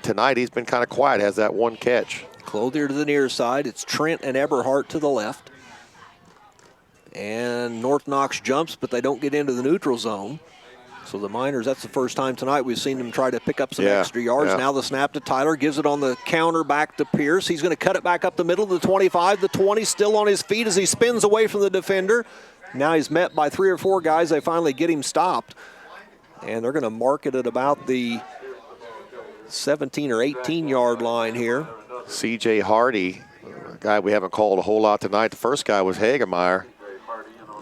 tonight he's been kind of quiet, has that 1 catch. Clothier to the near side. It's Trent and Eberhardt to the left. And North Knox jumps, but they don't get into the neutral zone. So the Miners, that's the first time tonight we've seen them try to pick up some extra yards. Now the snap to Tyler, gives it on the counter back to Pierce. He's going to cut it back up the middle to the 25, the 20, still on his feet as he spins away from the defender. Now he's met by 3 or 4 guys. They finally get him stopped. And they're going to mark it at about the 17 or 18-yard line here. C.J. Hardy, a guy we haven't called a whole lot tonight. The first guy was Hagemeyer.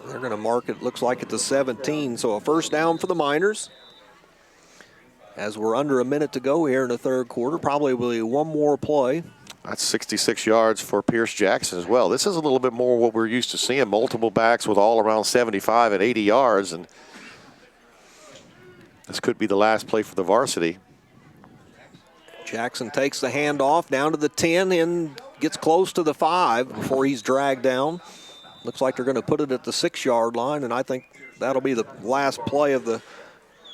They're going to mark it, looks like, at the 17. So a first down for the Miners. As we're under a minute to go here in the third quarter, probably will be 1 more play. That's 66 yards for Pierce Jackson as well. This is a little bit more what we're used to seeing, multiple backs with all around 75 and 80 yards. And this could be the last play for the varsity. Jackson takes the handoff down to the 10 and gets close to the 5 before he's dragged down. Looks like they're going to put it at the 6-yard line, and I think that'll be the last play of the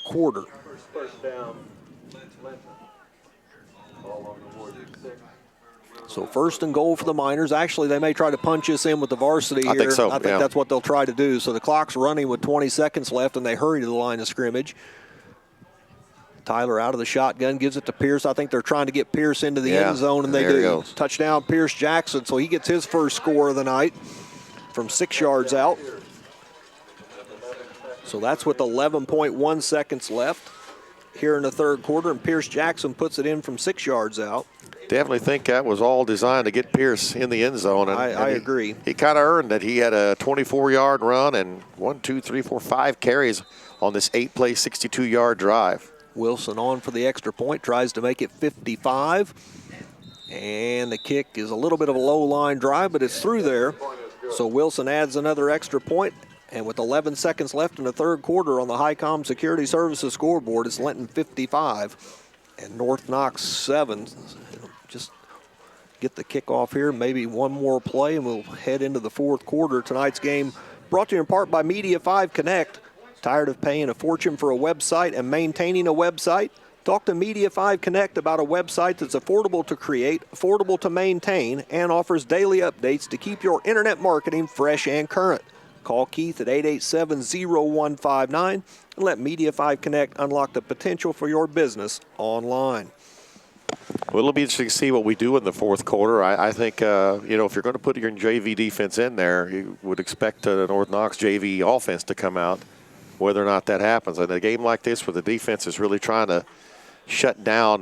quarter. So first and goal for the Miners. Actually, they may try to punch us in with the varsity here. I think so, I think that's what they'll try to do. So the clock's running with 20 seconds left, and they hurry to the line of scrimmage. Tyler out of the shotgun, gives it to Pierce. I think they're trying to get Pierce into the end zone, and they do. Touchdown, Pierce Jackson. So he gets his first score of the night from 6 yards out. So that's with 11.1 seconds left here in the third quarter, and Pierce Jackson puts it in from 6 yards out. Definitely think that was all designed to get Pierce in the end zone. And I agree. He kind of earned it. He had a 24-yard run and 5 carries on this 8-play, 62-yard drive. Wilson on for the extra point, tries to make it 55. And the kick is a little bit of a low-line drive, but it's through there. So Wilson adds another extra point. And with 11 seconds left in the third quarter on the Highcom Security Services scoreboard, it's Linton 55 and North Knox 7. Just get the kickoff here, maybe one more play, and we'll head into the fourth quarter. Tonight's game brought to you in part by Media 5 Connect. Tired of paying a fortune for a website and maintaining a website? Talk to Media 5 Connect about a website that's affordable to create, affordable to maintain, and offers daily updates to keep your internet marketing fresh and current. Call Keith at 887-0159 and let Media 5 Connect unlock the potential for your business online. Well, it'll be interesting to see what we do in the fourth quarter. I think, if you're going to put your JV defense in there, you would expect the North Knox JV offense to come out, whether or not that happens. In a game like this where the defense is really trying to shut down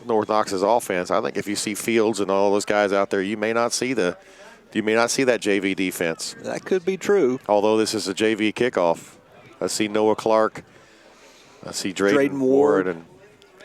North Knox's offense, I think if you see Fields and all those guys out there, you may not see that JV defense. That could be true. Although this is a JV kickoff. I see Noah Clark. I see Drayden Ward. And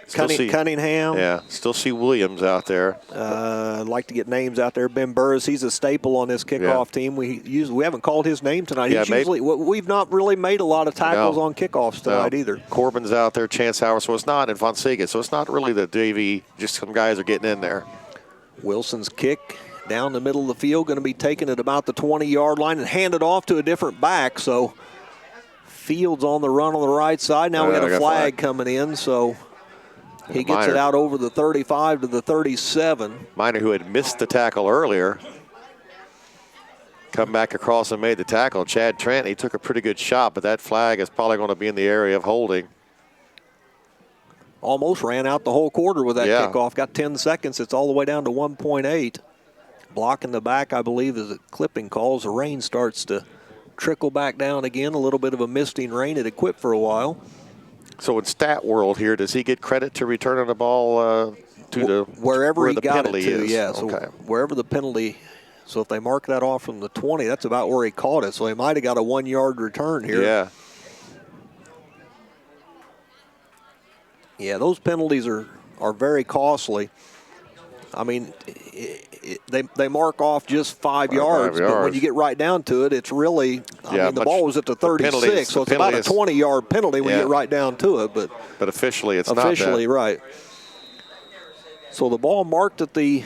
Cunningham. Yeah, still see Williams out there. I'd like to get names out there. Ben Burris, he's a staple on this kickoff team. We haven't called his name tonight. We've not really made a lot of tackles on kickoffs tonight either. Corbin's out there, Chance Howard, so it's not, and Fonseca, so it's not really the JV, just some guys are getting in there. Wilson's kick down the middle of the field, going to be taken at about the 20-yard line and handed off to a different back. So Fields on the run on the right side. Now we got a flag coming in, so he gets it out over the 35 to the 37. Miner, who had missed the tackle earlier, come back across and made the tackle. Chad Trent, he took a pretty good shot, but that flag is probably going to be in the area of holding. Almost ran out the whole quarter with that kickoff. Got 10 seconds. It's all the way down to 1.8. Block in the back, I believe, is a clipping call. The rain starts to trickle back down again. A little bit of a misting rain. It had quit for a while. So in stat world here, does he get credit to returning the ball to wherever he got it to? Is? Yeah, so wherever the penalty. So if they mark that off from the 20, that's about where he caught it. So he might have got a 1-yard return here. Yeah. Yeah, those penalties are very costly. I mean, they mark off just 5 yards, but when you get right down to it, it's really, the ball was at the 36, so it's about a 20-yard penalty when you get right down to it. But officially, it's not that. Officially, right. So the ball marked at the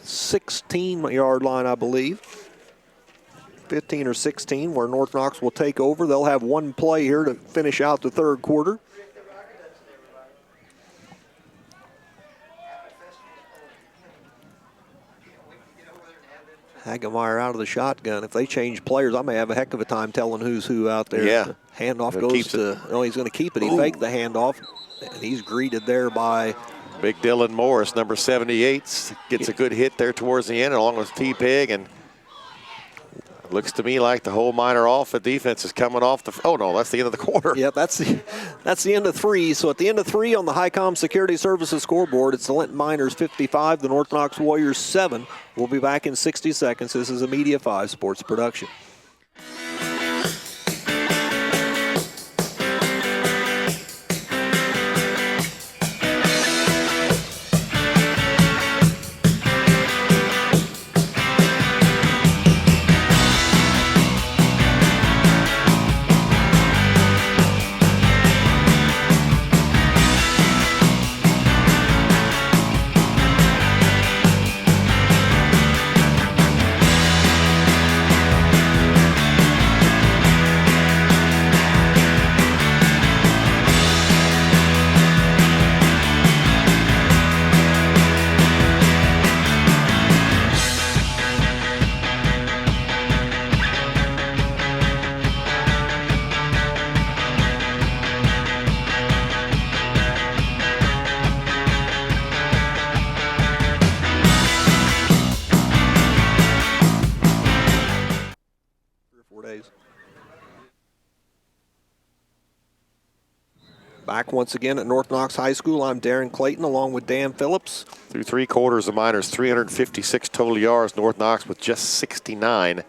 16-yard line, I believe. 15 or 16, where North Knox will take over. They'll have one play here to finish out the third quarter. Hagemeyer out of the shotgun. If they change players, I may have a heck of a time telling who's who out there. Yeah. The handoff goes to, he's going to keep it. He faked the handoff, and he's greeted there by Big Dylan Morris, number 78, gets a good hit there towards the end, along with T-Pig, and looks to me like the whole Miner Alpha defense is coming off the. Oh no, that's the end of the quarter. Yeah, that's the end of 3. So at the end of 3 on the Highcom Security Services scoreboard, it's the Linton Miners 55, the North Knox Warriors 7. We'll be back in 60 seconds. This is a Media 5 Sports production. Back once again at North Knox High School, I'm Darren Clayton along with Dan Phillips. Through 3 quarters, the Miners 356 total yards. North Knox with just 69.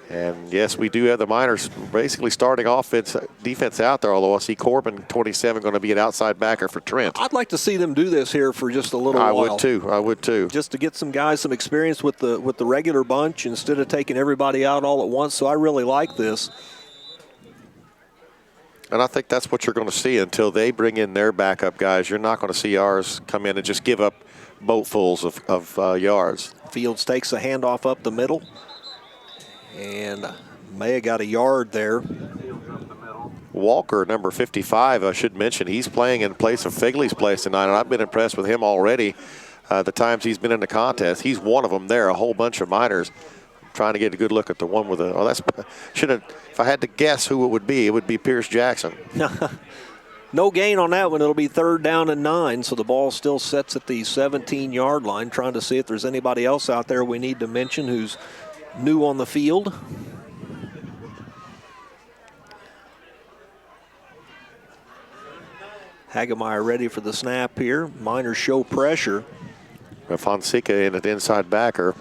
And yes, we do have the Miners basically starting offense, defense out there, although I see Corbin, 27, going to be an outside backer for Trent. I'd like to see them do this here for just a little while. I would too. Just to get some guys some experience with the regular bunch instead of taking everybody out all at once. So I really like this. And I think that's what you're going to see until they bring in their backup guys. You're not going to see ours come in and just give up boatfuls of yards. Fields takes a handoff up the middle. And may have got a yard there. Walker, number 55, I should mention, he's playing in place of Figley's place tonight, and I've been impressed with him already the times he's been in the contest. He's one of them there, a whole bunch of Miners. Trying to get a good look at the one with the, if I had to guess who it would be Pierce Jackson. No gain on that one. It'll be 3rd down and 9, so the ball still sets at the 17-yard line, trying to see if there's anybody else out there we need to mention who's new on the field. Hagemeyer ready for the snap here. Miners show pressure. Fonseca in at inside backer.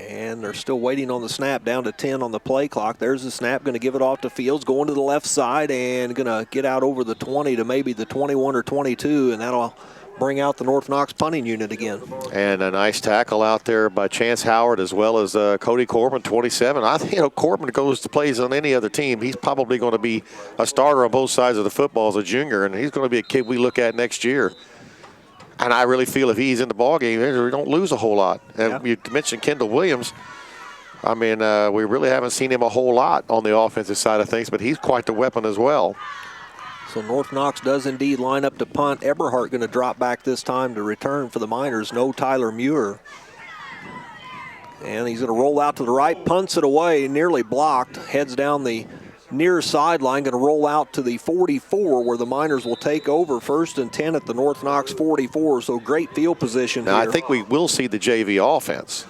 And they're still waiting on the snap, down to 10 on the play clock. There's the snap, going to give it off to Fields, going to the left side and going to get out over the 20 to maybe the 21 or 22, and that'll bring out the North Knox punting unit again. And a nice tackle out there by Chance Howard as well as Cody Corbin, 27. I think, Corbin goes to plays on any other team. He's probably going to be a starter on both sides of the football as a junior, and he's going to be a kid we look at next year. And I really feel if he's in the ballgame, we don't lose a whole lot. And you mentioned Kendall Williams. I mean, we really haven't seen him a whole lot on the offensive side of things, but he's quite the weapon as well. So North Knox does indeed line up to punt. Eberhardt going to drop back this time to return for the Miners. No Tyler Muir. And he's going to roll out to the right, punts it away, nearly blocked, heads down the near sideline, going to roll out to the 44 where the Miners will take over 1st and 10 at the North Knox 44. So great field position now, here. I think we will see the JV offense.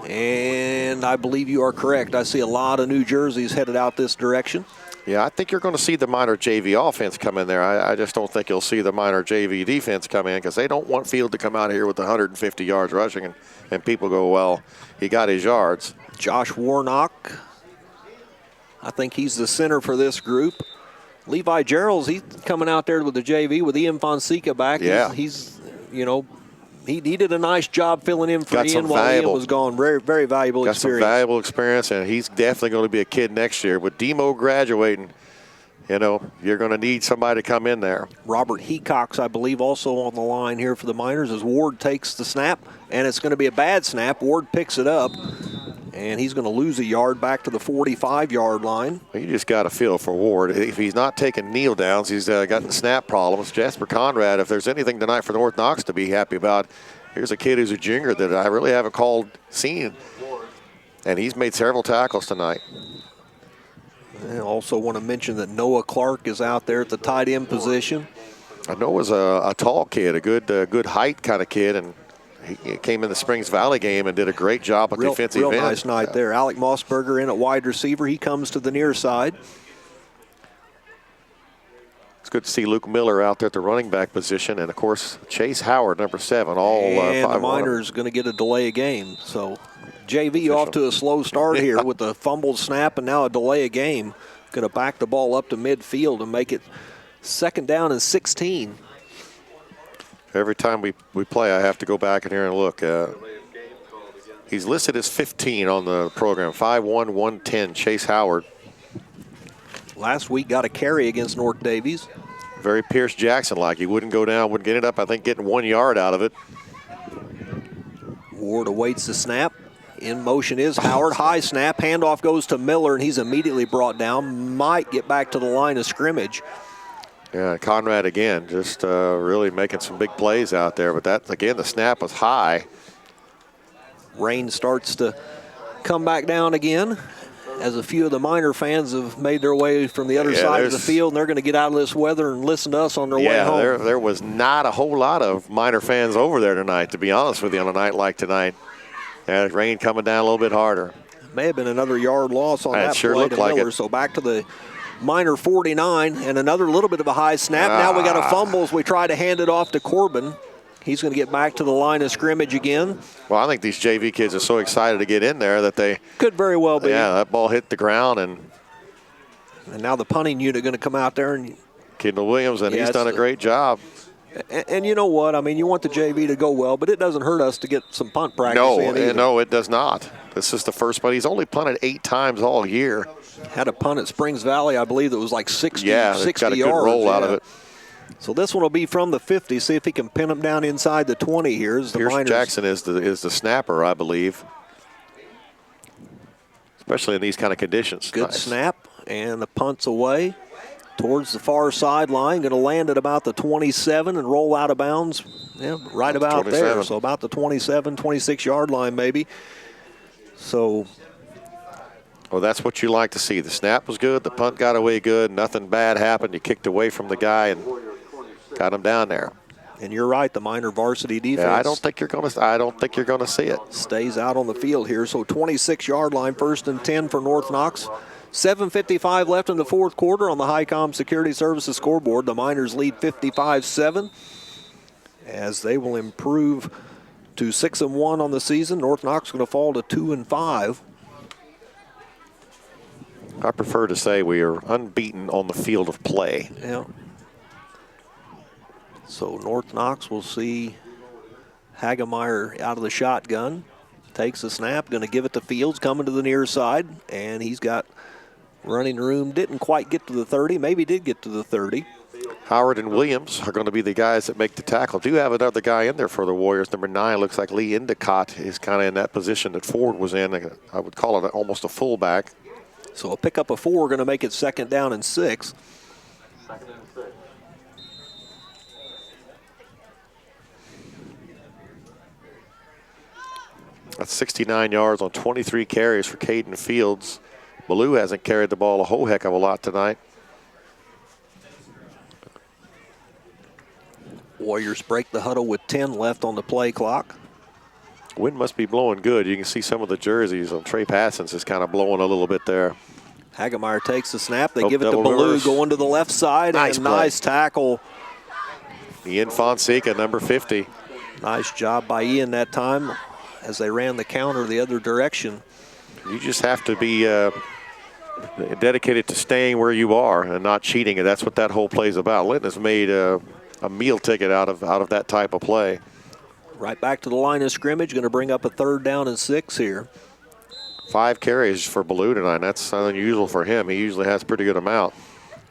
And I believe you are correct. I see a lot of new jerseys headed out this direction. Yeah, I think you're going to see the Miner JV offense come in there. I just don't think you'll see the Miner JV defense come in because they don't want Field to come out here with 150 yards rushing and people go, well, he got his yards. Josh Warnock, I think he's the center for this group. Levi Gerald's, he's coming out there with the JV with Ian Fonseca back. Yeah. He's he did a nice job filling in for Ian while Ian was gone. Very, very valuable experience. Got some valuable experience, and he's definitely going to be a kid next year. With Demo graduating, you're going to need somebody to come in there. Robert Hecox, I believe, also on the line here for the Miners as Ward takes the snap, and it's going to be a bad snap. Ward picks it up, and he's going to lose a yard back to the 45-yard line. You just got to feel for Ward. If he's not taking kneel downs, he's gotten snap problems. Jasper Conrad, if there's anything tonight for North Knox to be happy about, here's a kid who's a junior that I really haven't seen, and he's made several tackles tonight. I also want to mention that Noah Clark is out there at the tight end position. Noah's a tall kid, a good height kind of kid, and he came in the Springs Valley game and did a great job at defensive end. Real nice night there. Alec Mossberger in at wide receiver. He comes to the near side. It's good to see Luke Miller out there at the running back position, and of course Chase Howard, number 7. And the Miners going to get a delay of game. So JV off to a slow start here with a fumbled snap and now a delay of game. Going to back the ball up to midfield and make it 2nd down and 16. Every time we play, I have to go back in here and look. He's listed as 15 on the program, 5'1", 110, Chase Howard. Last week got a carry against North Davies. Very Pierce Jackson-like. He wouldn't go down, wouldn't get it up, I think getting 1 yard out of it. Ward awaits the snap. In motion is Howard. High snap. Handoff goes to Miller, and he's immediately brought down. Might get back to the line of scrimmage. Yeah, Conrad again, just really making some big plays out there. But that, again, the snap was high. Rain starts to come back down again as a few of the Miner fans have made their way from the other side of the field, and they're going to get out of this weather and listen to us on their way home. Yeah, there was not a whole lot of Miner fans over there tonight, to be honest with you, on a night like tonight. And rain coming down a little bit harder. May have been another yard loss on that sure play looked to like Miller. it. So back to the Minor 49, and another little bit of a high snap. Now we got a fumble as we try to hand it off to Corbin. He's going to get back to the line of scrimmage again. Well, I think these JV kids are so excited to get in there that they could very well be. Yeah, that ball hit the ground, and now the punting unit going to come out there and Kendall Williams, and he's done a great job. And you know what? I mean, you want the JV to go well, but it doesn't hurt us to get some punt practice in either. No, it does not. This is the first, but he's only punted 8 times all year. Had a punt at Springs Valley, I believe, that was like 60 yards. Yeah, got a good roll out of it. So this one will be from the 50. See if he can pin him down inside the 20 here. Pierce Jackson is the snapper, I believe, especially in these kind of conditions. Good snap, and the punt's away towards the far sideline. Going to land at about the 27 and roll out of bounds. Yeah, right about 27. There. So about the 27, 26-yard line maybe. So. Well, that's what you like to see. The snap was good. The punt got away good. Nothing bad happened. You kicked away from the guy and got him down there. And you're right. The minor varsity defense. Yeah, I don't think you're going to see it. Stays out on the field here. So 26-yard line, 1st and 10 for North Knox. 7:55 left in the 4th quarter on the Highcom Security Services scoreboard. The Miners lead 55-7 as they will improve to 6-1 on the season. North Knox going to fall to 2-5. I prefer to say we are unbeaten on the field of play. Yeah. So North Knox will see Hagemeyer out of the shotgun. Takes the snap, going to give it to Fields, coming to the near side, and he's got running room. Didn't quite get to the 30, maybe did get to the 30. Howard and Williams are going to be the guys that make the tackle. Do have another guy in there for the Warriors. Number 9 looks like Lee Endicott is kind of in that position that Ford was in. I would call it almost a fullback. So a pickup of 4 going to make it 2nd down and 6. That's 69 yards on 23 carries for Caden Fields. Ballou hasn't carried the ball a whole heck of a lot tonight. Warriors break the huddle with 10 left on the play clock. Wind must be blowing good. You can see some of the jerseys on Trey Passons is kind of blowing a little bit there. Hagemeyer takes the snap. They give it to Ballou going to the left side. Nice tackle. Ian Fonseca, number 50. Nice job by Ian that time as they ran the counter the other direction. You just have to be dedicated to staying where you are and not cheating, and that's what that whole play is about. Linton has made a meal ticket out of that type of play. Right back to the line of scrimmage, going to bring up a 3rd down and 6 here. 5 carries for Ballou tonight. That's unusual for him. He usually has a pretty good amount.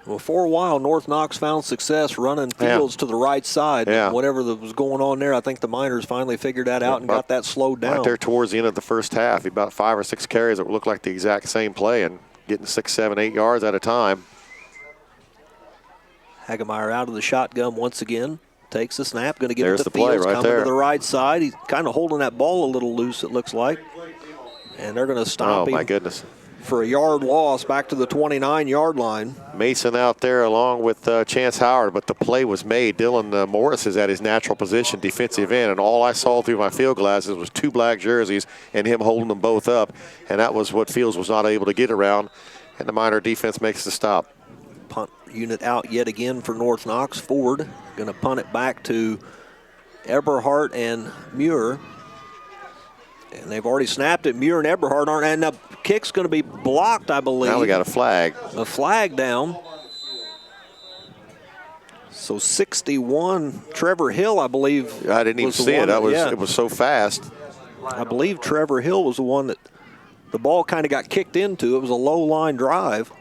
Well, for a while, North Knox found success running Fields to the right side. Yeah. Whatever was going on there, I think the Miners finally figured that out and got that slowed down. Right there towards the end of the first half, about 5 or 6 carries that would look like the exact same play and getting 6, 7, 8 yards at a time. Hagemeyer out of the shotgun once again. Takes the snap, going to give it to the play Fields, right coming there. to the right side. He's kind of holding that ball a little loose, it looks like. And they're going to stop him. Oh, my goodness. For a yard loss back to the 29-yard line. Mason out there along with Chance Howard, but the play was made. Dylan Morris is at his natural position, defensive end, and all I saw through my field glasses was 2 black jerseys and him holding them both up, and that was what Fields was not able to get around, and the Miner defense makes the stop. Punt unit out yet again for North Knox. Ford going to punt it back to Eberhardt and Muir. And they've already snapped it. Muir and Eberhardt aren't, and the kick's going to be blocked, I believe. Now we got a flag. A flag down. So 61, Trevor Hill, I believe. I didn't even see it. It was so fast. I believe Trevor Hill was the one that the ball kind of got kicked into. It was a low line drive.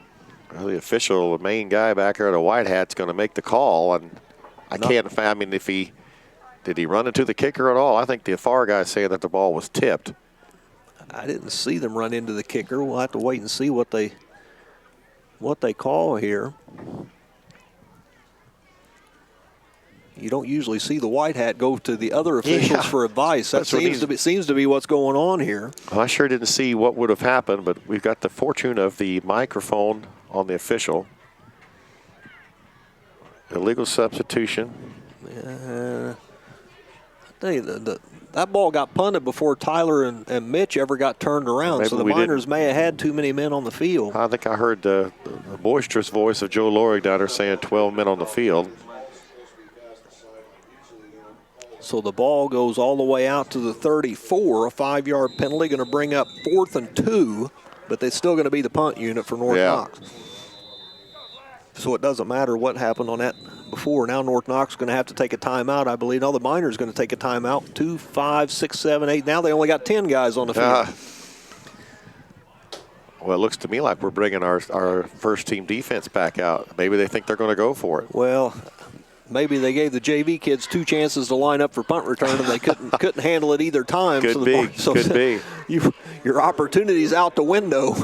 Well, the official, the main guy back there, the white hat's going to make the call, and did he run into the kicker at all? I think the far guy's saying that the ball was tipped. I didn't see them run into the kicker. We'll have to wait and see what they call here. You don't usually see the white hat go to the other officials for advice. That seems to be what's going on here. Well, I sure didn't see what would have happened, but we've got the fortune of the microphone on the official. Illegal substitution. I that ball got punted before Tyler and Mitch ever got turned around. Maybe so the Miners may have had too many men on the field. I think I heard the boisterous voice of Joe Lorig down there saying 12 men on the field. So the ball goes all the way out to the 34, a 5-yard penalty, going to bring up 4th and 2, but they're still going to be the punt unit for North Knox. So it doesn't matter what happened on that before. Now North Knox is going to have to take a timeout, I believe. Now the Miners are going to take a timeout. 2, 5, 6, 7, 8. Now they only got 10 guys on the field. Well, it looks to me like we're bringing our first-team defense back out. Maybe they think they're going to go for it. Well, maybe they gave the JV kids 2 chances to line up for punt return, and they couldn't handle it either time. Could be. Your opportunity's out the window.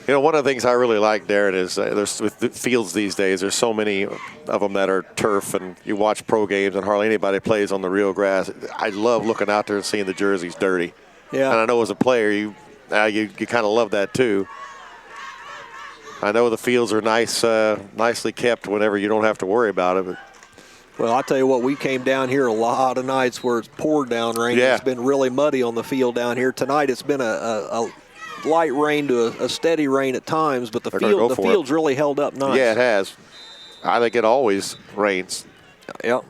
You know, one of the things I really like, Darren, is there's with the fields these days, there's so many of them that are turf, and you watch pro games, and hardly anybody plays on the real grass. I love looking out there and seeing the jerseys dirty. Yeah. And I know as a player, you kind of love that too. I know the fields are nicely kept whenever you don't have to worry about it. But well, I'll tell you what, we came down here a lot of nights where it's poured down rain. Yeah. It's been really muddy on the field down here. Tonight it's been a light rain to a steady rain at times, but the field's really held up nice. Yeah, it has. I think it always rains. Yep.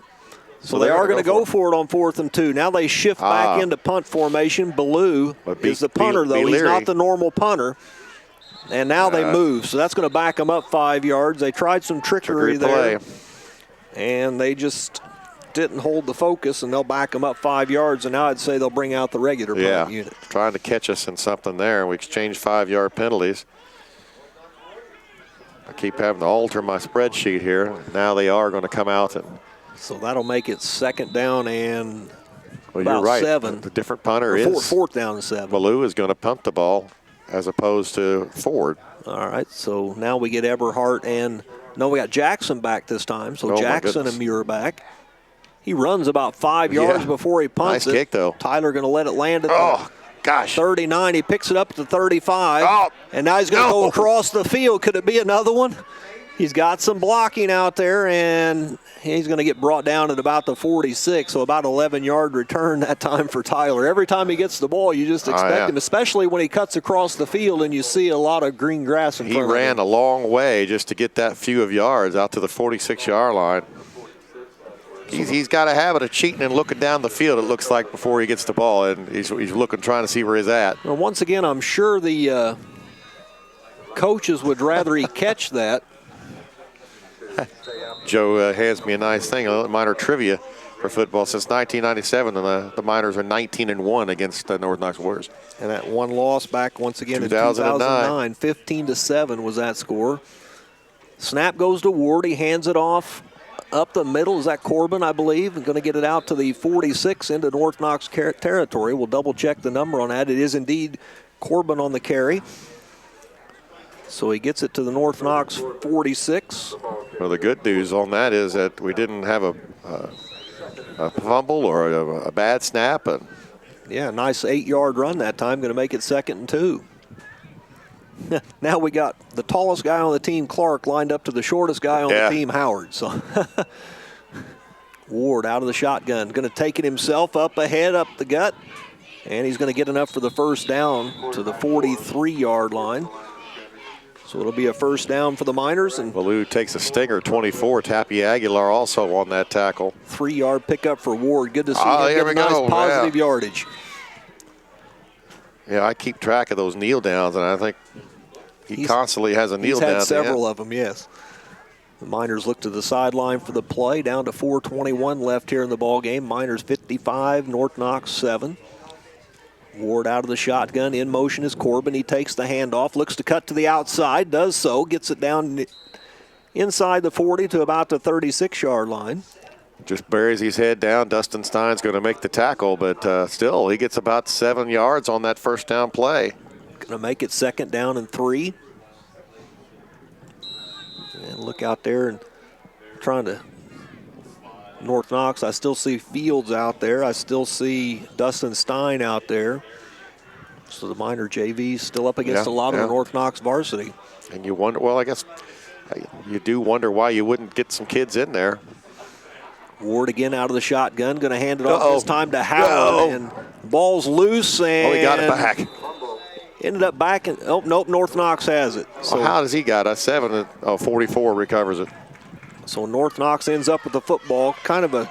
So they are going to go for it on 4th and 2. Now they shift back into punt formation. Ballou is the punter, though. He's not the normal punter. And now they move. So that's going to back them up 5 yards. They tried some trickery there. And they just didn't hold the focus, and they'll back them up 5 yards. And now I'd say they'll bring out the regular punt unit. Trying to catch us in something there. We exchanged 5-yard penalties. I keep having to alter my spreadsheet here. Now they are going to come out. So that'll make it 2nd down and you're right. 7. The different punter is 4th down and 7. Ballou is going to punt the ball as opposed to Ford. All right, so now we get Eberhardt and we got Jackson back this time. So Jackson and Muir back. He runs about 5 yards before he punts it. Nice kick, though. Tyler going to let it land at the 39. He picks it up at the 35. And now he's going to go across the field. Could it be another one? He's got some blocking out there, and he's going to get brought down at about the 46, so about 11-yard return that time for Tyler. Every time he gets the ball, you just expect him, especially when he cuts across the field and you see a lot of green grass in front of him. He ran a long way just to get that few of yards out to the 46-yard line. He's got a habit of cheating and looking down the field, it looks like, before he gets the ball, and he's looking, trying to see where he's at. Well, once again, I'm sure the coaches would rather he catch that. Joe hands me a nice thing, a minor trivia for football. Since 1997, the Miners are 19-1 against the North Knox Warriors. And that one loss back once again in 2009, 15-7 was that score. Snap goes to Ward. He hands it off up the middle. Is that Corbin, I believe? Going to get it out to the 46 into North Knox territory. We'll double check the number on that. It is indeed Corbin on the carry. So he gets it to the North Knox 46. Well, the good news on that is that we didn't have a fumble or a bad snap. Yeah, nice 8-yard run that time. Going to make it 2nd and 2. Now we got the tallest guy on the team, Clark, lined up to the shortest guy on the team, Howard. So Ward out of the shotgun. Going to take it himself up ahead, up the gut. And he's going to get enough for the first down to the 43-yard line. So it'll be a first down for the Miners. And Ballou takes a stinger, 24. Tappy Aguilar also on that tackle. 3-yard pickup for Ward. Good to see him get a nice positive yardage. Yeah, I keep track of those kneel downs, and I think he constantly has a kneel down. He's had several of them, yes. The Miners look to the sideline for the play. Down to 4:21 left here in the ball game. Miners 55, North Knox 7. Ward out of the shotgun. In motion is Corbin. He takes the handoff, looks to cut to the outside, does so, gets it down inside the 40 to about the 36-yard line. Just buries his head down. Dustin Stein's going to make the tackle, but still, he gets about 7 yards on that first down play. Going to make it 2nd down and 3. And look out there and trying to North Knox. I still see Fields out there. I still see Dustin Stein out there. So the Miner JV's still up against a lot of the North Knox varsity. And you wonder, well, I guess you do wonder why you wouldn't get some kids in there. Ward again out of the shotgun, going to hand it off this time to Howard, and ball's loose, and he got it back. Ended up back, and nope, North Knox has it. So how does he got it? 44 recovers it. So North Knox ends up with the football, kind of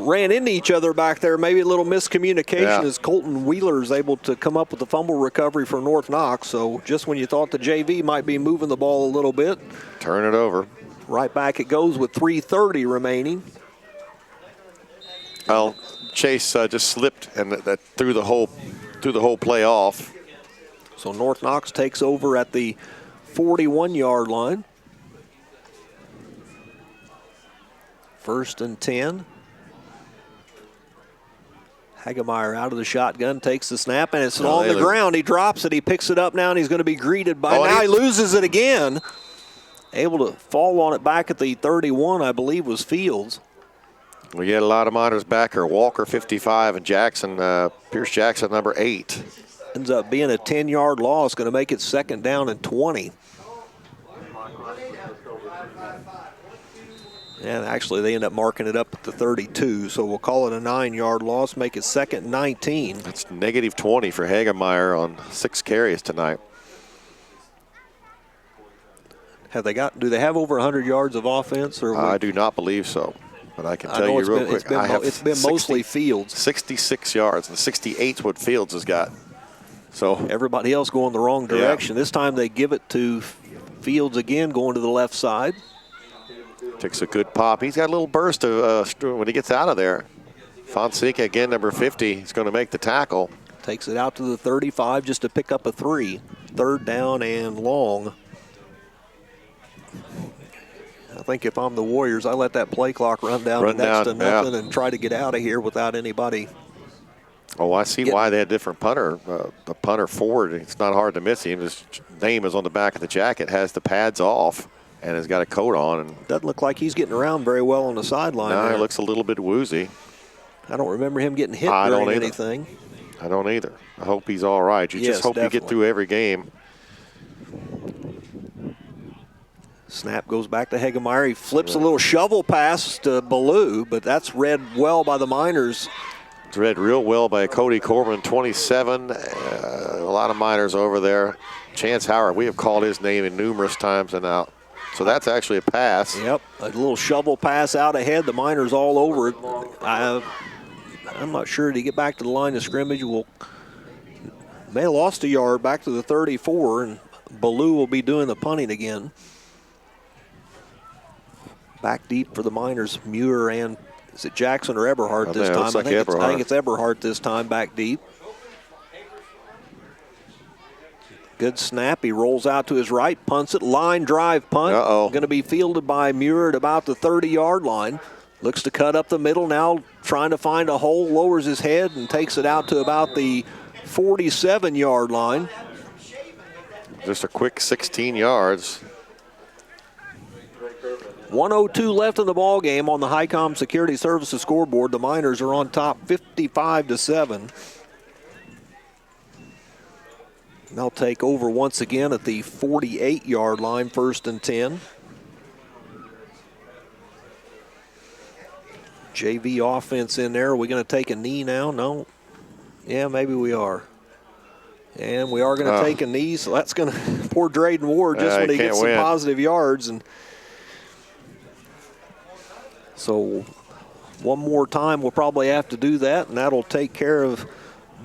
ran into each other back there, maybe a little miscommunication as Colton Wheeler is able to come up with the fumble recovery for North Knox. So just when you thought the JV might be moving the ball a little bit, turn it over. Right back it goes with 3:30 remaining. Well, Chase just slipped and that threw the whole play off. So North Knox takes over at the 41-yard line. 1st and 10. Hagemeyer out of the shotgun, takes the snap, and it's on the ground. He drops it. He picks it up now, and he's going to be greeted by. Now he loses it again. Able to fall on it back at the 31, I believe, was Fields. We get a lot of Miners back here. Walker, 55, and Jackson, Pierce Jackson, number 8. Ends up being a 10-yard loss, going to make it 2nd down and 20. And actually, they end up marking it up at the 32, so we'll call it a 9-yard loss, make it 2nd and 19. That's negative 20 for Hagemeyer on 6 carries tonight. Do they have over 100 yards of offense? Or I do not believe so, but I can tell you real quick. It's been mostly Fields. 66 yards, and 68 is what Fields has got. So everybody else going the wrong direction. This time they give it to Fields again, going to the left side. Takes a good pop. He's got a little burst of when he gets out of there. Fonseca again, number 50. He's going to make the tackle. Takes it out to the 35 just to pick up a 3. 3rd down and long. I think if I'm the Warriors, I let that play clock run down to next to nothing and try to get out of here without anybody. Oh, I see why they had different punter. The punter forward, it's not hard to miss him. His name is on the back of the jacket, has the pads off, and has got a coat on. And doesn't look like he's getting around very well on the sideline. No, he looks a little bit woozy. I don't remember him getting hit during anything. I don't either. I hope he's all right. You just hope you get through every game. Snap goes back to Hagemeyer. He flips a little shovel pass to Ballou, but that's read well by the Miners. It's read real well by Cody Corbin, 27. A lot of Miners over there. Chance Howard, we have called his name in numerous times and out. So that's actually a pass. Yep, a little shovel pass out ahead. The Miners all over it. I'm not sure. Did he get back to the line of scrimmage? May have lost a yard back to the 34, and Ballou will be doing the punting again. Back deep for the Miners, Muir and, is it Jackson or Eberhardt this time? I think it's Eberhardt this time, back deep. Good snap. He rolls out to his right, punts it, line drive punt. Going to be fielded by Muir at about the 30-yard line. Looks to cut up the middle now, trying to find a hole, lowers his head and takes it out to about the 47-yard line. Just a quick 16 yards. 1:02 left in the ball game on the Highcom Security Services scoreboard. The Miners are on top 55-7. They'll take over once again at the 48-yard line, 1st and 10. JV offense in there. Are we going to take a knee now? No. Yeah, maybe we are. And we are going to take a knee, so that's going to poor Drayden Ward just when he gets some positive yards. And so one more time we'll probably have to do that, and that'll take care of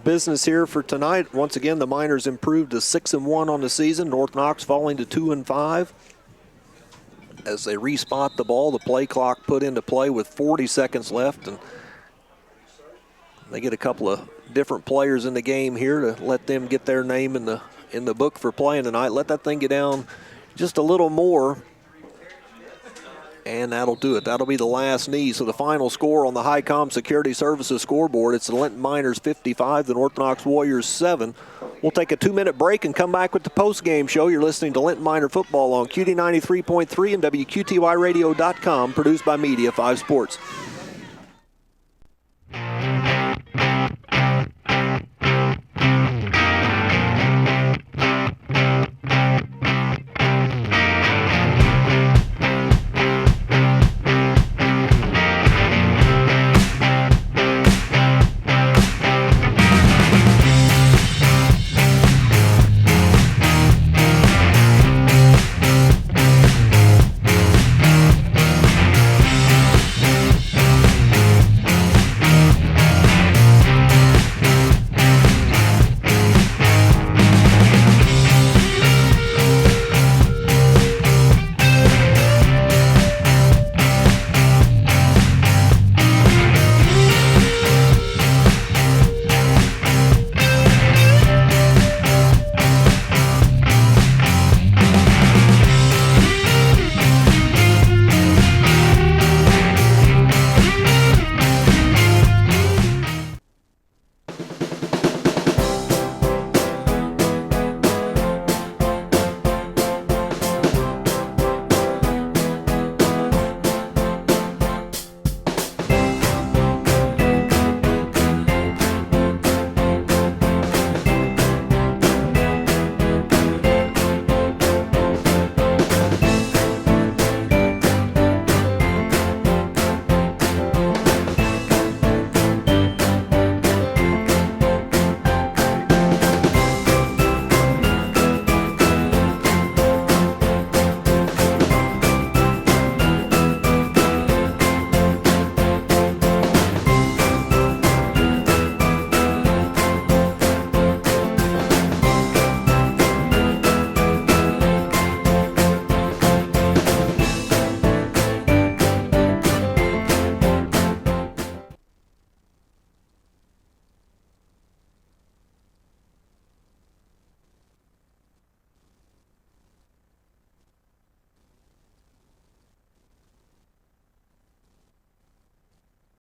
business here for tonight. Once again, the Miners improved to 6-1 on the season. North Knox falling to 2-5. As they respot the ball, the play clock put into play with 40 seconds left, and they get a couple of different players in the game here to let them get their name in the book for playing tonight. Let that thing get down just a little more, and that'll do it. That'll be the last knee. So the final score on the Highcom Security Services scoreboard, it's the Linton Miners 55, the North Knox Warriors 7. We'll take a 2-minute break and come back with the post-game show. You're listening to Linton Miner Football on QD 93.3 and WQTYradio.com, produced by Media 5 Sports.